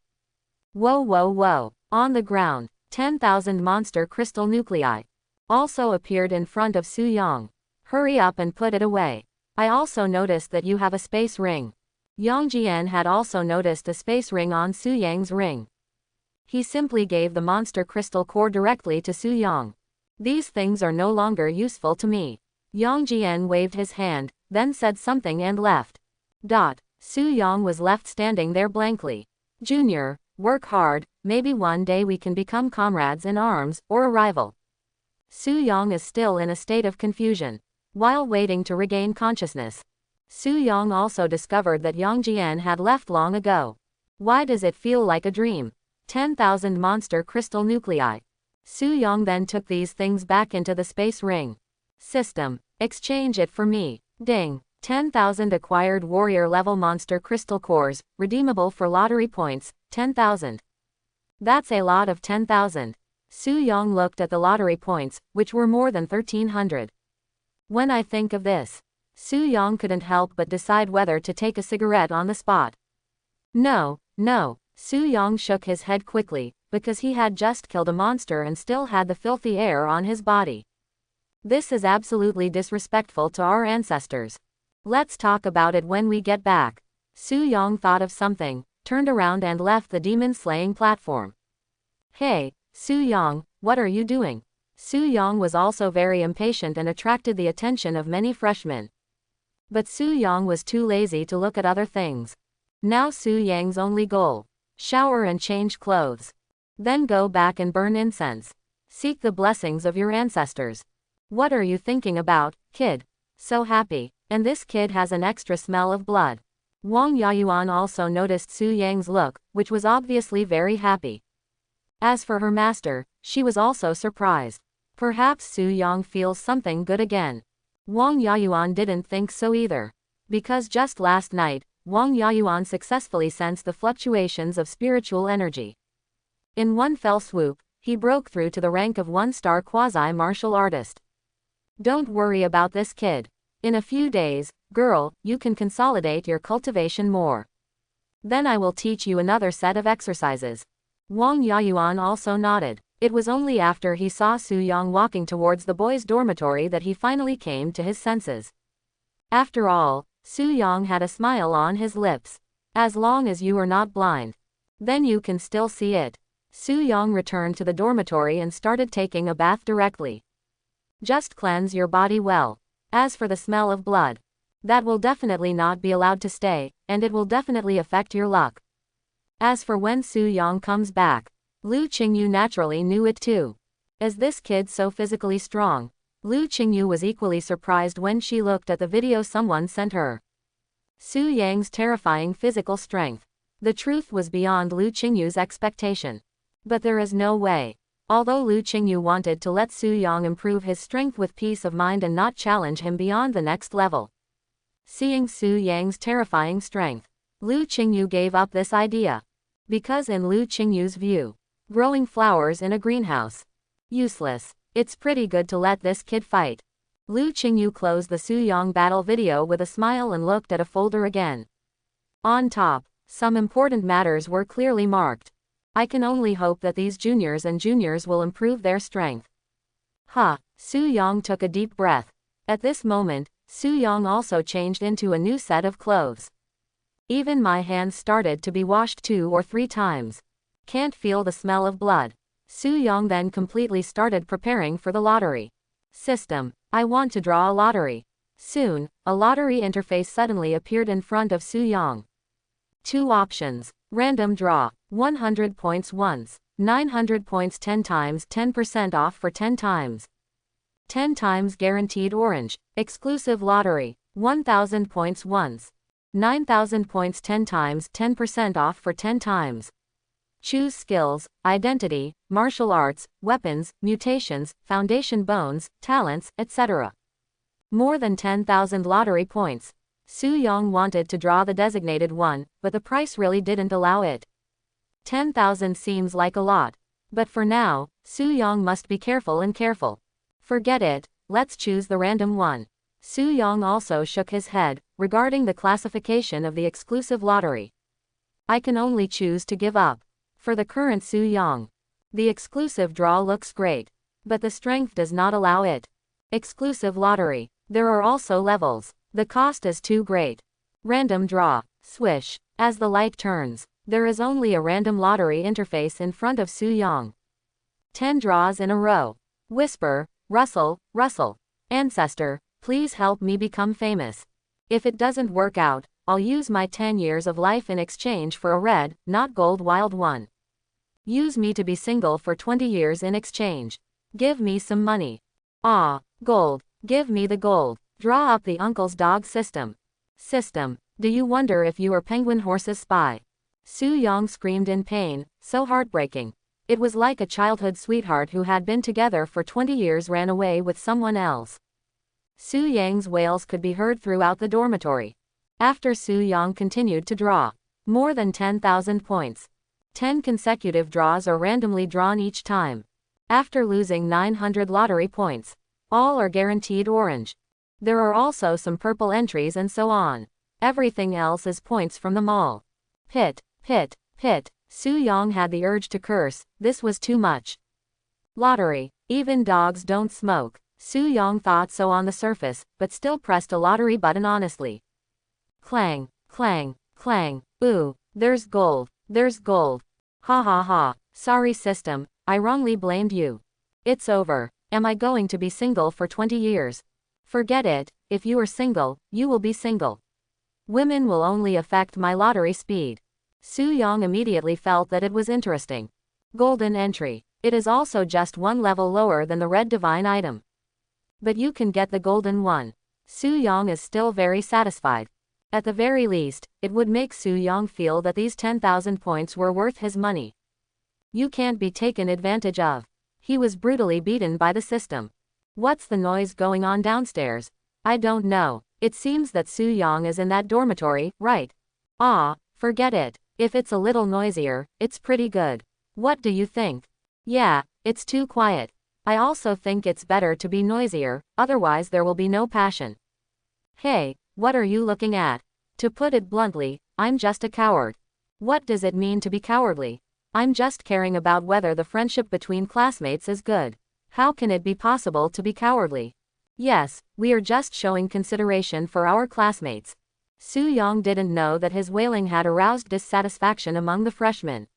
Whoa whoa whoa. On the ground, 10,000 monster crystal nuclei also appeared in front of Su Yong. Hurry up and put it away. I also noticed that you have a space ring. Yang Jian had also noticed a space ring on Su Yang's ring. He simply gave the monster crystal core directly to Su Yong. These things are no longer useful to me. Yang Jian waved his hand, then said something and left. Su Yong was left standing there blankly. Junior, work hard, maybe one day we can become comrades in arms, or a rival. Su Yong is still in a state of confusion. While waiting to regain consciousness, Su Yong also discovered that Yang Jian had left long ago. Why does it feel like a dream? 10,000 monster crystal nuclei. Su Yong then took these things back into the space ring. System, exchange it for me. Ding. 10,000 acquired warrior level monster crystal cores, redeemable for lottery points, 10,000. That's a lot of 10,000. Su Yong looked at the lottery points, which were more than 1,300. When I think of this, Su Yong couldn't help but decide whether to take a cigarette on the spot. No. Su Yong shook his head quickly, because he had just killed a monster and still had the filthy air on his body. This is absolutely disrespectful to our ancestors. Let's talk about it when we get back. Su Yong thought of something, turned around and left the demon-slaying platform. Hey, Su Yong, what are you doing? Su Yong was also very impatient and attracted the attention of many freshmen. But Su Yong was too lazy to look at other things. Now Su Yang's only goal: shower and change clothes. Then go back and burn incense. Seek the blessings of your ancestors. What are you thinking about, kid? So happy. And this kid has an extra smell of blood. Wang Yayuan also noticed Su Yang's look, which was obviously very happy. As for her master, she was also surprised. Perhaps Su Yong feels something good again. Wang Yayuan didn't think so either. Because just last night, Wang Yayuan successfully sensed the fluctuations of spiritual energy. In one fell swoop, he broke through to the rank of one-star quasi-martial artist. Don't worry about this kid. In a few days, girl, you can consolidate your cultivation more. Then I will teach you another set of exercises. Wang Yayuan also nodded. It was only after he saw Su Yong walking towards the boys' dormitory that he finally came to his senses. After all, Su Yong had a smile on his lips. As long as you are not blind, then you can still see it. Su Yong returned to the dormitory and started taking a bath directly. Just cleanse your body well. As for the smell of blood, that will definitely not be allowed to stay, and it will definitely affect your luck. As for when Su Yong comes back, Lu Qingyu naturally knew it too. Is this kid so physically strong? Lu Qingyu was equally surprised when she looked at the video someone sent her. Su Yang's terrifying physical strength. The truth was beyond Lu Qingyu's expectation. But there is no way. Although Lu Qingyu wanted to let Su Yong improve his strength with peace of mind and not challenge him beyond the next level. Seeing Su Yang's terrifying strength, Lu Qingyu gave up this idea. Because in Lu Qingyu's view, growing flowers in a greenhouse, useless. It's pretty good to let this kid fight. Lu Qingyu closed the Su Yong battle video with a smile and looked at a folder again. On top, some important matters were clearly marked. I can only hope that these juniors and juniors will improve their strength. Ha! Su Yang took a deep breath. At this moment, Su Yang also changed into a new set of clothes. Even my hands started to be washed 2 or 3 times. Can't feel the smell of blood. Su Yang then completely started preparing for the lottery. System. I want to draw a lottery. Soon, a lottery interface suddenly appeared in front of Su Yang. 2 options. Random draw. 100 points once. 900 points 10 times, 10% off for 10 times. 10 times guaranteed orange. Exclusive lottery. 1000 points once. 9000 points 10 times, 10% off for 10 times. Choose skills, identity, martial arts, weapons, mutations, foundation bones, talents, etc. More than 10,000 lottery points. Su Yang wanted to draw the designated one, but the price really didn't allow it. 10,000 seems like a lot. But for now, Su Yang must be careful and careful. Forget it, let's choose the random one. Su Yang also shook his head, regarding the classification of the exclusive lottery. I can only choose to give up. For the current Su Yang, the exclusive draw looks great, but the strength does not allow it. Exclusive lottery. There are also levels. The cost is too great. Random draw. Swish. As the light turns, there is only a random lottery interface in front of Su Yang. 10 draws in a row. Whisper, rustle, rustle. Ancestor, please help me become famous. If it doesn't work out, I'll use my 10 years of life in exchange for a red, not gold wild one. Use me to be single for 20 years in exchange. Give me some money. Ah, gold. Give me the gold. Draw up the uncle's dog system. System. Do you wonder if you are Penguin Horse's spy? Su Yang screamed in pain, so heartbreaking. It was like a childhood sweetheart who had been together for 20 years ran away with someone else. Su Yang's wails could be heard throughout the dormitory. After Su Yang continued to draw more than 10,000 points. 10 consecutive draws are randomly drawn each time. After losing 900 lottery points, all are guaranteed orange. There are also some purple entries and so on. Everything else is points from the mall. Pit, pit, pit. Su Yang had the urge to curse, this was too much. Lottery. Even dogs don't smoke. Su Yang thought so on the surface, but still pressed a lottery button honestly. Clang, clang, clang. Ooh, there's gold, there's gold. Ha ha ha. Sorry system, I wrongly blamed you. It's over. Am I going to be single for 20 years? Forget it, if you are single, you will be single. Women will only affect my lottery speed. Su Yang immediately felt that it was interesting. Golden entry. It is also just 1 level lower than the red divine item. But you can get the golden one. Su Yang is still very satisfied. At the very least, it would make Su Yang feel that these 10,000 points were worth his money. You can't be taken advantage of. He was brutally beaten by the system. What's the noise going on downstairs? I don't know. It seems that Su Yang is in that dormitory, right? Ah, forget it. If it's a little noisier, it's pretty good. What do you think? Yeah, it's too quiet. I also think it's better to be noisier, otherwise there will be no passion. Hey, what are you looking at? To put it bluntly, I'm just a coward. What does it mean to be cowardly? I'm just caring about whether the friendship between classmates is good. How can it be possible to be cowardly? Yes, we are just showing consideration for our classmates. Su Yang didn't know that his wailing had aroused dissatisfaction among the freshmen.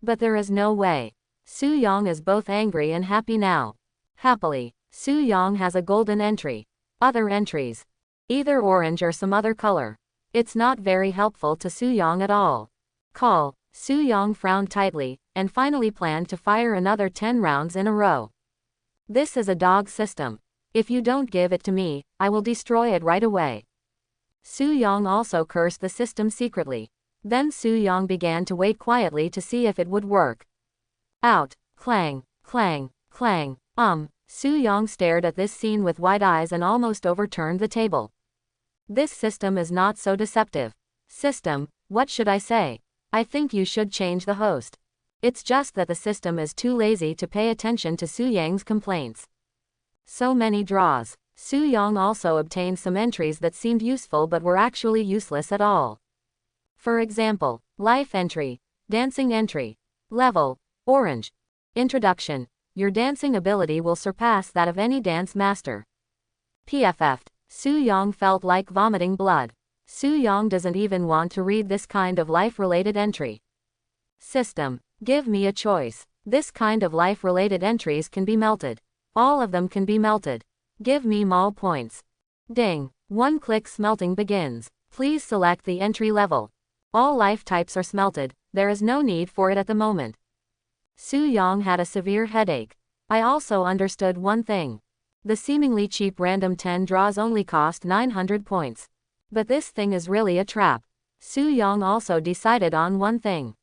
But there is no way. Su Yang is both angry and happy now. Happily, Su Yang has a golden entry. Other entries. Either orange or some other color. It's not very helpful to Su Yang at all. Call. Su Yang frowned tightly, and finally planned to fire another 10 rounds in a row. This is a dog system. If you don't give it to me, I will destroy it right away. Su Yang also cursed the system secretly. Then Su Yang began to wait quietly to see if it would work. Out. Clang, clang, clang. Su Yang stared at this scene with wide eyes and almost overturned the table. This system is not so deceptive. System, what should I say? I think you should change the host. It's just that the system is too lazy to pay attention to Su Yang's complaints. So many draws. Su Yang also obtained some entries that seemed useful but were actually useless at all. For example, life entry, dancing entry. Level: Orange. Introduction: Your dancing ability will surpass that of any dance master. PFF. Su Yong felt like vomiting blood. Su Yong doesn't even want to read this kind of life-related entry. System: Give me a choice. This kind of life-related entries can be melted. All of them can be melted. Give me mall points. Ding. One-click smelting begins. Please select the entry level. All life types are smelted. There is no need for it at the moment. Su Yong had a severe headache. I also understood one thing. The seemingly cheap random 10 draws only cost 900 points. But this thing is really a trap. Su Yong also decided on one thing.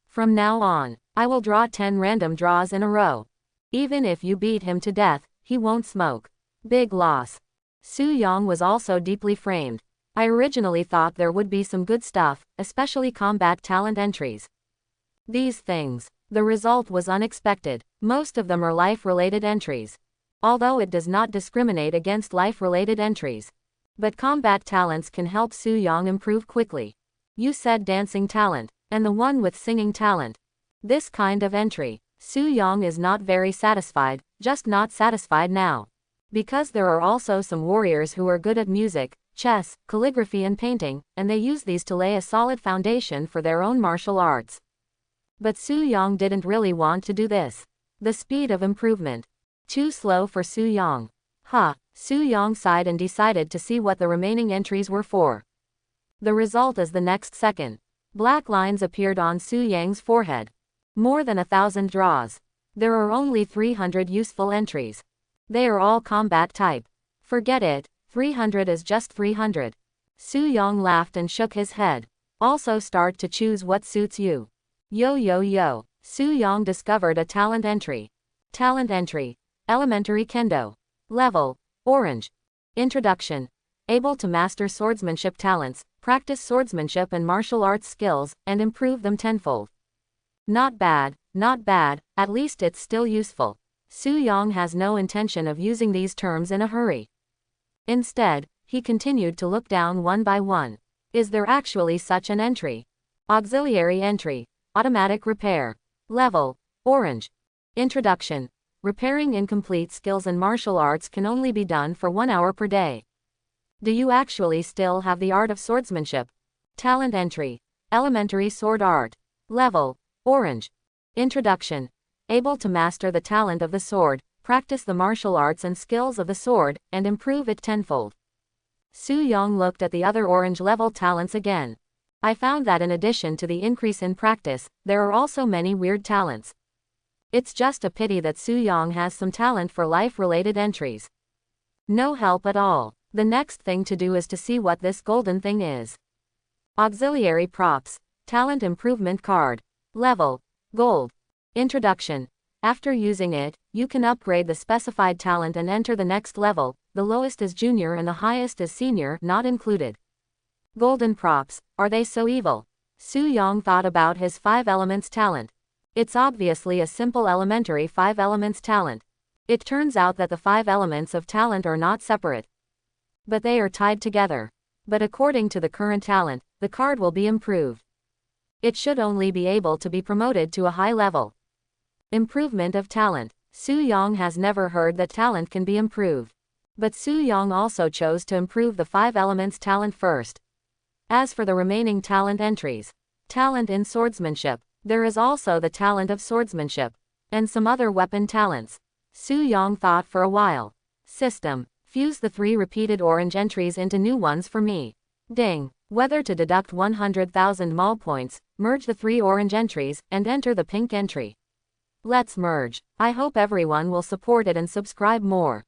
From now on, I will draw 10 random draws in a row. Even if you beat him to death, he won't smoke. Big loss. Su Yong was also deeply framed. I originally thought there would be some good stuff, especially combat talent entries. These things. The result was unexpected. Most of them are life-related entries. Although it does not discriminate against life-related entries. But combat talents can help Su Yong improve quickly. You said dancing talent, and the one with singing talent. This kind of entry. Su Yong is not very satisfied, just not satisfied now. Because there are also some warriors who are good at music, chess, calligraphy and painting, and they use these to lay a solid foundation for their own martial arts. But Su Yong didn't really want to do this. The speed of improvement. Too slow for Su Yong. Su Yong sighed and decided to see what the remaining entries were for. The result is the next second. Black lines appeared on Su Yang's forehead. More than 1,000 draws. There are only 300 useful entries. They are all combat type. Forget it. 300 is just 300. Su Yong laughed and shook his head. Also start to choose what suits you. Yo. Su Yong discovered a talent entry. Talent entry. Elementary Kendo. Level: Orange. Introduction: Able to master swordsmanship talents, practice swordsmanship and martial arts skills, and improve them tenfold. Not bad, at least it's still useful. Su Yong has no intention of using these terms in a hurry. Instead, he continued to look down one by one. Is there actually such an entry? Auxiliary entry. Automatic repair. Level: Orange. Introduction: Repairing incomplete skills in martial arts can only be done for 1 hour per day. Do you actually still have the art of swordsmanship? Talent entry. Elementary sword art. Level: Orange. Introduction: Able to master the talent of the sword, practice the martial arts and skills of the sword, and improve it tenfold. Su Yong looked at the other orange level talents again. I found that in addition to the increase in practice, there are also many weird talents. It's just a pity that Su Yong has some talent for life-related entries. No help at all. The next thing to do is to see what this golden thing is. Auxiliary props. Talent improvement card. Level: Gold. Introduction: After using it, you can upgrade the specified talent and enter the next level. The lowest is junior and the highest is senior, not included. Golden props, are they so evil? Su Yong thought about his 5 elements talent. It's obviously a simple elementary 5 elements talent. It turns out that the 5 elements of talent are not separate, but they are tied together. But according to the current talent, the card will be improved. It should only be able to be promoted to a high level. Improvement of talent. Su Yong has never heard that talent can be improved. But Su Yong also chose to improve the 5 elements talent first. As for the remaining talent entries, talent in swordsmanship, there is also the talent of swordsmanship, and some other weapon talents. Su Yong thought for a while. System: Fuse the 3 repeated orange entries into new ones for me. Ding. Whether to deduct 100,000 mall points, merge the 3 orange entries, and enter the pink entry. Let's merge. I hope everyone will support it and subscribe more.